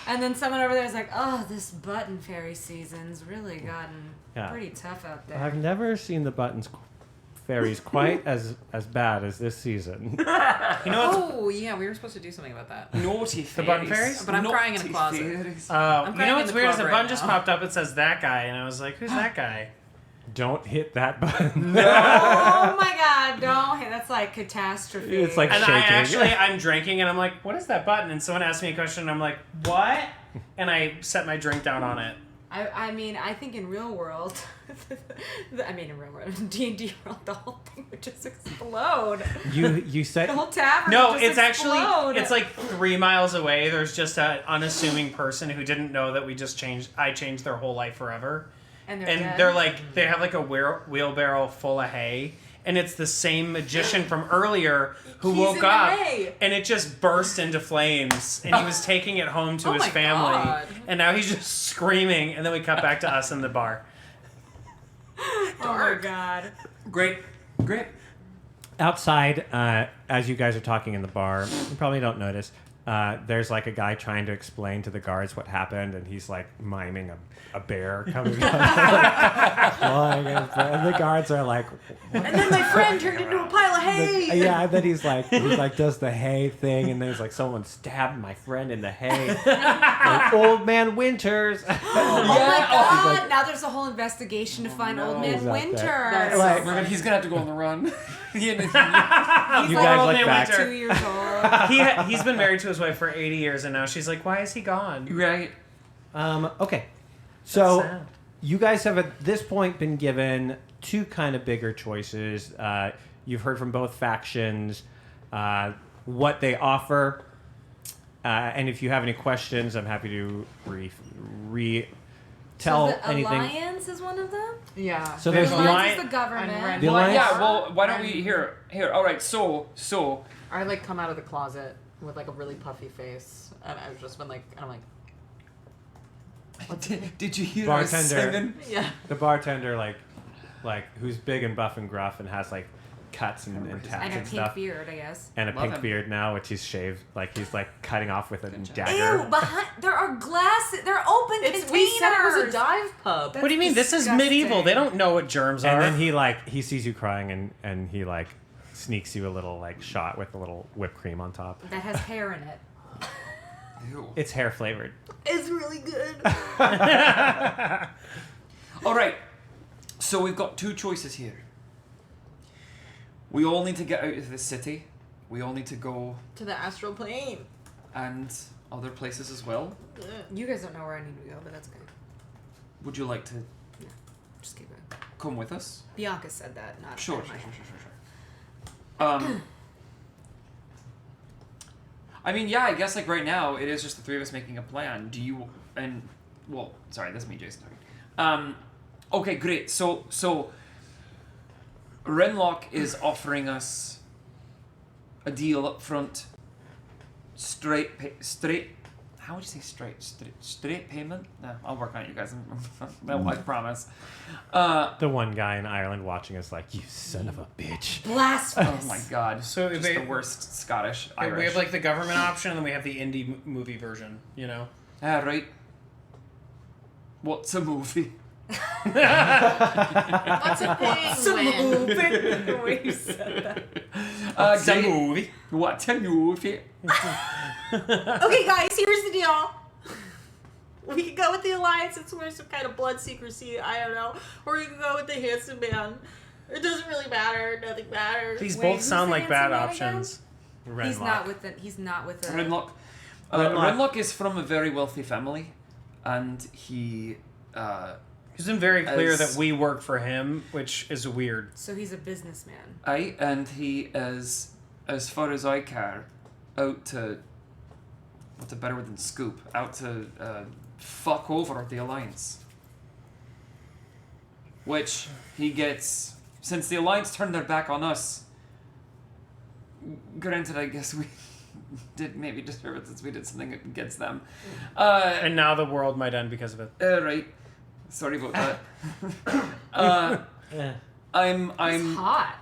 And then someone over there is like, "Oh, this button fairy season's really gotten Yeah. pretty tough out there." I've never seen the buttons fairies quite as bad as this season. You know what's Oh, yeah, we were supposed to do something about that. Naughty fairies. The button fairies? But I'm crying in a Naughty closet. fairies. you crying know what's in the weird is a club button right just now. popped up. It says that guy, and I was like, "Who's that guy?" Don't hit that button. Oh my god, don't hit. That's like catastrophe. It's like And shaking. I'm drinking, and I'm like, "What is that button?" And someone asked me a question, and I'm like, "What?" And I set my drink down on it. I mean, I think in real world, in real world, D&D world, the whole thing would just explode. You said The whole tavern No, would just it's actually explode. it's like 3 miles away. There's just an unassuming person who didn't know that I changed their whole life forever. And they're like, they have like a wheelbarrow full of hay, and it's the same magician from earlier who He's woke in the up, hay. and it just burst into flames, and he was taking it home to Oh his my family, God. and now he's just screaming, and then we cut back to us in the bar. Oh my god. Great. Outside, as you guys are talking in the bar, you probably don't notice. There's like a guy trying to explain to the guards what happened, and he's like miming a bear coming up. And the guards are like, And then my friend turned into a pile of hay. yeah, and then he's like does the hay thing, and then he's like, someone stabbed my friend in the hay. Like, Old Man Winters. Oh my god! Now there's a whole investigation to find Old Man He's out Winter. there. Like- He's gonna have to go on the run. You guys look back. 2 years old. He's been married to his wife for 80 years, and now she's like, why is he gone? Right. Okay. So sad. you guys have at this point been given two kind of bigger choices. You've heard from both factions what they offer. And if you have any questions, I'm happy to tell so the anything. Alliance is one of them? Yeah. So there's the the Alliance is Alliance. the government. The Alliance. Yeah. Well, why don't we here? All right. So. I like come out of the closet with like a really puffy face, and I've just been like, and I'm like, Did you hear us bartender? singing? Yeah. The bartender, like who's big and buff and gruff and has like cuts and tats And a and pink stuff. beard, I guess. And a Love pink him. beard now, which he's shaved. Like he's like cutting off with a dagger. Ew, behind there are glasses. They're open containers. We said it was a dive pub. What do you mean? This is disgusting. medieval. They don't know what germs And are. then he sees you crying and he like sneaks you a little like shot with a little whipped cream on top. That has hair in it. It's hair flavored. It's really good. All right. So we've got two choices here. We all need to get out of this city. We all need to go to the astral plane. and other places as well. You guys don't know where I need to go, but that's good. Would you like to Just keep it. come with us? Bianca said that, not Sure. my head. I mean, yeah, I guess like right now it is just the three of us making a plan. Do you sorry, that's me, Jason. Okay, great. So Renlock is offering us a deal up front. Straight. How would you say straight payment? No, I'll work on it, you guys. I promise. The one guy in Ireland watching us like, you son of a bitch. Blasphemous. Oh my god. So just they- the worst Scottish Irish. We have like the government option, and then we have the indie movie version. You know. Right. What's a movie? What's a penguin? The way you said that. What's a movie? What's a movie? Okay, guys, here's the deal. We can go with the Alliance and swear some kind of blood secrecy, I don't know. Or we can go with the handsome man. It doesn't really matter. Nothing matters. These Wait, both who's sound the like bad handsome man options. He's not with the. He's not with the. Renlock. Renlock. Renlock is from a very wealthy family, and he. He's been very clear as- that we work for him, which is weird. So he's a businessman. And he is, as far as I care, out to. What's a better word than scoop? Out to fuck over the Alliance. Which he gets. Since the Alliance turned their back on us. Granted, I guess we did maybe deserve it since we did something against them. And now the world might end because of it. Right. Sorry about that. I'm. He's hot.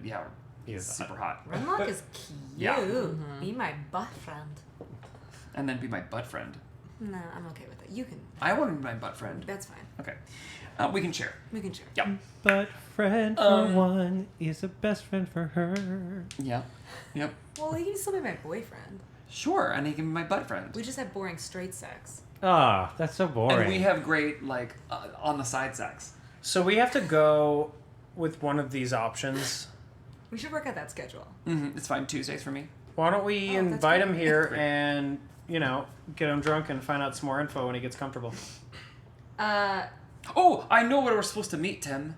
Yeah, he's super hot. Renlock is cute. Yeah. Be my butt friend. And then be my butt friend. No, I'm okay with it. You can. I want to be my butt friend. That's fine. Okay. We can share. We can share. Yep. But friend for one is a best friend for her. Yeah. Yep. Well, he can still be my boyfriend. Sure, and he can be my butt friend. We just have boring straight sex. Ah, that's so boring. And we have great, like, on the side sex. So we have to go with one of these options. We should work out that schedule. Mm-hmm. It's fine. Tuesdays for me. Why don't we that's invite him great. here and, get him drunk and find out some more info when he gets comfortable? Oh, I know where we're supposed to meet, Tim.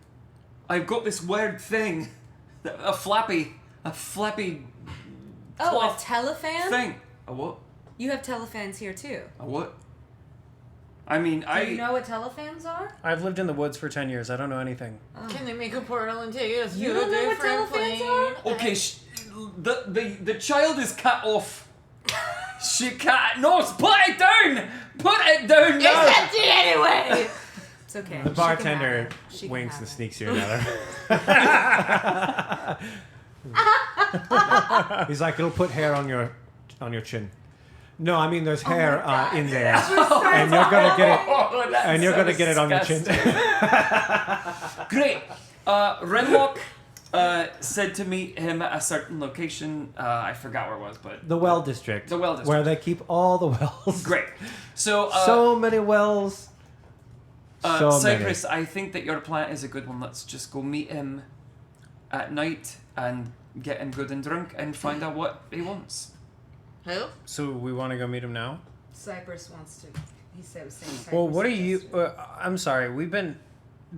I've got this weird thing. A flappy Oh, a cloth telefan? thing. A what? You have telefans here too. A what? I mean, Do you know what telefans are? I've lived in the woods for 10 years. I don't know anything. Can they make a portal and take us You to don't a know what different telefans plane? are? Okay, the child is cut off. She can't. No, put it down. Put it down now. It's empty anyway. It's okay. The She can bartender have it. She can winks have and it. sneaks you another. He's like, it'll put hair on your chin. No, I mean there's hair in there, and you're gonna get it, and you're gonna get it on your chin. Great. Renlock said to meet him at a certain location. I forgot where it was, but The Well District. The Well District. Where they keep all the wells. Great. So so many wells. So Cypress, I think that your plan is a good one. Let's just go meet him at night and get him good and drunk and find out what he wants. Who? So we want to go meet him now? Cypress wants to. He said was saying Cypress. Well, what are you... I'm sorry. We've been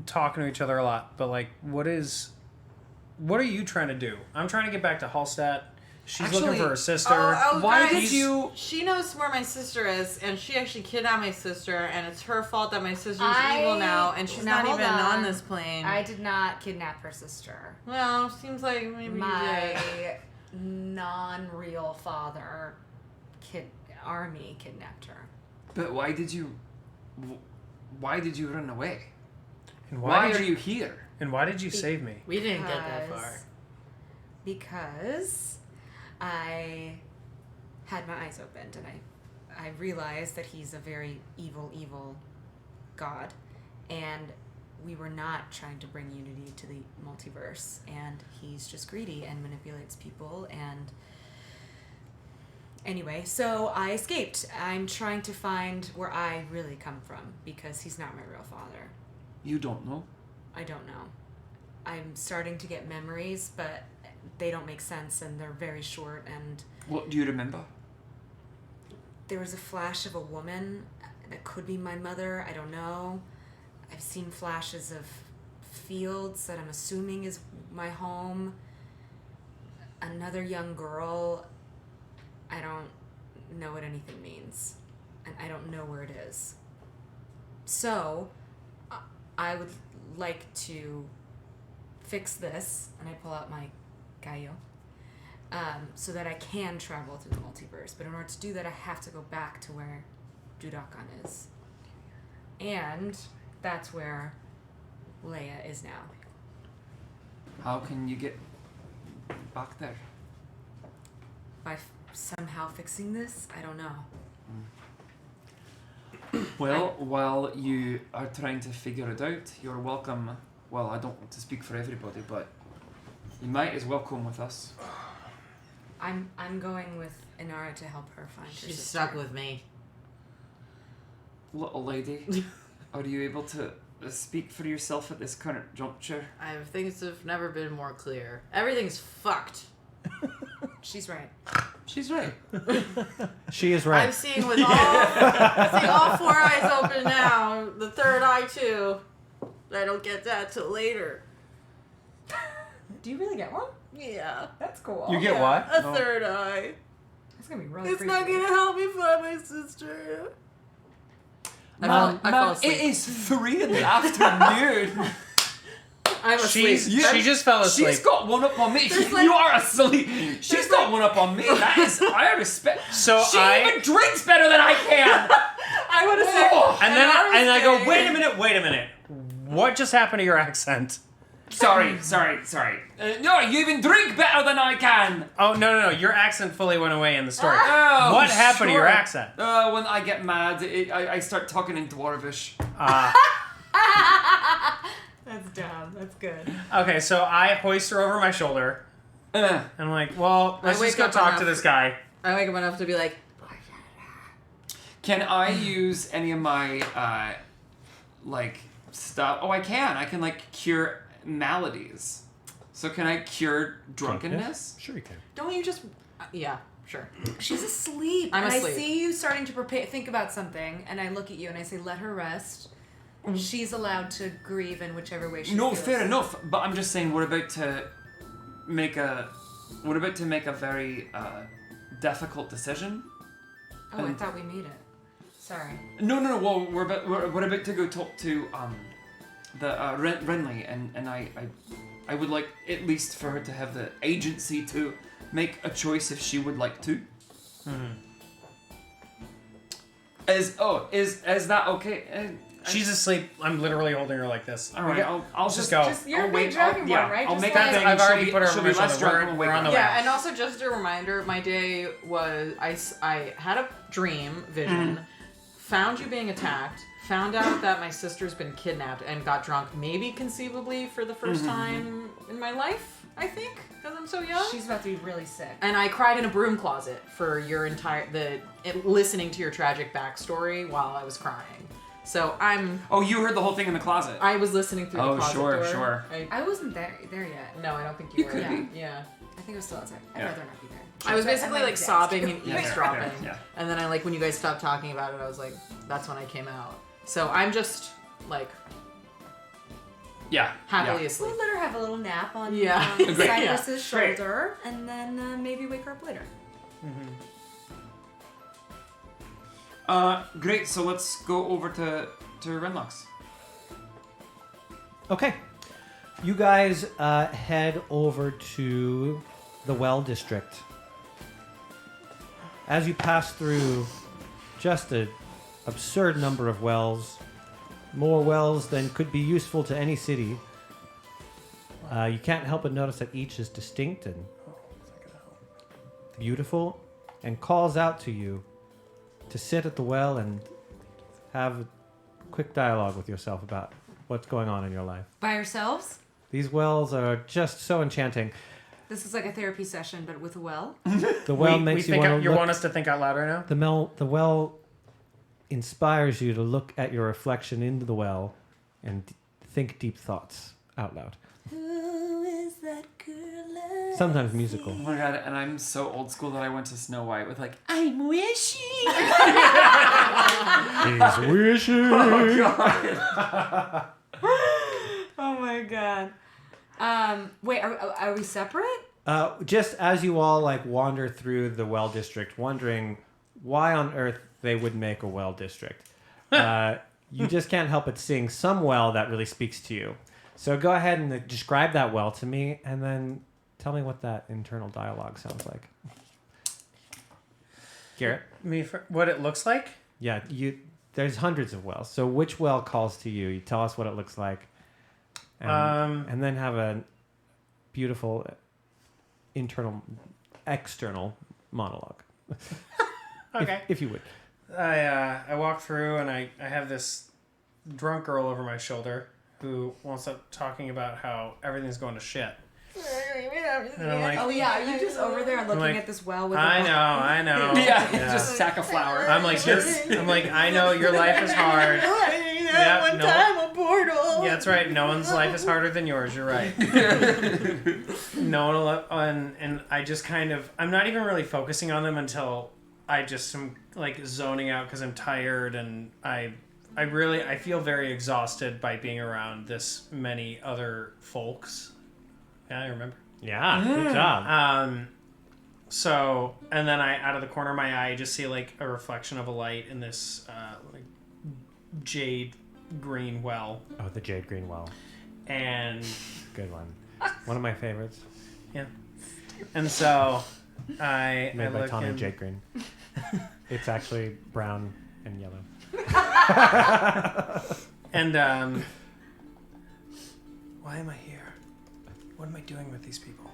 talking to each other a lot, but like, what are you trying to do? I'm trying to get back to Hallstatt. She's looking for her sister. Why did you? She knows where my sister is, and she actually kidnapped my sister, and it's her fault that my sister's evil now, and she's not hold even on this plane. I did not kidnap her sister. Well, seems like maybe My you did. non-real father army kidnapped her. But why did you run away? And why did are you here? And why did you save me? We didn't get that far. Because I had my eyes opened and I realized that he's a very evil god, and we were not trying to bring unity to the multiverse, and he's just greedy and manipulates people. And anyway, so I escaped. I'm trying to find where I really come from, because he's not my real father. You don't know? I don't know. I'm starting to get memories, but they don't make sense, and they're very short. And What do you remember? there was a flash of a woman that could be my mother. I don't know. I've seen flashes of fields that I'm assuming is my home. Another young girl. I don't know what anything means, and I don't know where it is. So I would like to fix this, and I pull out my Gaio, so that I can travel through the multiverse. But in order to do that, I have to go back to where Dudakan is. And that's where Leia is now. How can you get back there? By somehow fixing this? I don't know. Well, while you are trying to figure it out, you're welcome. Well, I don't want to speak for everybody, but you might as well come with us. I'm going with Inara to help her find her She's sister. stuck with me. Little lady, are you able to speak for yourself at this current juncture? Things have never been more clear. Everything's fucked. She's right. She's right. She is right. I'm seeing with all four eyes open now. The third eye too. I don't get that till later. Do you really get one? Yeah. That's cool. You get what? A third eye. It's gonna be really It's not creepy. gonna help me find my sister. I Mom, fall asleep. it is 3 in the afternoon. I'm asleep. She just fell asleep. She's got one up on me. There's You are asleep. She's got one up on me. That is, I respect. So she I- even drinks better than I can. I would have said. Oh. And then I go, wait a minute. What just happened to your accent? Sorry. No, you even drink better than I can. Oh, no. Your accent fully went away in the story. Oh, What happened to your sure. accent? When I get mad, I start talking in Dwarvish. That's dumb. That's good. Okay, so I hoist her over my shoulder. And I'm like, well, let's wake just go up talk enough. to this guy. I wake up enough to be like, Can I use any of my, stuff? Oh, I can. I can, cure maladies. So can I cure drunkenness? Sure you can. don't you just? Yeah, sure. She's asleep. I'm and asleep. I see you starting to think about something, and I look at you and I say, let her rest. She's allowed to grieve in whichever way she No, feels. fair enough. But I'm just saying we're about to make a very difficult decision. Oh, I thought we made it. Sorry. No. Well, we're about to go talk to the Renly, and I would like at least for her to have the agency to make a choice if she would like to. Mm-hmm. Is that okay? She's asleep. I'm literally holding her like this. All right, I'll just go. You're a big dragonborn, right? I'll Just make like- that thing. I've already put her she'll over be my less shoulder. drunk when we We're wake on up. the way. Yeah, and also just a reminder, my day was I had a dream vision, found you being attacked, found out that my sister's been kidnapped, and got drunk, maybe conceivably for the first time in my life, I think, because I'm so young. She's about to be really sick. And I cried in a broom closet for your listening to your tragic backstory while I was crying. So I'm. Oh, you heard the whole thing in the closet. I was listening through the closet door. Sure. I wasn't there yet. No, I don't think you were. could be. Yeah. I think it was still outside. I'd Yeah. rather not be there. I was basically like sobbing and Yeah, eavesdropping. yeah. And then when you guys stopped talking about it, I was like, that's when I came out. So I'm just like Yeah. happily asleep. We'll let her have a little nap on Yeah. Great. Cyrus's Yeah. Great. shoulder, and then maybe wake her up later. Great. So let's go over to Renlock's. Okay. You guys head over to the Well District. As you pass through just an absurd number of wells, more wells than could be useful to any city, you can't help but notice that each is distinct and beautiful and calls out to you to sit at the well and have a quick dialogue with yourself about what's going on in your life. By ourselves? These wells are just so enchanting. This is like a therapy session, but with a well. The well makes you want to want us to think out loud right now? The well inspires you to look at your reflection into the well and think deep thoughts out loud. Who is that girl? Sometimes musical. Oh my god! And I'm so old school that I went to Snow White with I'm wishing. He's wishing. Oh god. Oh my god. Wait, are we separate? Just as you all wander through the well district, wondering why on earth they would make a well district, you just can't help but seeing some well that really speaks to you. So go ahead and describe that well to me, and then tell me what that internal dialogue sounds like. Garrett? What it looks like? Yeah, there's hundreds of wells. So which well calls to you? You tell us what it looks like. And then have a beautiful external monologue. Okay. If you would. I walk through and I have this drunk girl over my shoulder who wants up talking about how everything's going to shit. And I'm like, oh yeah, are you just over there looking at this well with I know. Yeah, just a sack of flour. I'm like, I know your life is hard. time a portal. Yeah, that's right. No one's life is harder than yours. You're right. No one will, and I just I'm not even really focusing on them until I just am zoning out because I'm tired and I feel very exhausted by being around this many other folks. Yeah, I remember. Yeah, good job. So, and then out of the corner of my eye, I just see a reflection of a light in this jade green well. Oh, the jade green well. And good one. One of my favorites. Yeah. And so I made by look Tawny in... Jade Green. It's actually brown and yellow. And why am I here? What am I doing with these people?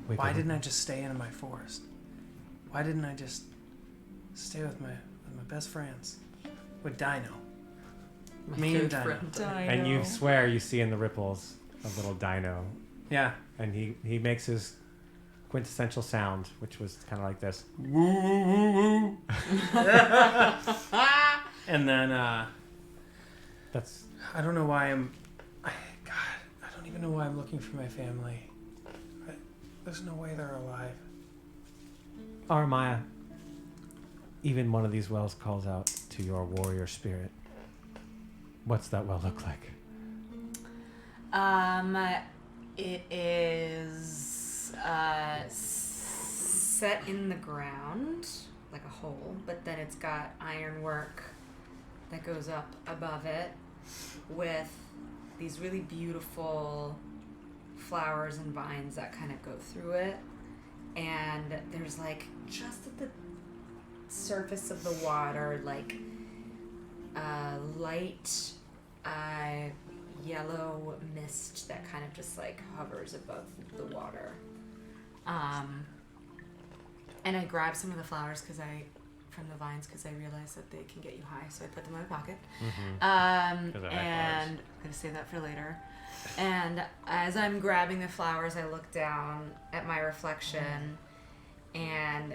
Why didn't I just stay in my forest? Why didn't I just stay with my best friends? With Dino. Me and Dino. And you swear you see in the ripples a little dino. Yeah. And he makes his quintessential sound, which was kind of like this. Woo, woo, woo, woo. And then, that's... I don't know why I don't even know why I'm looking for my family. There's no way they're alive. Aramaya, even one of these wells calls out to your warrior spirit. What's that well look like? It is set in the ground like a hole, but then it's got ironwork that goes up above it with these really beautiful flowers and vines that kind of go through it. And there's just at the surface of the water, light yellow mist that kind of just like hovers above the water. And I grab some of the flowers from the vines because I realize that they can get you high, so I put them in my pocket. And I'm gonna save that for later. And as I'm grabbing the flowers, I look down at my reflection and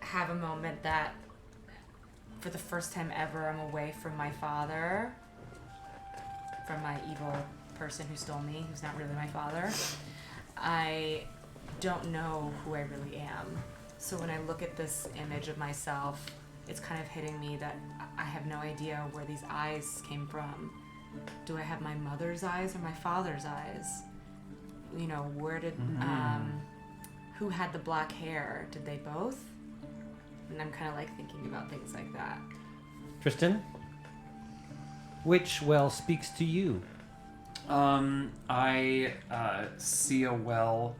have a moment that, for the first time ever, I'm away from my father, from my evil person who stole me, who's not really my father. I don't know who I really am. So when I look at this image of myself, it's kind of hitting me that I have no idea where these eyes came from. Do I have my mother's eyes or my father's eyes? You know, where did, who had the black hair? Did they both? And I'm kind of like thinking about things like that. Tristan, which well speaks to you? I see a well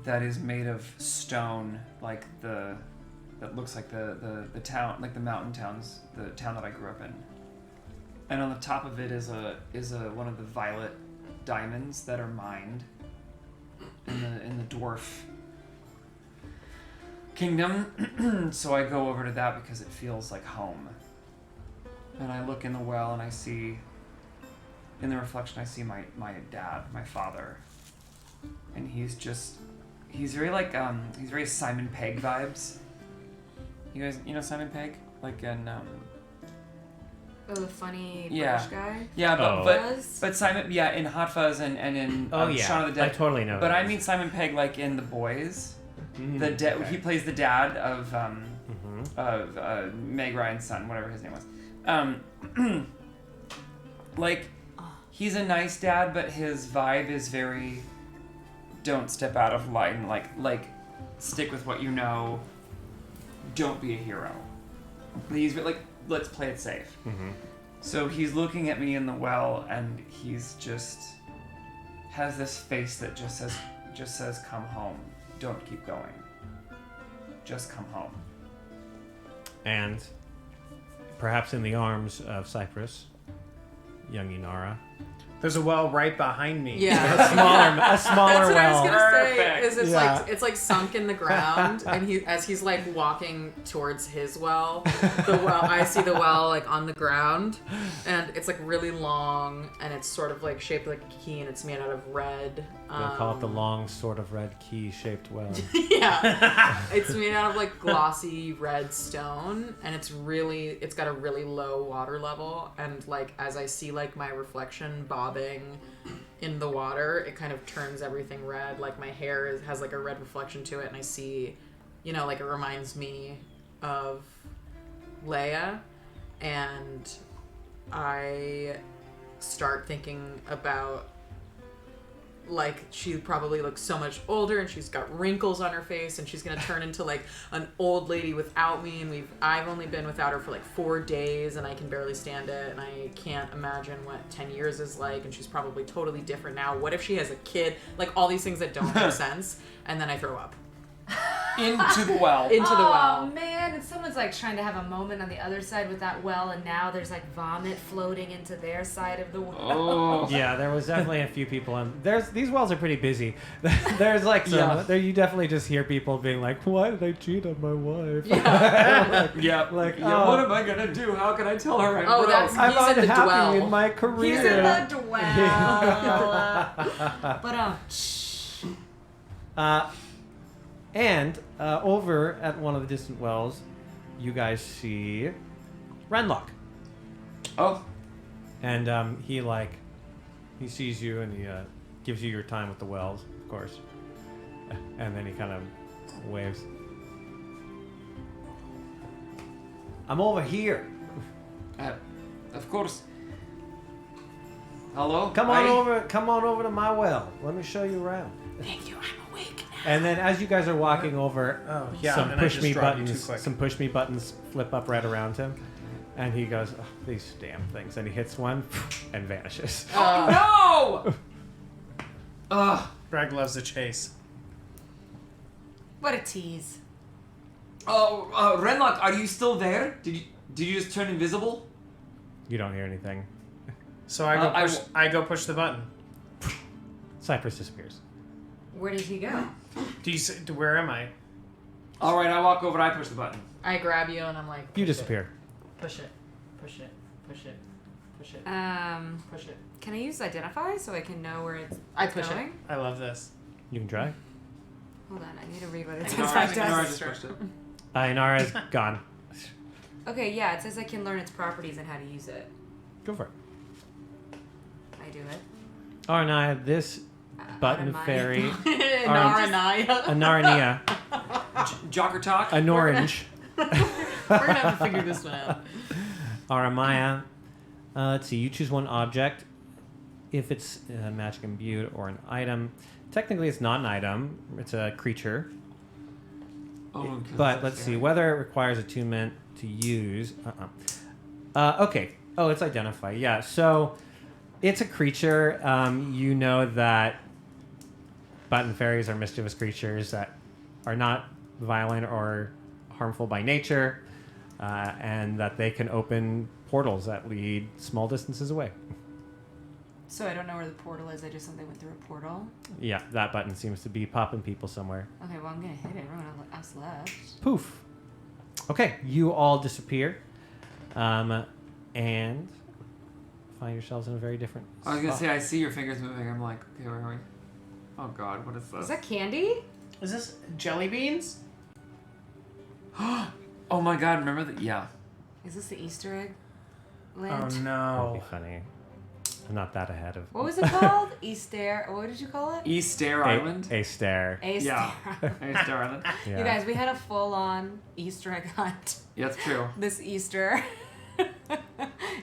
that is made of stone, like that looks like the town, like the mountain towns, the town that I grew up in. And on the top of it is one of the violet diamonds that are mined in the dwarf kingdom. So I go over to that because it feels like home. And I look in the well and I see, in the reflection, I see my dad, my father. And he's very Simon Pegg vibes. You guys, you know Simon Pegg? Like in, Oh, the funny yeah. British guy? Yeah, but Simon, yeah, in Hot Fuzz and in Shaun of the Dead. I totally know. But I mean Simon Pegg like in The Boys. Okay. He plays the dad of Meg Ryan's son, whatever his name was. Like, he's a nice dad, but his vibe is very, don't step out of line, like stick with what you know, don't be a hero. He's like, let's play it safe. So he's looking at me in the well, and he's just has this face that just says come home, don't keep going, just come home. And perhaps in the arms of Cyprus, young Inara. There's a well right behind me. Yeah. a smaller That's what well. I was gonna say. Is Yeah. it's like sunk in the ground, and as he's like walking towards his well, I see the well like on the ground, and it's like really long, and it's sort of like shaped like a key, and it's made out of red. We'll call it the long, sort of red key-shaped well. Yeah, it's made out of like glossy red stone, and it's got a really low water level, and like as I see like my reflection bobbing in the water, it kind of turns everything red. Like my hair has like a red reflection to it, and I see, you know, like it reminds me of Leia, and I start thinking about, like, she probably looks so much older, and she's got wrinkles on her face, and she's gonna turn into like an old lady without me, and I've only been without her for like 4 days, and I can barely stand it, and I can't imagine what 10 years is like, and she's probably totally different now. What if she has a kid? Like all these things that don't make sense, and then I throw up. Into the well. Oh man, and someone's like trying to have a moment on the other side with that well, and now there's like vomit floating into their side of the well. Yeah, there was definitely a few people on. These wells are pretty busy. There's like some. There you definitely just hear people being like, "Why did I cheat on my wife?" Yeah. Like, what am I gonna do? How can I tell her I'm broke? I'm unhappy in my career. He's in the dwell. And over at one of the distant wells, you guys see Renlock. Oh. And he sees you, and he gives you your time with the wells, of course. And then he kind of waves. I'm over here. Of course. Hello? Come on over to my well. Let me show you around. Thank you, I'm awake now. And then as you guys are walking over, some and I push just me dropped you buttons too quick. some push me buttons flip up right around him. And he goes, oh, these damn things. And he hits one and vanishes. Oh no! Greg loves the chase. What a tease. Oh, Renlock, are you still there? Did you just turn invisible? You don't hear anything. So I go push the button. Cypress disappears. Where did he go? Where am I? All right, I walk over and I push the button. I grab you and I'm like, You disappear. push it, push it, push it, push it, push it. Can I use identify so I can know where it's I push going? it. I love this. You can try. Hold on, I need to read what it Inara says. just pushed it. Inara's gone. Okay, yeah, it says I can learn its properties and how to use it. Go for it. I do it. Arnaya, this button Arnaya. fairy. Naranaya. Jogger talk. An orange. We're gonna have to figure this one out. Aramaya. Let's see. You choose one object. If it's magic imbued or an item, technically it's not an item. It's a creature. Oh, but let's see whether it requires attunement to use. Okay. Oh, it's identify. Yeah. So it's a creature. You know that button fairies are mischievous creatures that are not violent or harmful by nature, and that they can open portals that lead small distances away. So I don't know where the portal is. I just something went through a portal. Yeah, that button seems to be popping people somewhere. Okay, well I'm gonna hit it. Everyone else left. Poof. Okay, you all disappear, and find yourselves in a very different I was gonna spot. say I see your fingers moving. I'm like, okay, where are we? Oh God, what is this? Is that candy? Is this jelly beans? Oh my God, remember that? Yeah. Is this the Easter egg Oh land? That'd no. be funny. I'm not that ahead of. What was it called? Easter. What did you call it? Easter Island. A stare. Yeah. Easter Island. Yeah. You guys, we had a full-on Easter egg hunt. Yeah, that's true. This Easter.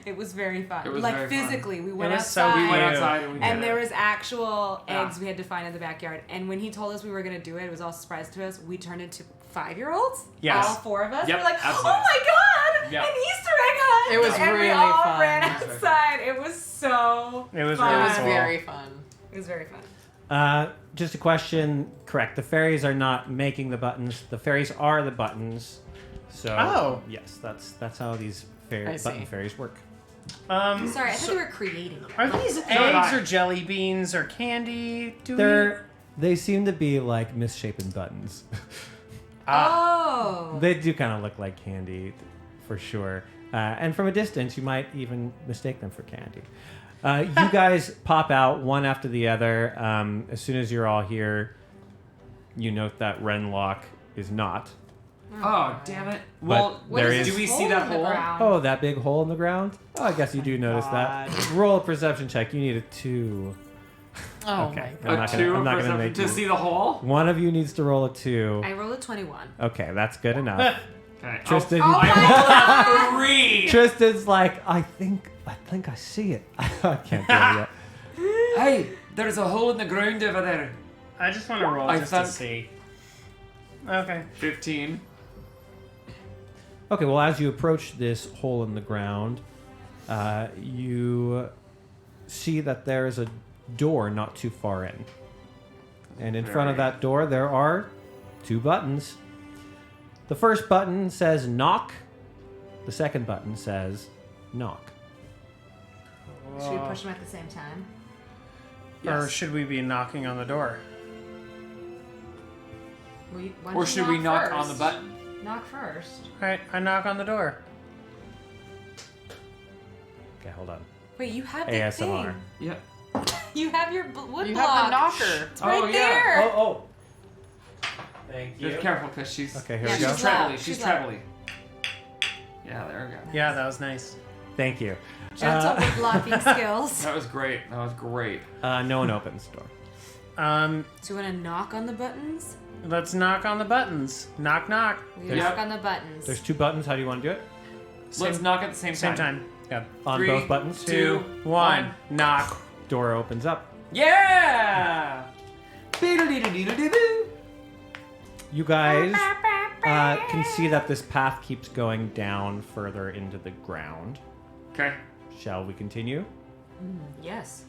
It was very fun. It was like very fun. physically, we It went was so outside. We went outside and we did And there it. was actual Yeah. eggs we had to find in the backyard. And when he told us we were going to do it, it was all a surprise to us. We turned into 5-year-olds. Yes. All 4 of us. Yep, We're like, absolutely. oh my God, Yep. an Easter egg hunt. It was and really we all fun. ran It was outside. It was so It was fun. really It was cool. very fun. It was very fun. Just a question. Correct. The fairies are not making the buttons. The fairies are the buttons. So. Oh. Yes, that's how these I see. button fairies work. Sorry, I thought they were creating it. Are these eggs or jelly beans or candy? They seem to be like misshapen buttons. Oh. They do kind of look like candy, for sure. And from a distance, you might even mistake them for candy. You guys pop out one after the other. As soon as you're all here, you note that Renlock is not. Oh, damn it. But Well, there is. do we see that hole? Oh, that big hole in the ground? Oh, I guess you do notice that. Roll a perception check. You need a 2. Oh Okay. my I'm God. not gonna, I'm not gonna make to you. see the hole? One of you needs to roll a 2. I rolled a 21. Okay, that's good enough. Okay. Tristan. Oh my God. 3. Tristan's like, I think I see it. I can't do it yet. Hey, there's a hole in the ground over there. I just want to roll I just thought- to see. Okay. 15. Okay, well, as you approach this hole in the ground, you see that there is a door not too far in. And in front of that door, there are 2 buttons. The first button says knock. The second button says knock. Should we push them at the same time? Or should we be knocking on the door? Why don't Or you should we knock on the first? button? Knock first. Alright, I knock on the door. Okay, hold on. Wait, you have the ASMR. thing. Yeah. You have your wood You block. have the knocker. It's right Oh, yeah. there. Oh. Thank Just careful, because she's Okay, here Yeah, we go. she's loud. trebly. She's She's loud. trebly. Yeah, there we go. Yeah, that was nice. Thank you. Gentle wood blocking skills. That was great. That was great. No one opens the door. Um, Do you want to knock on the buttons? let's knock on the buttons. Knock, knock. We There's- knock on the buttons. There's 2 buttons. How do you want to do it? Let's knock at the same time. Same time. Yeah. On 3, both buttons? 2, 1. Knock. Door opens up. Yeah! You guys can see that this path keeps going down further into the ground. Okay. Shall we continue? Yes.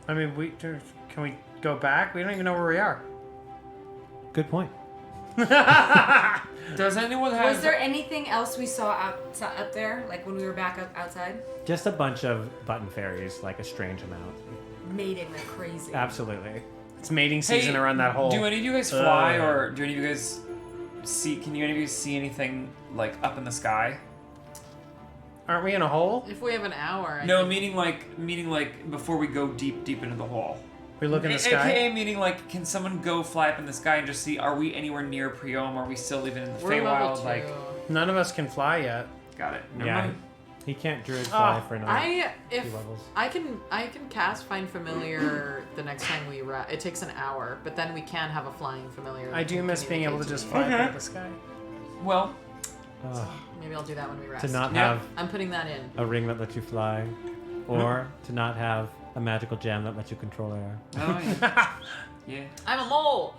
I mean, can we go back? We don't even know where we are. Good point. Does anyone have... Was there anything else we saw up there, like when we were back up outside? Just a bunch of button fairies, like a strange amount. Mating like crazy. Absolutely. It's mating season around that hole. Do any of you guys fly, or do any of you guys see? Can any of you see anything like up in the sky? Aren't we in a hole? If we have an hour. I No, think- meaning like before we go deep into the hole. We look in the sky. AKA meaning like, can someone go fly up in the sky and just see? Are we anywhere near Priom? Are we still living in the We're level Feywild? 2. Like, None of us can fly yet. got it. Never Yeah. mind. He can't druid fly for another If few levels. I can cast find familiar the next time we rest. It takes an hour, but then we can have a flying familiar. I that do can miss being able to just fly communicate up in the sky. Well, maybe I'll do that when we rest. To not have I'm putting that in. a ring that lets you fly, or to not have a magical gem that lets you control air. Oh yeah. Yeah. I'm a mole.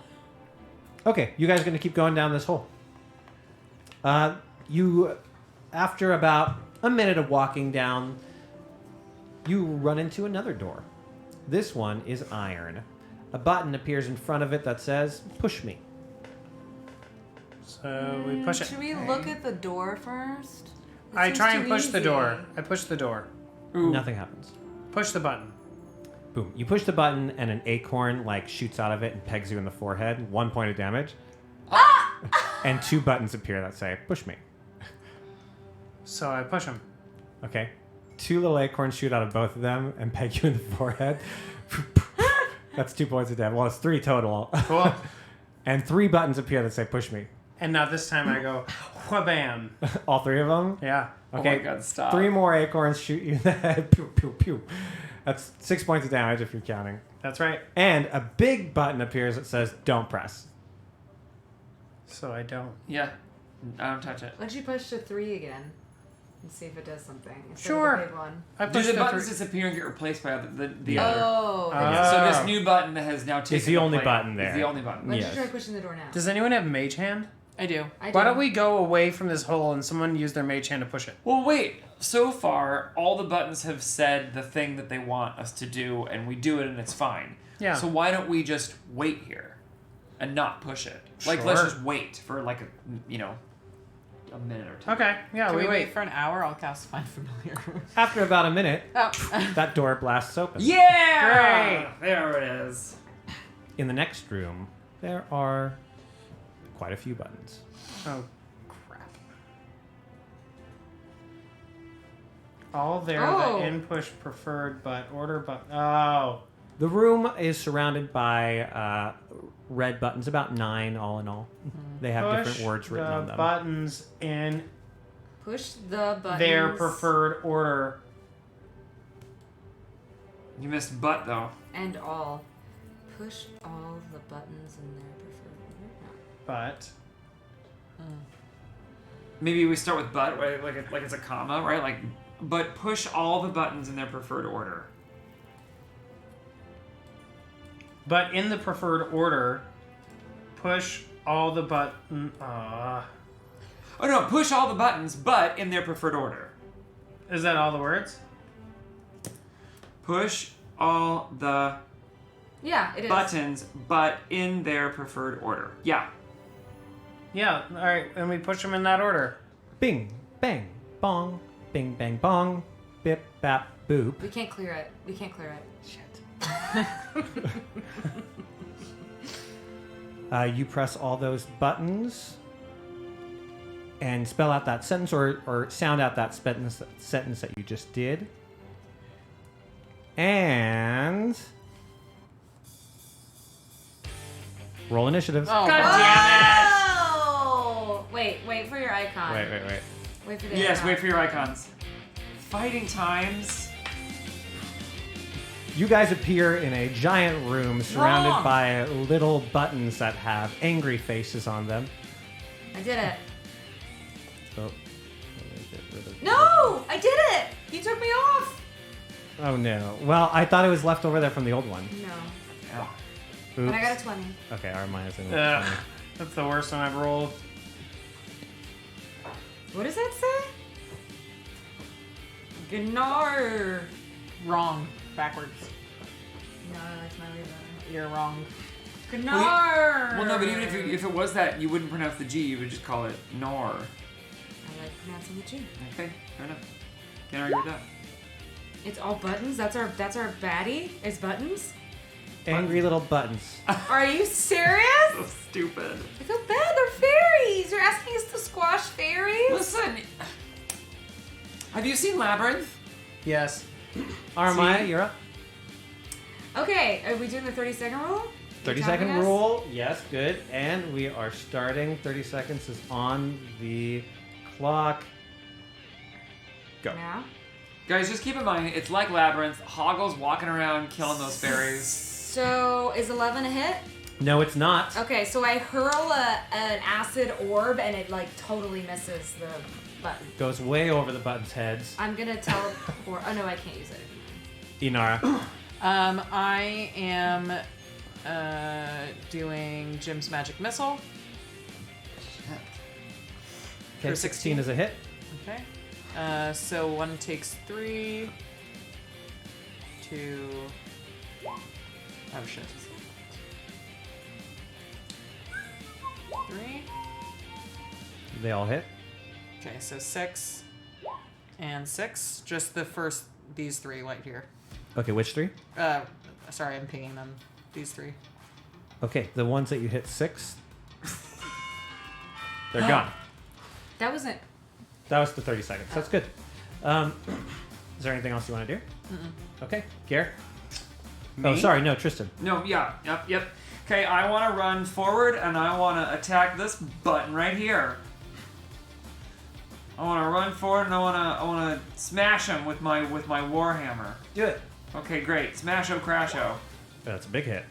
Okay, you guys are going to keep going down this hole. You, after about a minute of walking down, you run into another door. This one is iron. A button appears in front of it that says, "Push me." So we push it. Should we look at the door first? It I seems try too and push the easy. door. I push the door. Nothing happens. Push the button. Boom. You push the button and an acorn like shoots out of it and pegs you in the forehead. 1 point of damage. And 2 buttons appear that say, "Push me." So I push him. Okay. 2 little acorns shoot out of both of them and peg you in the forehead. That's 2 points of damage. Well, it's 3 total. Cool. And 3 buttons appear that say, "Push me." And now this time I go, wha-bam. All 3 of them? Yeah. Okay. Oh my God, stop. 3 more acorns shoot you in the head. Pew, pew, pew. That's 6 points of damage if you're counting. That's right. And a big button appears that says, "Don't press." So I don't. Yeah. I don't touch it. Why don't you push to 3 again and see if it does something? Instead Sure. Of the big one. I Do pushed the the buttons 3. disappear and get replaced by the Yeah. other? Oh. So this new button has now taken It's the only place. button there. It's the only button. Why don't Yes. you try pushing the door now? Does anyone have mage hand? I do. Why don't we go away from this hole and someone use their mage hand to push it? Well, wait. So far, all the buttons have said the thing that they want us to do, and we do it, and it's fine. Yeah. So why don't we just wait here and not push it? Like, let's Sure. just wait for like a minute or 2. Okay. Yeah, Can we we wait. wait for an hour? I'll cast find familiar. After about a minute, Oh. that door blasts open. Yeah! There it is. In the next room, there are quite a few buttons. Oh, crap. All there, Oh. the in push preferred, but order but oh. The room is surrounded by red buttons, about 9 all in all. They have Push different words written the on them. buttons in Push the buttons. their preferred order. You missed butt, though. And all. Push all the buttons in their preferred order. But Maybe we start with butt, right? Like it's a comma, right? Like, but push all the buttons in their preferred order. but in the preferred order, push all the button. Oh no, push all the buttons, but in their preferred order. Is that all the words? Push all the Yeah, it is. buttons, but in their preferred order. Yeah. Yeah. All right, and we push them in that order. Bing, bang, bong, bing, bang, bong, bip, bap, boop. We can't clear it. We can't clear it. You press all those buttons and spell out that sentence or sound out that sentence that you just did. And roll initiatives. Oh, God damn Oh! Wait for your icon. Wait. Wait for the it! Yes, icon. wait for your icons. Fighting times. You guys appear in a giant room surrounded Wrong. by little buttons that have angry faces on them. I did it. So, let me get rid of- No! I did it! You took me off! Oh no. Well, I thought it was left over there from the old one. No. Oops. But I got a 20. Okay, our minus in Ugh, that's the worst one I've rolled. What does that say? Gnar. Wrong. Backwards. No, I like my way better. You're wrong. Gnar. Well, no, but even if it was that, you wouldn't pronounce the G. You would just call it Nor. I like pronouncing the G. Okay, fair enough. Can't argue with that. It's all buttons. That's our baddie. Is buttons. Angry little buttons. Are you serious? So stupid. I feel bad. They're fairies. You're asking us to squash fairies. Listen. Have you seen Labyrinth? Yes. Armaya, you're up. Okay, are we doing the 30-second rule? 30-second rule. Yes, good. And we are starting. 30 seconds is on the clock. Go. Now? Guys, just keep in mind, it's like Labyrinth. Hoggle's walking around killing those fairies. So, is 11 a hit? No, it's not. Okay, so I hurl an acid orb and it like totally misses the button. Goes way over the buttons' heads. I'm gonna teleport. Oh no, I can't use it. Inara. I am doing Jim's magic missile. Okay, 16 is a hit. Okay. So one takes 3. 2. Oh shit. 3. They all hit. Okay, so 6 and 6. Just the first, these 3 right here. Okay, which 3? Sorry, I'm pinging them. These 3. Okay, the ones that you hit 6, they're gone. That wasn't. That was the 30 seconds. That's good. Is there anything else you want to do? Mm-mm. Okay, Garrett. Me? Oh, sorry, no, Tristan. No, yeah, yep. Okay, I want to run forward and I want to attack this button right here. I want to run forward and I want to smash him with my warhammer. Do it. Okay, great. Smash-o, crash-o. That's a big hit.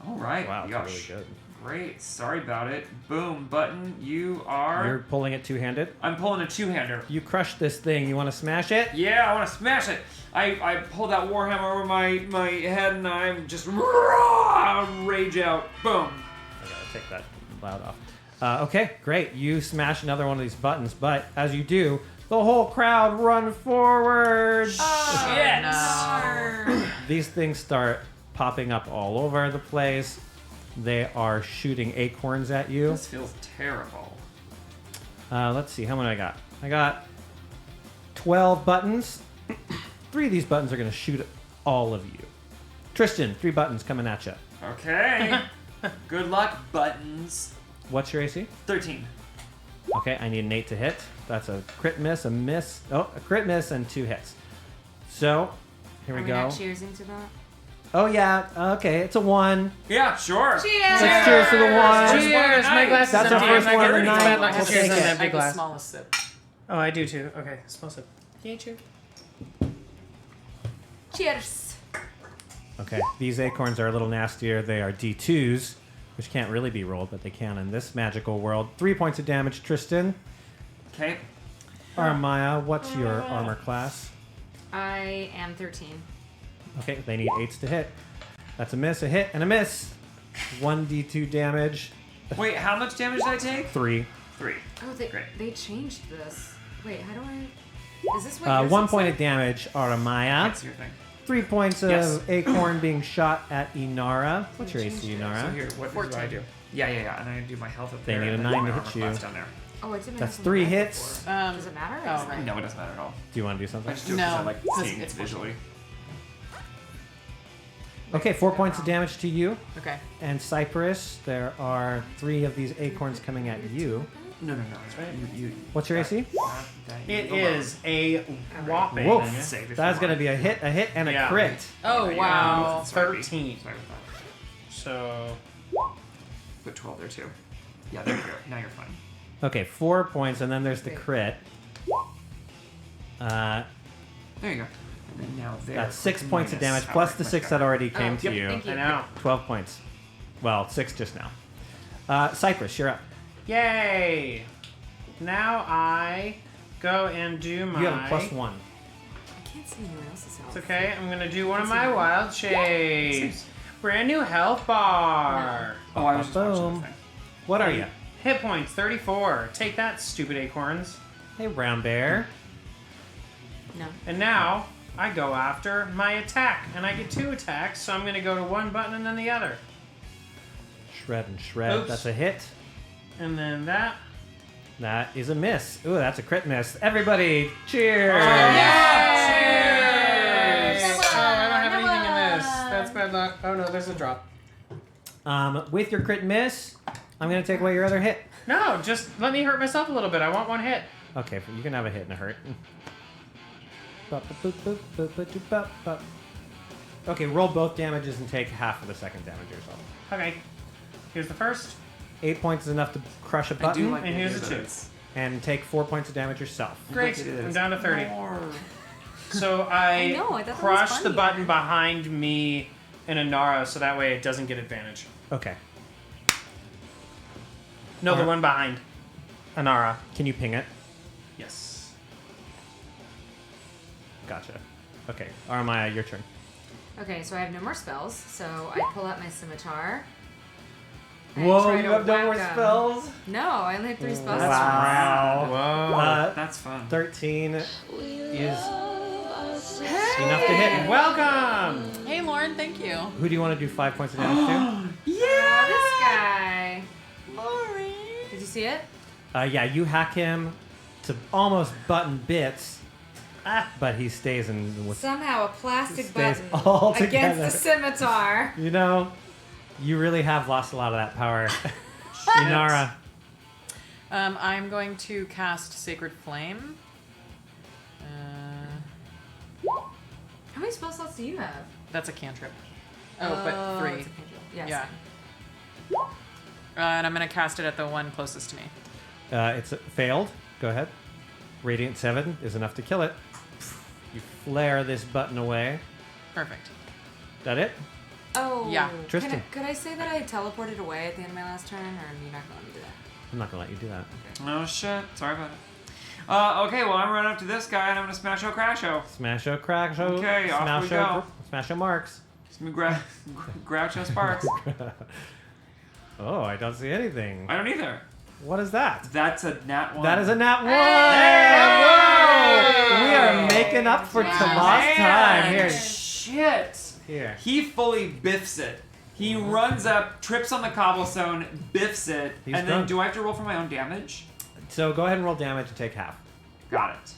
All right. Wow, that's Yosh. really good. Great. Sorry about it. Boom, button. You are. You're pulling it two-handed? I'm pulling a two-hander. You crushed this thing. You want to smash it? Yeah, I want to smash it. I pull that warhammer over my head and I'm just rage out. Boom. I gotta take that loud off. Okay, great. You smash another one of these buttons, but as you do, the whole crowd run forward. Yes. These things start popping up all over the place. They are shooting acorns at you. This feels terrible. Let's see, how many I got? I got 12 buttons. 3 of these buttons are going to shoot at all of you. Tristan, 3 buttons coming at you. Okay. Good luck, buttons. What's your AC? 13. Okay, I need an 8 to hit. That's a crit miss, a miss. Oh, a crit miss and 2 hits. So, here we Are go. we not cheersing to that? Oh, yeah. Okay, it's a 1. Yeah, sure. Cheers! Let's cheers to the 1. Cheers! My glass is That's our empty. first I'm one not of the gonna night. drink like We'll a cheers take in it. that I have big the glass. smallest sip. Oh, I do too. Okay, small sip. Yeah, cheers. Cheers! Okay, these acorns are a little nastier. They are D2s, which can't really be rolled, but they can in this magical world. 3 points of damage, Tristan. Okay. Armaya, what's your armor class? I am 13. Okay, they need 8s to hit. That's a miss, a hit, and a miss. 1d2 damage. Wait, how much damage did I take? 3. 3. Oh, they changed this. Wait, how do I... Is this what yours 1 looks point like? of damage, Armaya. That's your thing. 3 points of Yes. acorn being shot at Inara. What's your AC, Inara? So here, what do I do? Yeah, and I do my health up They there. need a and then 9 my to armor hit you. class down there. Oh, I didn't That's have 3 one right hits. before. Does it matter? Oh, right. No, it doesn't matter at all. Do you want to do something? I just do it No, because I like 'cause seeing it it's visually. Okay, 4 points of damage to you. Okay. And Cypress, there are 3 of these acorns coming at you. No, it's right. What's your AC? It is a whopping. Woof. Save if That's you going to want. be a hit, and a Yeah. crit. Oh, wow. 13. Sorry about that. So Put 12 there too. Yeah, there you go. Now you're fine. Okay, 4 points, and then there's the crit. There you go. And then now there. That's 6 with points of minus. damage, plus Alright, the much 6 better. that already came to Yep. you. Thank you. I know. 12 points. Well, 6 just now. Cypress, you're up. Yay! Now I go and do my. You have a +1. I can't see anyone else's house. It's okay. I'm gonna do one of my wild shades. Brand new health bar. Oh, I was just watching Boom. the thing. What are you? Hit points 34. Take that, stupid acorns. Hey, brown bear. No. And now I go after my attack, and I get 2 attacks. So I'm gonna go to one button and then the other. Shred and shred. Oops. That's a hit. And then that. That is a miss. Ooh, that's a crit miss. Everybody, cheers! Cheers! Oh, I don't have anything in this. That's bad luck. Oh no, there's a drop. With your crit miss, I'm going to take away your other hit. No, just let me hurt myself a little bit. I want one hit. Okay, you can have a hit and a hurt. Okay, roll both damages and take half of the second damage yourself. Okay. Here's the first. 8 points is enough to crush a button. And here's a 2. And take 4 points of damage yourself. Great. I'm down to 30. So I know, I thought that was crush the funny. button behind me and Inara so that way it doesn't get advantage. Okay. No, the one behind Inara. Can you ping it? Yes. Gotcha. Okay, Aramaya, your turn. Okay, so I have no more spells, so I pull out my scimitar. I Whoa, try you to have no more whack 'em. spells? No, I only have 3 spells. Wow. Whoa. That's fun. 13 is enough to hit. Welcome! Hey, Lauren, thank you. Who do you want to do 5 points of damage Yeah, this guy. Lauren. Did you see it? to? Yeah, you hack him to almost button bits, but he stays in with. Somehow a plastic Stays button all against together. the scimitar. You know, you really have lost a lot of that power. Inara. I'm going to cast Sacred Flame. How many spell slots do you have? That's a cantrip. But 3. it's a cantrip. Yes. Yeah. And I'm going to cast it at the one closest to me. It's failed. Go ahead. Radiant 7 is enough to kill it. You flare this button away. Perfect. That it? Oh, Yeah. Tristan. Could I say that I teleported away at the end of my last turn, or are you not going to do that? I'm not gonna let you do that. Oh shit. Sorry about it. Okay, well I'm running up to this guy and I'm gonna smash Crasho. Smash-o, crash-o. Okay, off we go. Smash-o marks. It's me Groucho Sparks. Oh, I don't see anything. I don't either. What is that? That's a nat 1. That is a nat 1! Hey! Whoa! We are making up for lost time here. Shit. Here. He fully biffs it. He runs up, trips on the cobblestone, biffs it, He's and drunk. then do I have to roll for my own damage? So go ahead and roll damage and take half. Got it.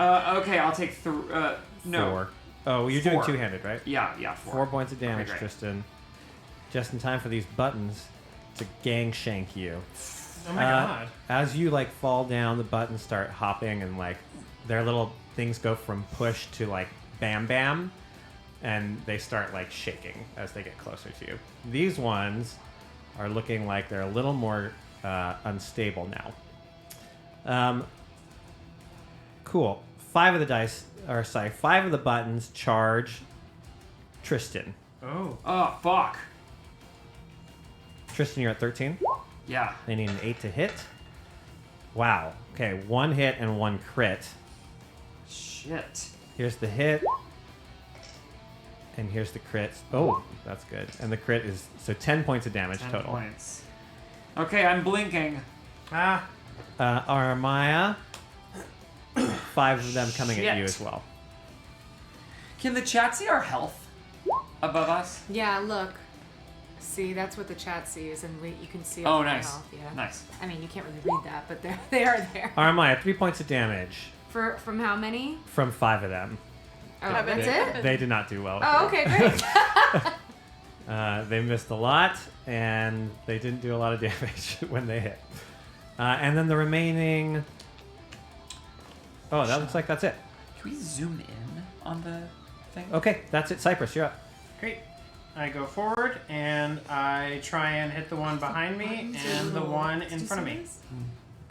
Okay, I'll take no. 4. Oh, you're doing 4. two-handed, right? Yeah, 4. 4 points of damage, great. Tristan. Just in time for these buttons to gang shank you. Oh my god. As you like fall down, the buttons start hopping and like their little things go from push to like bam bam, and they start like shaking as they get closer to you. These ones are looking like they're a little more unstable now. Cool. 5 of the dice, or sorry, 5 of the buttons charge Tristan. Oh, fuck. Tristan, you're at 13. Yeah. They need an 8 to hit. Wow. Okay, 1 hit and 1 crit. Shit. Here's the hit. And here's the crit. Oh, that's good. And the crit is, so 10 points of damage 10 total. points. Okay, I'm blinking. Aramaya, 5 of them coming at you Shit. as well. Can the chat see our health above us? Yeah, look. See, that's what the chat sees, and you can see. Oh, our nice. health, yeah. Nice. I mean, you can't really read that, but they are there. Aramaya, 3 points of damage From how many? from 5 of them. Oh, that's it? They did not do well. with Oh, you. okay, great. They missed a lot, and they didn't do a lot of damage when they hit. And then the remaining... Oh, that looks like that's it. Can we zoom in on the thing? Okay, that's it. Cypress, you're up. Great. I go forward and I try and hit the one behind me and the one in front of me.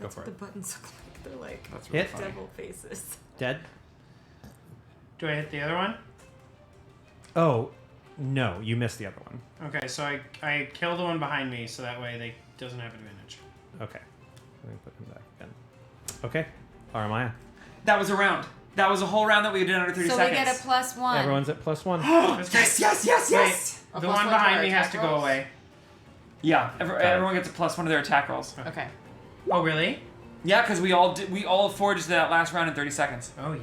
Go for What the it. buttons look like. They're like That's really Hit. funny. devil faces. Dead? Do I hit the other one? Oh, no, you missed the other one. Okay, so I kill the one behind me so that way they doesn't have advantage. Okay. Let me put him back again. Okay, Aramaya. That was a round. That was a whole round that we did under 30 So seconds. we get a +1. Everyone's at +1. That's great. Yes. Wait, A the +1 one to behind our me has attack to go rolls? away. Yeah, everyone gets a +1 to their attack rolls. Okay. Oh, really? Yeah, because we all forged that last round in 30 seconds. Oh,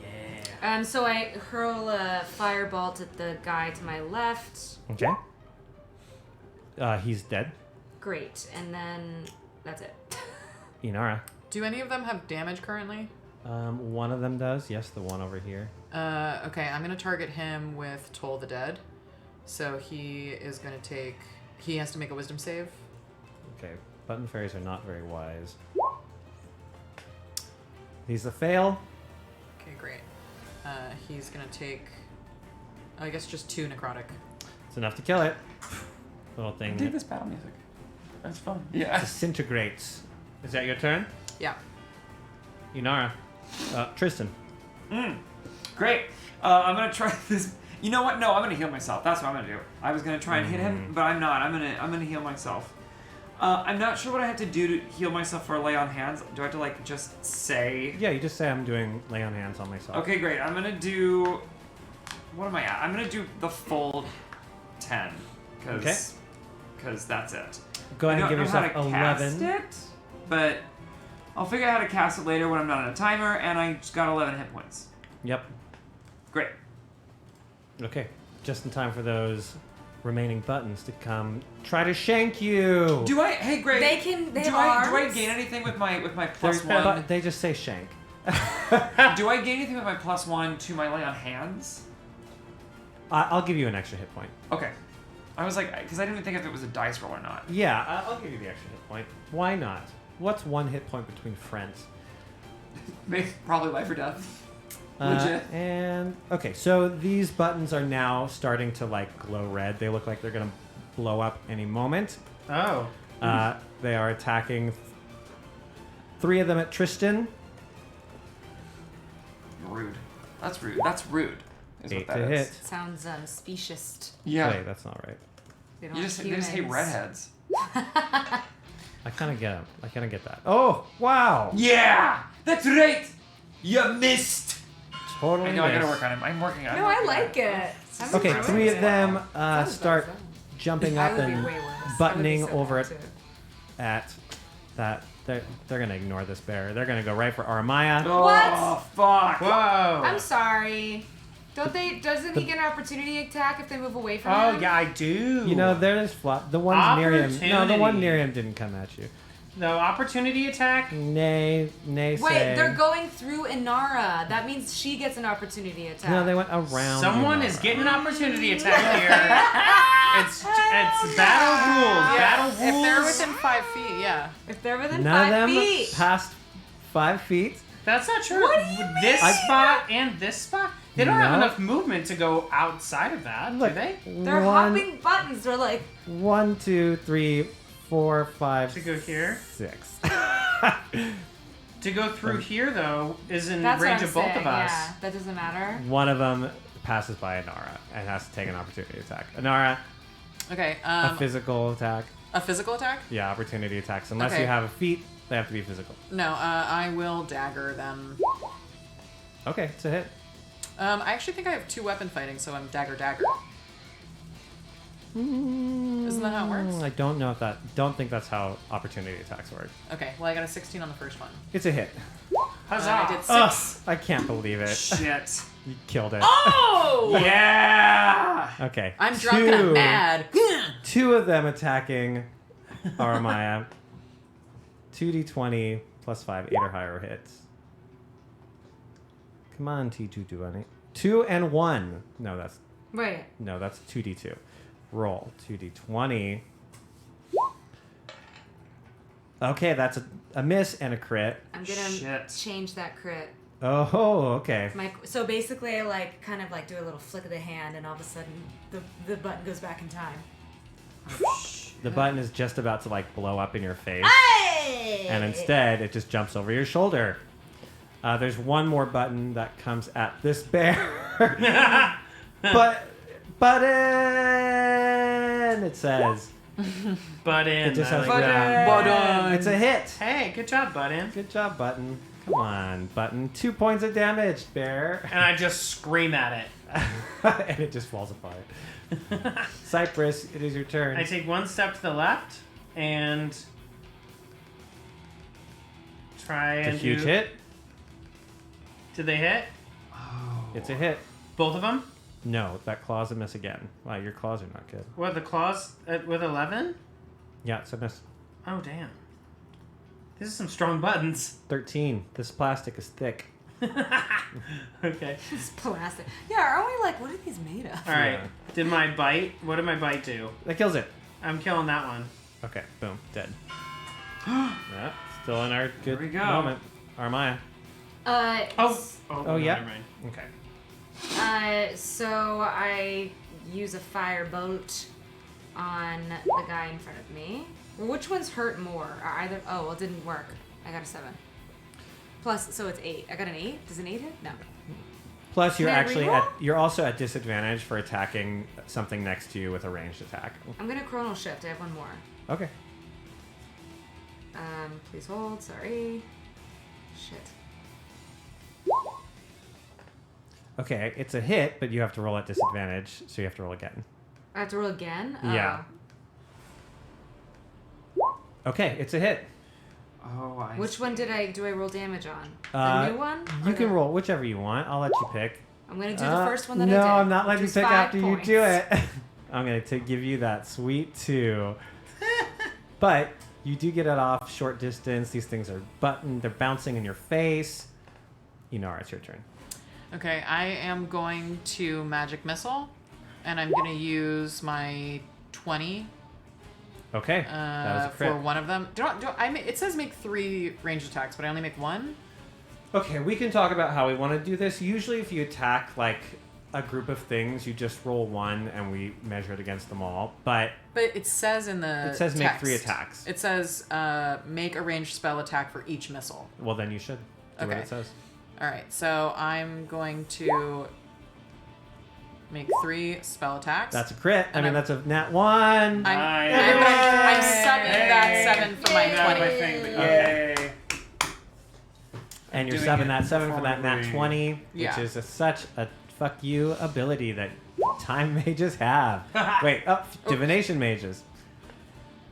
yeah. So I hurl a firebolt at the guy to my left. Okay. He's dead. Great. And then that's it. Inara. Do any of them have damage currently? One of them does. Yes, the one over here. Okay, I'm going to target him with Toll the Dead. So he is going to take... He has to make a wisdom save. Okay. Button fairies are not very wise. He's a fail. Okay, great. He's going to take... I guess just 2 necrotic. It's enough to kill it. Little thing. Dig this battle music. That's fun. Yeah. Disintegrates. Is that your turn? Yeah. Inara. Tristan. Great. I'm gonna try this. You know what? No, I'm gonna heal myself. That's what I'm gonna do. I was gonna try and hit him, but I'm not. I'm gonna heal myself. I'm not sure what I have to do to heal myself for a lay on hands. Do I have to like just say? Yeah, you just say I'm doing lay on hands on myself. Okay, great. I'm gonna do. What am I at? I'm gonna do the full 10. Cause that's it. Go ahead and give yourself I don't know how to 11. cast it, but I'll figure out how to cast it later when I'm not on a timer, and I just got 11 hit points. Yep. Great. Okay. Just in time for those remaining buttons to come try to shank you. Do I? Hey, Greg. They do I gain anything with my plus one? They just say shank. Do I gain anything with my +1 to my lay on hands? I'll give you an extra hit point. Okay. I was like, because I didn't think if it was a dice roll or not. Yeah, I'll give you the extra hit point. Why not? What's one hit point between friends? Probably life or death. Legit. And okay, so these buttons are now starting to like glow red. They look like they're gonna blow up any moment. Oh. They are attacking 3 of them at Tristan. Rude. That's rude. That's rude. Is 8 what that to is. hit. Sounds specious. Yeah. Wait, that's not right. They You just hate redheads. I kind of get them. I kind of get that. Oh, wow. Yeah, that's right. You missed. Totally. I know. I gotta missed. work on him. I'm working on it. No, I like it. Okay, 3 of them start jumping up I would be and way worse. I would be buttoning so over bad, at that. They're gonna ignore this bear. They're gonna go right for Aramaya. Oh, fuck. Whoa. I'm sorry. Doesn't he get an opportunity attack if they move away from Oh, him? yeah, I do. You know, they're just flop. The ones near him. No, the one near him didn't come at you. No opportunity attack? Nay, Wait, say. they're going through Inara. That means she gets an opportunity attack. No, they went around. Someone Inara. is getting an opportunity attack here. It's battle rules. Battle rules. If they're within 5 feet, yeah. If they're within None of 5 them feet. past 5 feet. That's not true. What do you This mean? spot and this spot, they don't have No. enough movement to go outside of that, Look, do they? They're one, hopping buttons. They're like 1, 2, 3, 4, 5. To go here? 6. To go through here, though, is in that's range what I'm of both saying, of us. Yeah, that doesn't matter. One of them passes by Inara and has to take an opportunity attack. Inara, Okay. a physical attack. A physical attack? Yeah, opportunity attacks. Unless Okay. you have a feat, they have to be physical. No, I will dagger them. Okay, it's a hit. I actually think I have 2 weapon fighting, so I'm dagger. Isn't that how it works? I don't know if that. Don't think that's how opportunity attacks work. Okay, well I got a 16 on the first one. It's a hit. Huzzah! I did 6. Ugh, I can't believe it. Shit. You killed it. Oh! Yeah! Okay. I'm drunk and I'm mad. 2 of them attacking Aramaya. 2d20 plus 5, 8 or higher hits. Come on, T220. 2 and 1. No, that's Wait. 2d2. Roll 2d20. Okay, that's a miss and a crit. I'm gonna change that crit. Oh, okay. So basically, I like kind of like do a little flick of the hand, and all of a sudden, the button goes back in time. The button is just about to like blow up in your face. Hey! And instead, it just jumps over your shoulder. There's one more button that comes at this bear. Button! It says. Button. It just has Button. Button. It's a hit. Hey, good job, Button. Good job, Button. Come on, Button. 2 points of damage, bear. And I just scream at it. And it just falls apart. Cypress, it is your turn. I take 1 step to the left and try It's a and huge do... hit. Did they hit? It's a hit. Both of them? No, that claw's a miss again. Wow, your claws are not good. What, the claws with 11? Yeah, it's a miss. Oh, damn. These are some strong buttons. 13. This plastic is thick. Okay. It's plastic. Yeah, aren't we like, what are these made of? All right. What did my bite do? That kills it. I'm killing that one. Okay, boom, dead. Yeah, still in our good Here we go. moment. Armaya. Oh, yeah. never mind. Okay. So I use a firebolt on the guy in front of me. Well, which ones hurt more? Are either? Oh, well, it didn't work. I got a 7. Plus, so it's 8. I got an 8. Does an 8 hit? No. Plus, you're Can I actually reroll? you're also at disadvantage for attacking something next to you with a ranged attack. I'm gonna chronal shift. I have one more. Okay. Please hold. Sorry. Shit. Okay, it's a hit, but you have to roll at disadvantage, so you have to roll again. I have to roll again. Yeah. Okay, it's a hit. Oh, I Which one do I roll damage on? The Uh, new one? You Or can the- roll whichever you want. I'll let you pick. I'm gonna do the first one that I no, did. I'm not letting you Just pick 5 after points. you do it. I'm going to give you that sweet 2. But you do get it off short distance. These things are buttoned. They're bouncing in your face. Inara, it's your turn. Okay, I am going to magic missile, and I'm going to use my 20 Okay, that was a crit. for one of them. It says make 3 ranged attacks, but I only make 1. Okay, we can talk about how we want to do this. Usually if you attack like a group of things, you just roll 1 and we measure it against them all. But it says in the it says make text, 3 attacks. It says make a ranged spell attack for each missile. Well, then you should do what Okay. it says. All right, so I'm going to make 3 spell attacks. That's a crit. I And mean, I'm- that's a nat 1. I'm subbing that 7 for my 20. Okay. And you're Doing subbing it that 7 for that nat performatively. 20, which Yeah. is such a fuck you ability that time mages have. Wait, divination mages.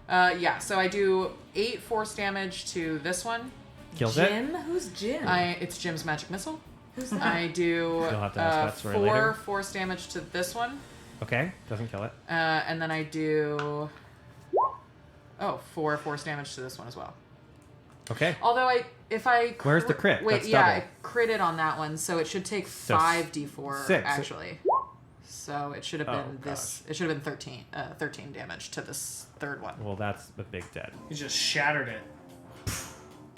Yeah, so I do 8 force damage to this one. Kills it. Jim? Who's Jim? It's Jim's magic missile. Who's that? I do You'll have to ask that story 4 later. force damage to this one. Okay, doesn't kill it. And then I do 4 force damage to this one as well. Okay. Although if I Where's the crit? Wait, That's yeah, double. I critted on that one, so it should take So 5d4 6. actually. So it should have Oh, been this. It should have been 13 damage to this third one. Well, that's the big dead. You just shattered it.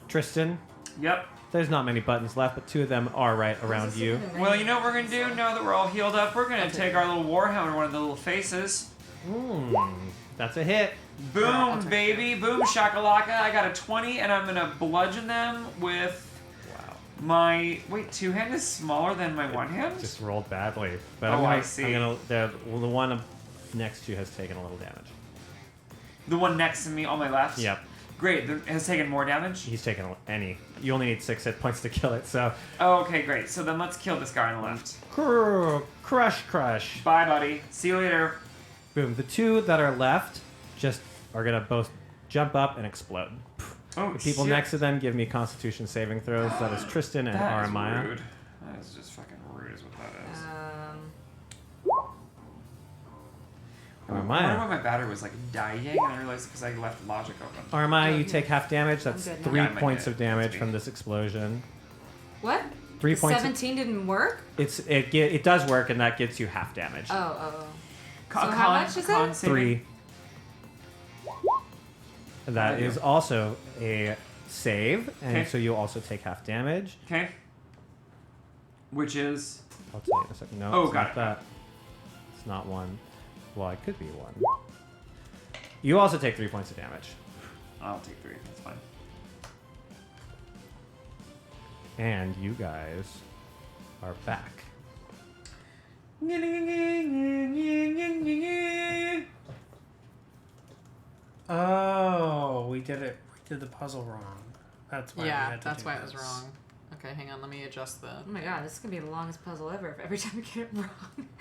Tristan? Yep. There's not many buttons left, but 2 of them are right around you. Well, you know what we're gonna do now that we're all healed up? We're gonna take our little warhammer, one of the little faces. That's a hit. Boom, baby. Boom, shakalaka. I got a 20, and I'm gonna bludgeon them with my... Wait, 2-hand is smaller than my 1-hand? Just rolled badly. But Oh, I'm gonna, I see. the one next to you has taken a little damage. The one next to me on my left? Yep. Great. Has taken more damage? He's taken any. You only need 6 hit points to kill it, so... Oh, okay, great. So then let's kill this guy on the left. Crush. Bye, buddy. See you later. Boom. The 2 that are left just are gonna both jump up and explode. Oh, The people shit. next to them give me Constitution saving throws. That is Tristan and That is Aramaya. rude. That is just fucking rude is what that is. I wonder Aramaya. why my battery was like dying, and I realized because I left logic open. Aramaya, you take half damage. That's I'm good 3 now. Yeah, I might points get of it. damage That's from me. this explosion. What? 3 The points. 17 didn't work? It does work, and that gets you half damage. Oh. Con- So how much is con it? saving? 3. That Thank is you. also a save, and Okay. so you'll also take half damage. Okay. Which is... I'll tell you in a second. No, Oh, it's got not it. that. It's not 1. Well, it could be 1. You also take 3 points of damage. I'll take 3. That's fine. And you guys are back. Oh, we did it. We did the puzzle wrong. That's why we Yeah, had to that's do why it was this. wrong. Okay, hang on. Let me adjust the. Oh my god, this is gonna be the longest puzzle ever. If every time we get it wrong,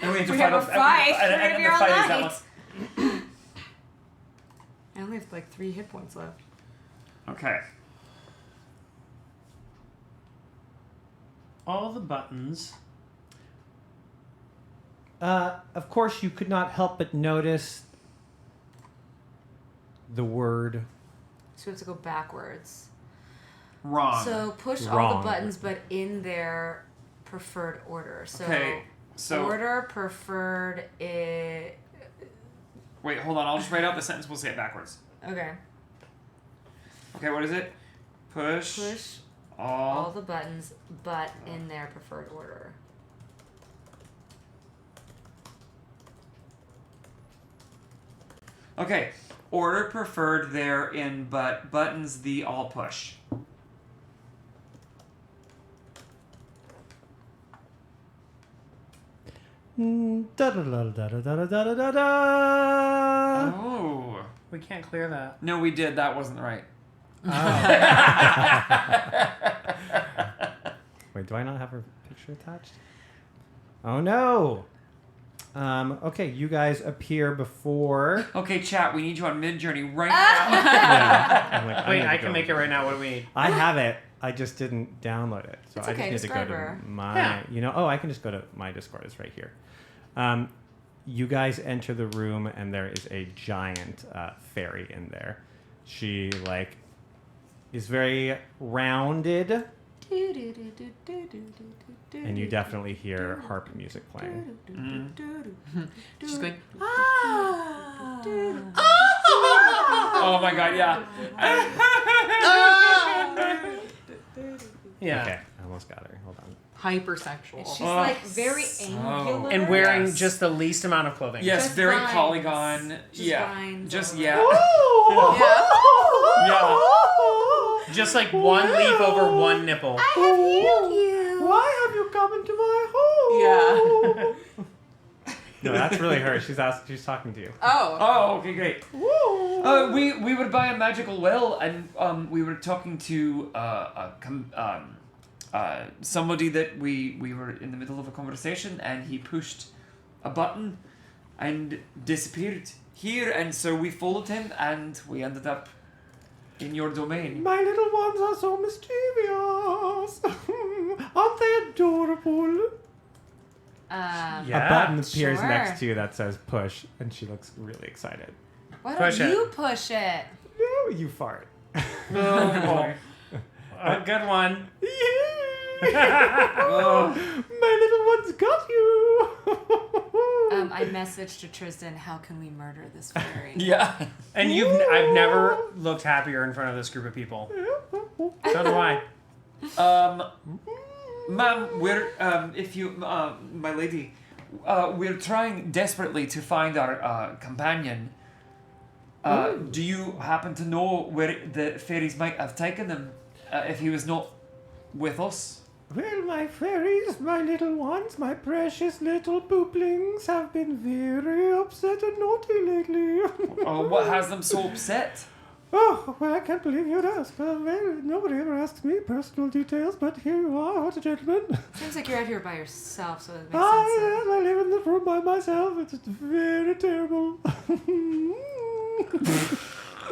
And we have to have a fight. fight. And We're gonna and be the all fight is that night. one. I only have like 3 hit points left. Okay. All the buttons Of course, you could not help but notice the word. So we have to go backwards. Wrong. So push all Wrong. the buttons, but in their preferred order. So, Okay, so- order preferred it. Wait, hold on. I'll just write out the sentence. We'll say it backwards. Okay. Okay, what is it? Push all the buttons, but in their preferred order. Okay. Order preferred therein, but buttons the all push. Da-da-da-da-da-da-da-da-da. Oh. We can't clear that. No, we did. That wasn't right. Wait, do I not have her picture attached? Oh no. Okay, you guys appear before. Okay, chat. We need you on Mid-Journey right now. Yeah. I'm like, Wait, need I to can go. make it right now. What do we need? I have it. I just didn't download it, so It's I okay, just need to go describe to her. my. Yeah. You know, I can just go to my Discord. It's right here. You guys enter the room, and there is a giant fairy in there. She is very rounded, and you definitely hear harp music playing. She's going. Oh my god, yeah. Yeah. Okay, I almost got her. Hold on. Hypersexual. She's like very angular. And wearing Yes. just the least amount of clothing. Yes, Just very vines. polygon. Just yeah. vines Just all yeah. Yeah. Yeah. Just like one leaf over one nipple. Why have you come into my home? Yeah. No, that's really her. She's talking to you. Oh, okay, great. We would buy a magical well, and we were talking to somebody that we were in the middle of a conversation, and he pushed a button and disappeared here, and so we followed him, and we ended up in your domain. My little ones are so mischievous. Aren't they adorable? Yeah. A button appears sure. next to you that says push, and she looks really excited. Why don't Push it. you push it? No, you fart. Oh, A good one. My little one's got you. I messaged to Tristan, how can we murder this fairy? yeah. And I've never looked happier in front of this group of people. So do I. Ma'am, we're my lady, we're trying desperately to find our companion. Do you happen to know where the fairies might have taken him if he was not with us? Well, my fairies, my little ones, my precious little pooplings have been very upset and naughty lately. Oh, what has them so upset? Oh, well, I can't believe you'd ask. Well, nobody ever asks me personal details, but here you are. What a gentleman. Seems like you're out here by yourself, so it makes Ah, sense. yes, I live in the room by myself. It's very terrible.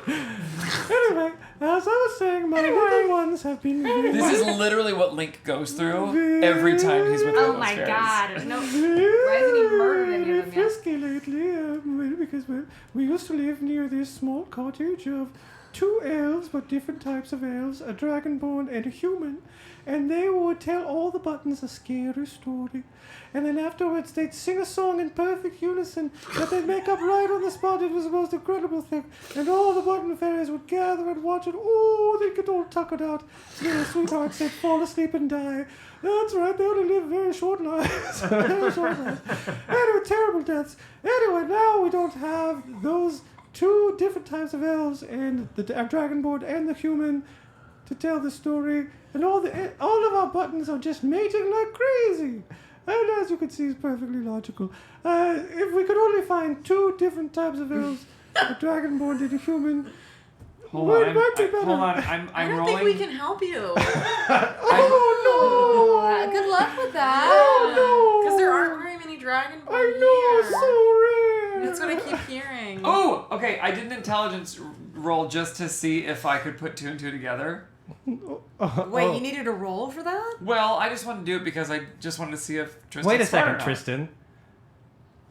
Anyway, as I was saying, my little ones have been very... This is literally what Link goes through every time he's with one of Oh those my fairies. god. No. Why hasn't he murdered any of them yet? frisky lately, because we used to live near this small cottage of two elves, but different types of elves, a dragonborn and a human, and they would tell all the buttons a scary story. And then afterwards, they'd sing a song in perfect unison that they'd make up right on the spot. It was the most incredible thing. And all the button fairies would gather and watch it. Oh, they'd get all tuckered out. Little sweethearts, they'd fall asleep and die. That's right, they only live very short lives. Very short lives. Anyway, terrible deaths. Anyway, now we don't have those two different types of elves and the dragonborn and the human to tell the story. And all of our buttons are just mating like crazy. And as you can see, it's perfectly logical. If we could only find two different types of elves, a dragonborn and a human, Hold on, might be better. hold on, I I'm don't rolling. think we can help you. Oh, good luck with that. Oh, Because there aren't very many dragonborn I know, here. so rare. That's what I keep hearing. Oh, okay. I did an intelligence roll just to see if I could put two and two together. Wait, you needed a roll for that? Well, I just wanted to do it because I just wanted to see if Tristan. Wait a second, Tristan.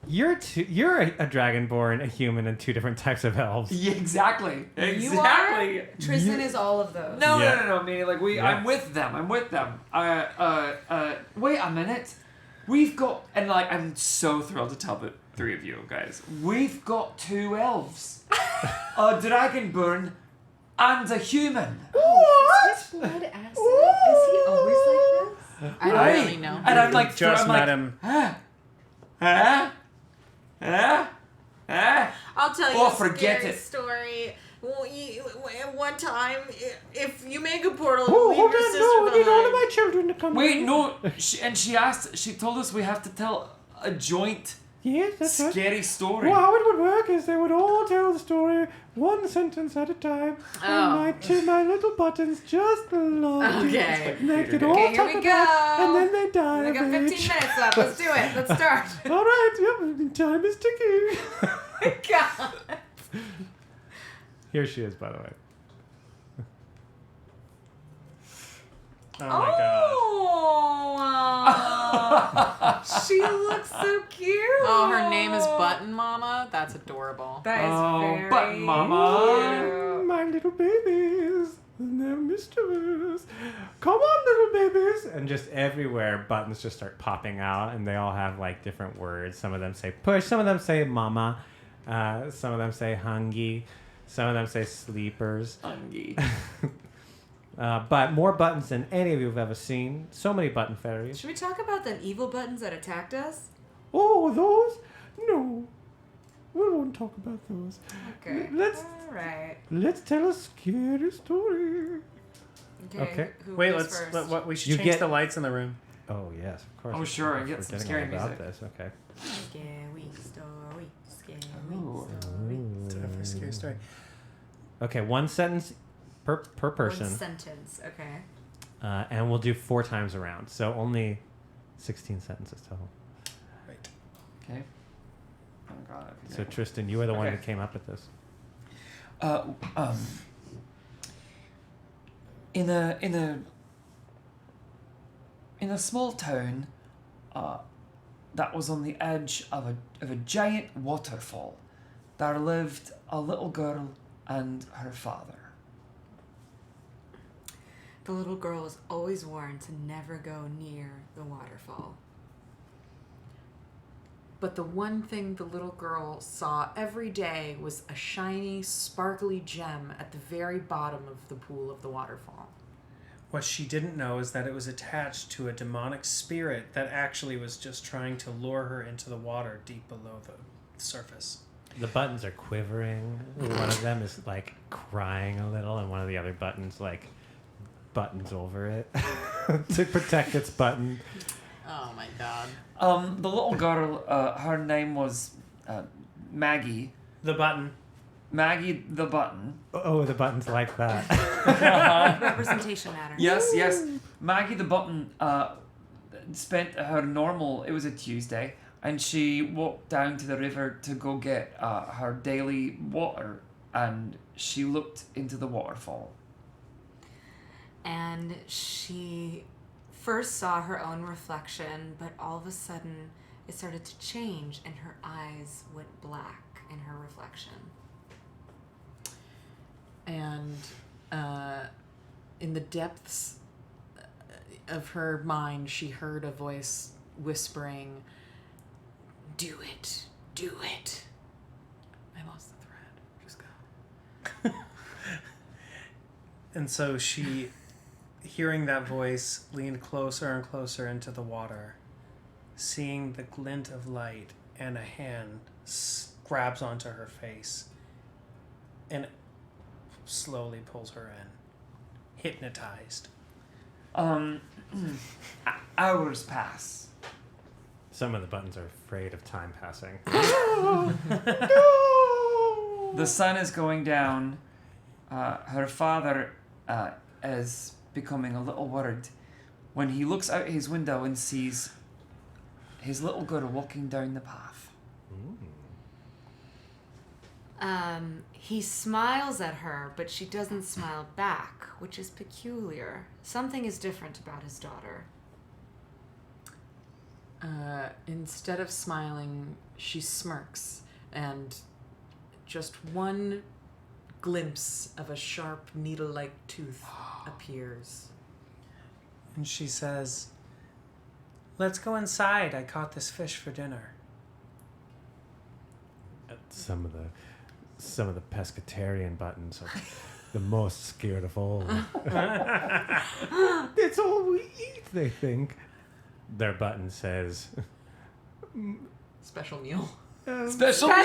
You're a dragonborn, a human, and two different types of elves. Yeah, exactly. You are? Tristan is all of those. No. Meaning, like, I'm with them. Wait a minute. We've got, and like, I'm so thrilled to tell the three of you guys. We've got 2 elves, a dragonborn, and a human. What? Is his blood acid? Is he always like this? I don't really know. And I'm like, Just met him. I'll tell you Oh, a forget scary it. story. Well, one time, if you make a portal, Oh, leave hold your on, sister no, we need all behind. of my children to come. Wait, no. She told us we have to tell a joint Yes, that's right. scary story. Well, how it would work is they would all tell the story one sentence at a time, and my little buttons just belong. Okay. And they could all Okay, here talk we about, go. and then they die. We of got 15 age. minutes left. Let's do it. Let's start. All right, yep, time is ticking. God. Here she is, by the way. Oh my god. Oh, she looks so cute. Oh, her name is Button Mama. That's adorable. That is very Button Mama. My little babies, they're mischievous. Come on, little babies. And just everywhere, buttons just start popping out, and they all have like different words. Some of them say push, some of them say mama, some of them say hungry, some of them say sleepers. Hungry. But more buttons than any of you have ever seen. So many button fairies. Should we talk about the evil buttons that attacked us? Oh, those? No. We won't talk about those. Okay. All right. Let's tell a scary story. Okay. Wait, we should You change get- the lights in the room. Oh, yes, of course. Oh, of sure, course. get We're some getting scary all about music. this. Okay. Scary story. Scary Time for a scary story. Okay, one sentence per person. One sentence. Okay. And we'll do 4 times around. So only 16 sentences total. Right. Okay. Oh god. So Tristan, you were the one Okay. who came up with this. In a small town, that was on the edge of a giant waterfall, there lived a little girl and her father. The little girl was always warned to never go near the waterfall. But the one thing the little girl saw every day was a shiny, sparkly gem at the very bottom of the pool of the waterfall. What she didn't know is that it was attached to a demonic spirit that actually was just trying to lure her into the water deep below the surface. The buttons are quivering. One of them is like crying a little, and one of the other buttons like buttons over it to protect its button. Oh my god. The little girl, her name was Maggie. The button. Maggie the button. Oh, the button's like that. Representation matters. Yes. Maggie the button spent her normal, it was a Tuesday, and she walked down to the river to go get her daily water, and she looked into the waterfall. And she first saw her own reflection, but all of a sudden it started to change and her eyes went black in her reflection. And in the depths of her mind, she heard a voice whispering, "Do it, do it." I lost the thread. Just go. And so she, hearing that voice, leaned closer and closer into the water, seeing the glint of light, and a hand grabs onto her face and slowly pulls her in, hypnotized. Hours pass. Some of the buttons are afraid of time passing. The sun is going down. Her father is becoming a little worried when he looks out his window and sees his little girl walking down the path. He smiles at her, but she doesn't smile back, which is peculiar. Something is different about his daughter. Instead of smiling, she smirks, and just one glimpse of a sharp, needle-like tooth appears. And she says, "Let's go inside. I caught this fish for dinner." Some of the pescatarian buttons are the most scared of all. It's all we eat, they think. Their button says, Special meal. Special meal.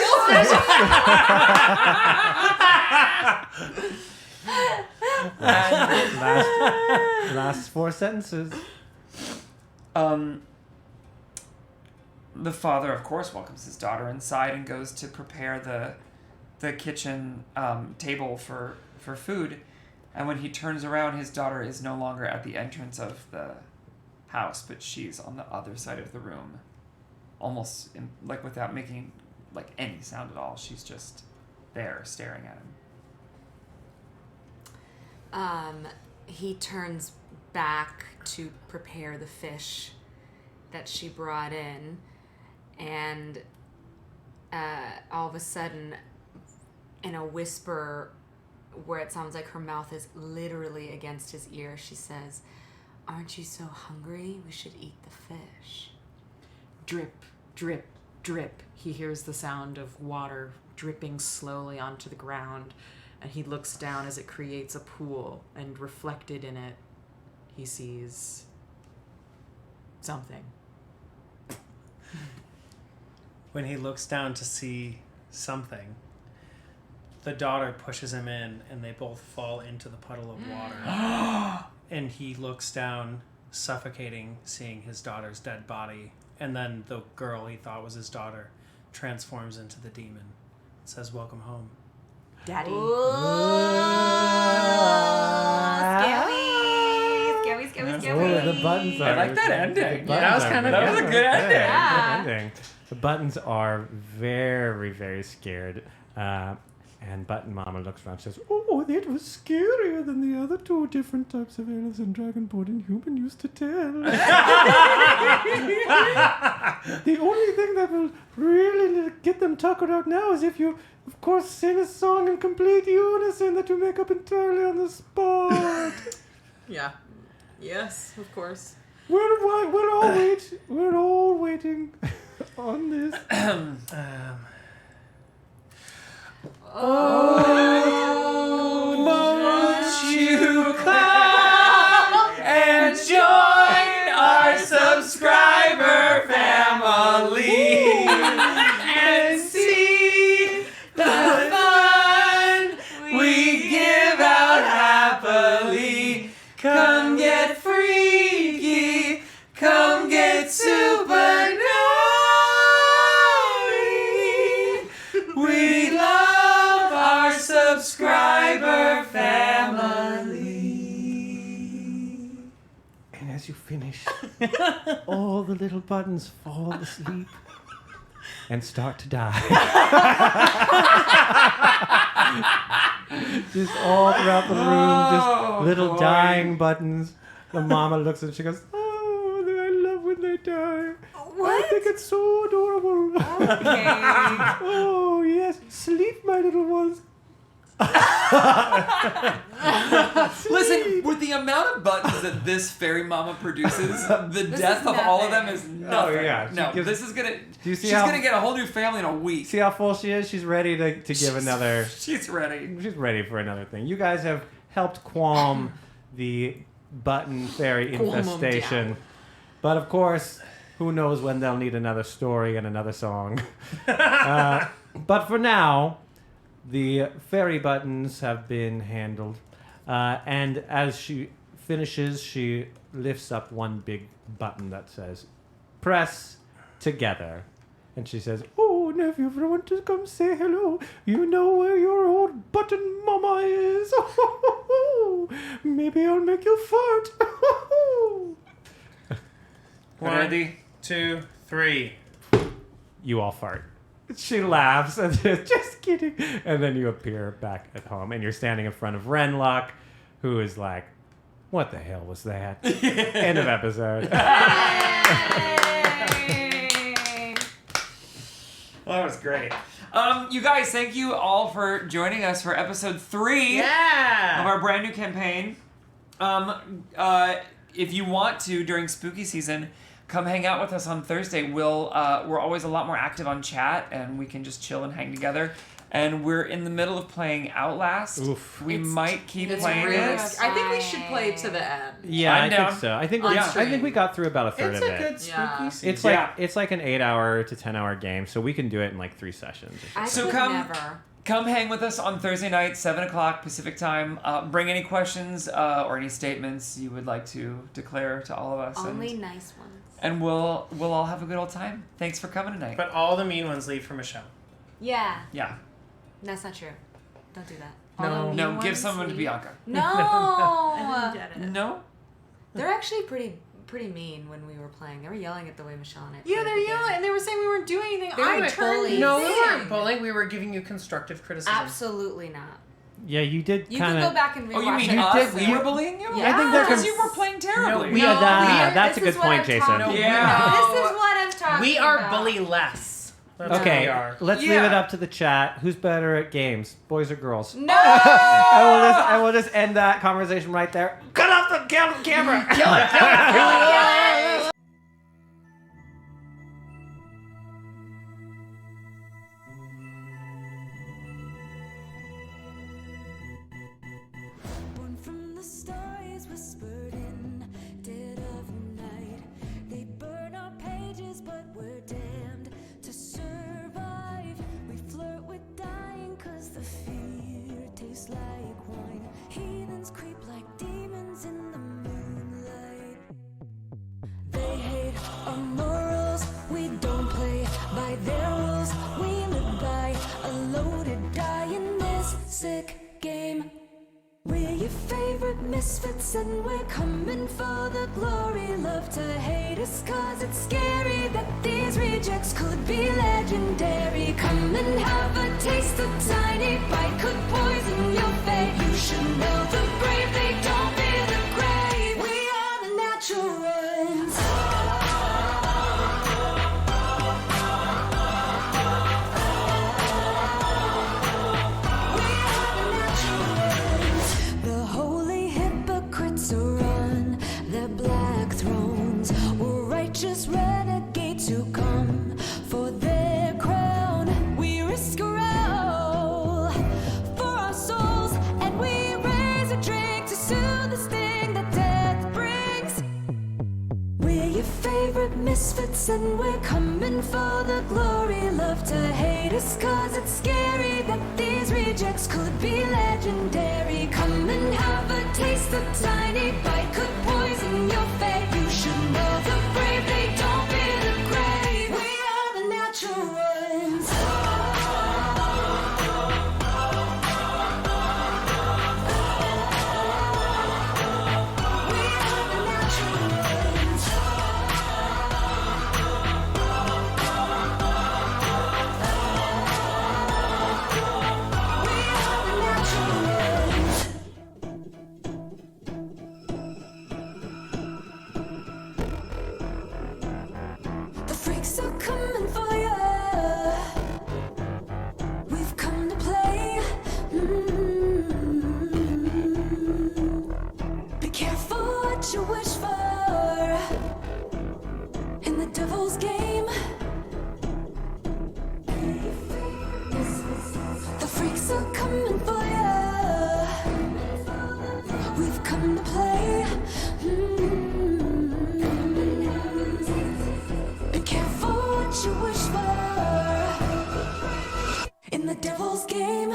last 4 sentences. The father, of course, welcomes his daughter inside and goes to prepare the kitchen table for food. And when he turns around, his daughter is no longer at the entrance of the house, but she's on the other side of the room, almost like without making like any sound at all. She's just there staring at him. He turns back to prepare the fish that she brought in, and all of a sudden, in a whisper where it sounds like her mouth is literally against his ear, she says, "Aren't you so hungry? We should eat the fish." Drip, drip, drip. He hears the sound of water dripping slowly onto the ground, and he looks down as it creates a pool, and reflected in it, he sees something. When he looks down to see something, the daughter pushes him in, and they both fall into the puddle of water. And he looks down, suffocating, seeing his daughter's dead body. And then the girl he thought was his daughter transforms into the demon. It says, "Welcome home, Daddy." Scary. The buttons are. I like that ending. That was kind of that was a good ending. Yeah. Good ending. The buttons are very, very scared. And Button Mama looks around and says, "Oh, that was scarier than the other 2 different types of elves and dragonborn and human used to tell." The only thing that will really get them tuckered out now is if you, of course, sing a song in complete unison that you make up entirely on the spot. Yeah. Yes, of course. We're all waiting on this. Won't you come and join our subscriber family and see the fun we give out happily? Come get freaky, come get super naughty. We love our subscriber family. And as you finish, all the little buttons fall asleep and start to die. Just all throughout the room, just little dying buttons. The mama looks and she goes, "Oh, I love when they die. What? I think it's so adorable." Okay. Oh, yes. Sleep, my little ones. Listen, with the amount of buttons that this fairy mama produces, the death of all of them is nothing. Oh, yeah. No, Gives- this is gonna. Do you see she's how- gonna get a whole new family in a week. See how full she is? She's ready to give another... She's ready. She's ready for another thing. You guys have helped qualm the button fairy Calm 'em infestation. down. But of course, who knows when they'll need another story and another song. But for now, the fairy buttons have been handled. And as she finishes, she lifts up one big button that says, "Press together." And she says, "Oh, and if you ever want to come say hello, you know where your old button mama is. Maybe I'll make you fart." 1, 2, 3. You all fart. She laughs and says, "Just kidding." And then you appear back at home and you're standing in front of Renlock, who is like, "What the hell was that?" End of episode. Well, that was great. You guys, thank you all for joining us for episode 3 of our brand new campaign. If you want to, during spooky season, come hang out with us on Thursday. We're always a lot more active on chat, and we can just chill and hang together. And we're in the middle of playing Outlast. Oof. We might keep playing really it. I think we should play to the end. Yeah, I'm I down. think so. I think we got through about a third It's of a it. good spooky season. It's like an 8-hour to 10-hour game, so we can do it in like 3 sessions. So come hang with us on Thursday night, 7 o'clock Pacific time. Bring any questions or any statements you would like to declare to all of us. Only nice ones. And we'll all have a good old time. Thanks for coming tonight. But all the mean ones leave for Michelle. Yeah. Yeah. That's not true. Don't do that. No, give someone to Bianca. No. I didn't get it. No? They're actually pretty mean when we were playing. They were yelling at the way Michelle and I Yeah, played they're the game. yelling, and they were saying we weren't doing anything. They were I turned bullies. No, we thing. weren't bullying. We were giving you constructive criticism. Absolutely not. Yeah, you did You kind can of. go back and rewatch Oh, you mean it. us? We were bullying you? Yeah. I think they're Because you were playing terribly. That's a good point, Jason. This is what I'm talking We are about. bully less. That's what Okay, we are. let's leave it up to the chat. Who's better at games, boys or girls? No! I will just end that conversation right there. Cut off the camera. Kill it. Born from the stories whispered in dead of night. They burn our pages, but we're damned to survive. We flirt with dying, cause the fear tastes like wine. Heathens creep like demons in the moonlight. They hate our morals, we don't play by their rules. We live by a loaded die in this sick game. We're your favorite misfits and we're coming for the glory. Love to hate us cause it's scary that these rejects could be legendary. Come and have a taste, a tiny bite could poison your fate. You should know the brave, they don't fear the grave. We are the natural ones. The holy hypocrites are on their black thrones. We're righteous renegades who come for their crown. We risk a all for our souls, and we raise a drink to soothe the sting that death brings. We're your favorite misfits and we're coming for the glory. Love to hate us cause it's scary that these rejects could be legendary. Come and have a taste, a tiny bite could poison your fate. You should know the brave, they don't fear the grave. We are the natural ones. We are the natural ones. The freaks are coming for ya. We've come to play. Be careful what you wish for in the devil's game. The freaks are coming for ya. We've come to play. Be careful what you wish for in the devil's game.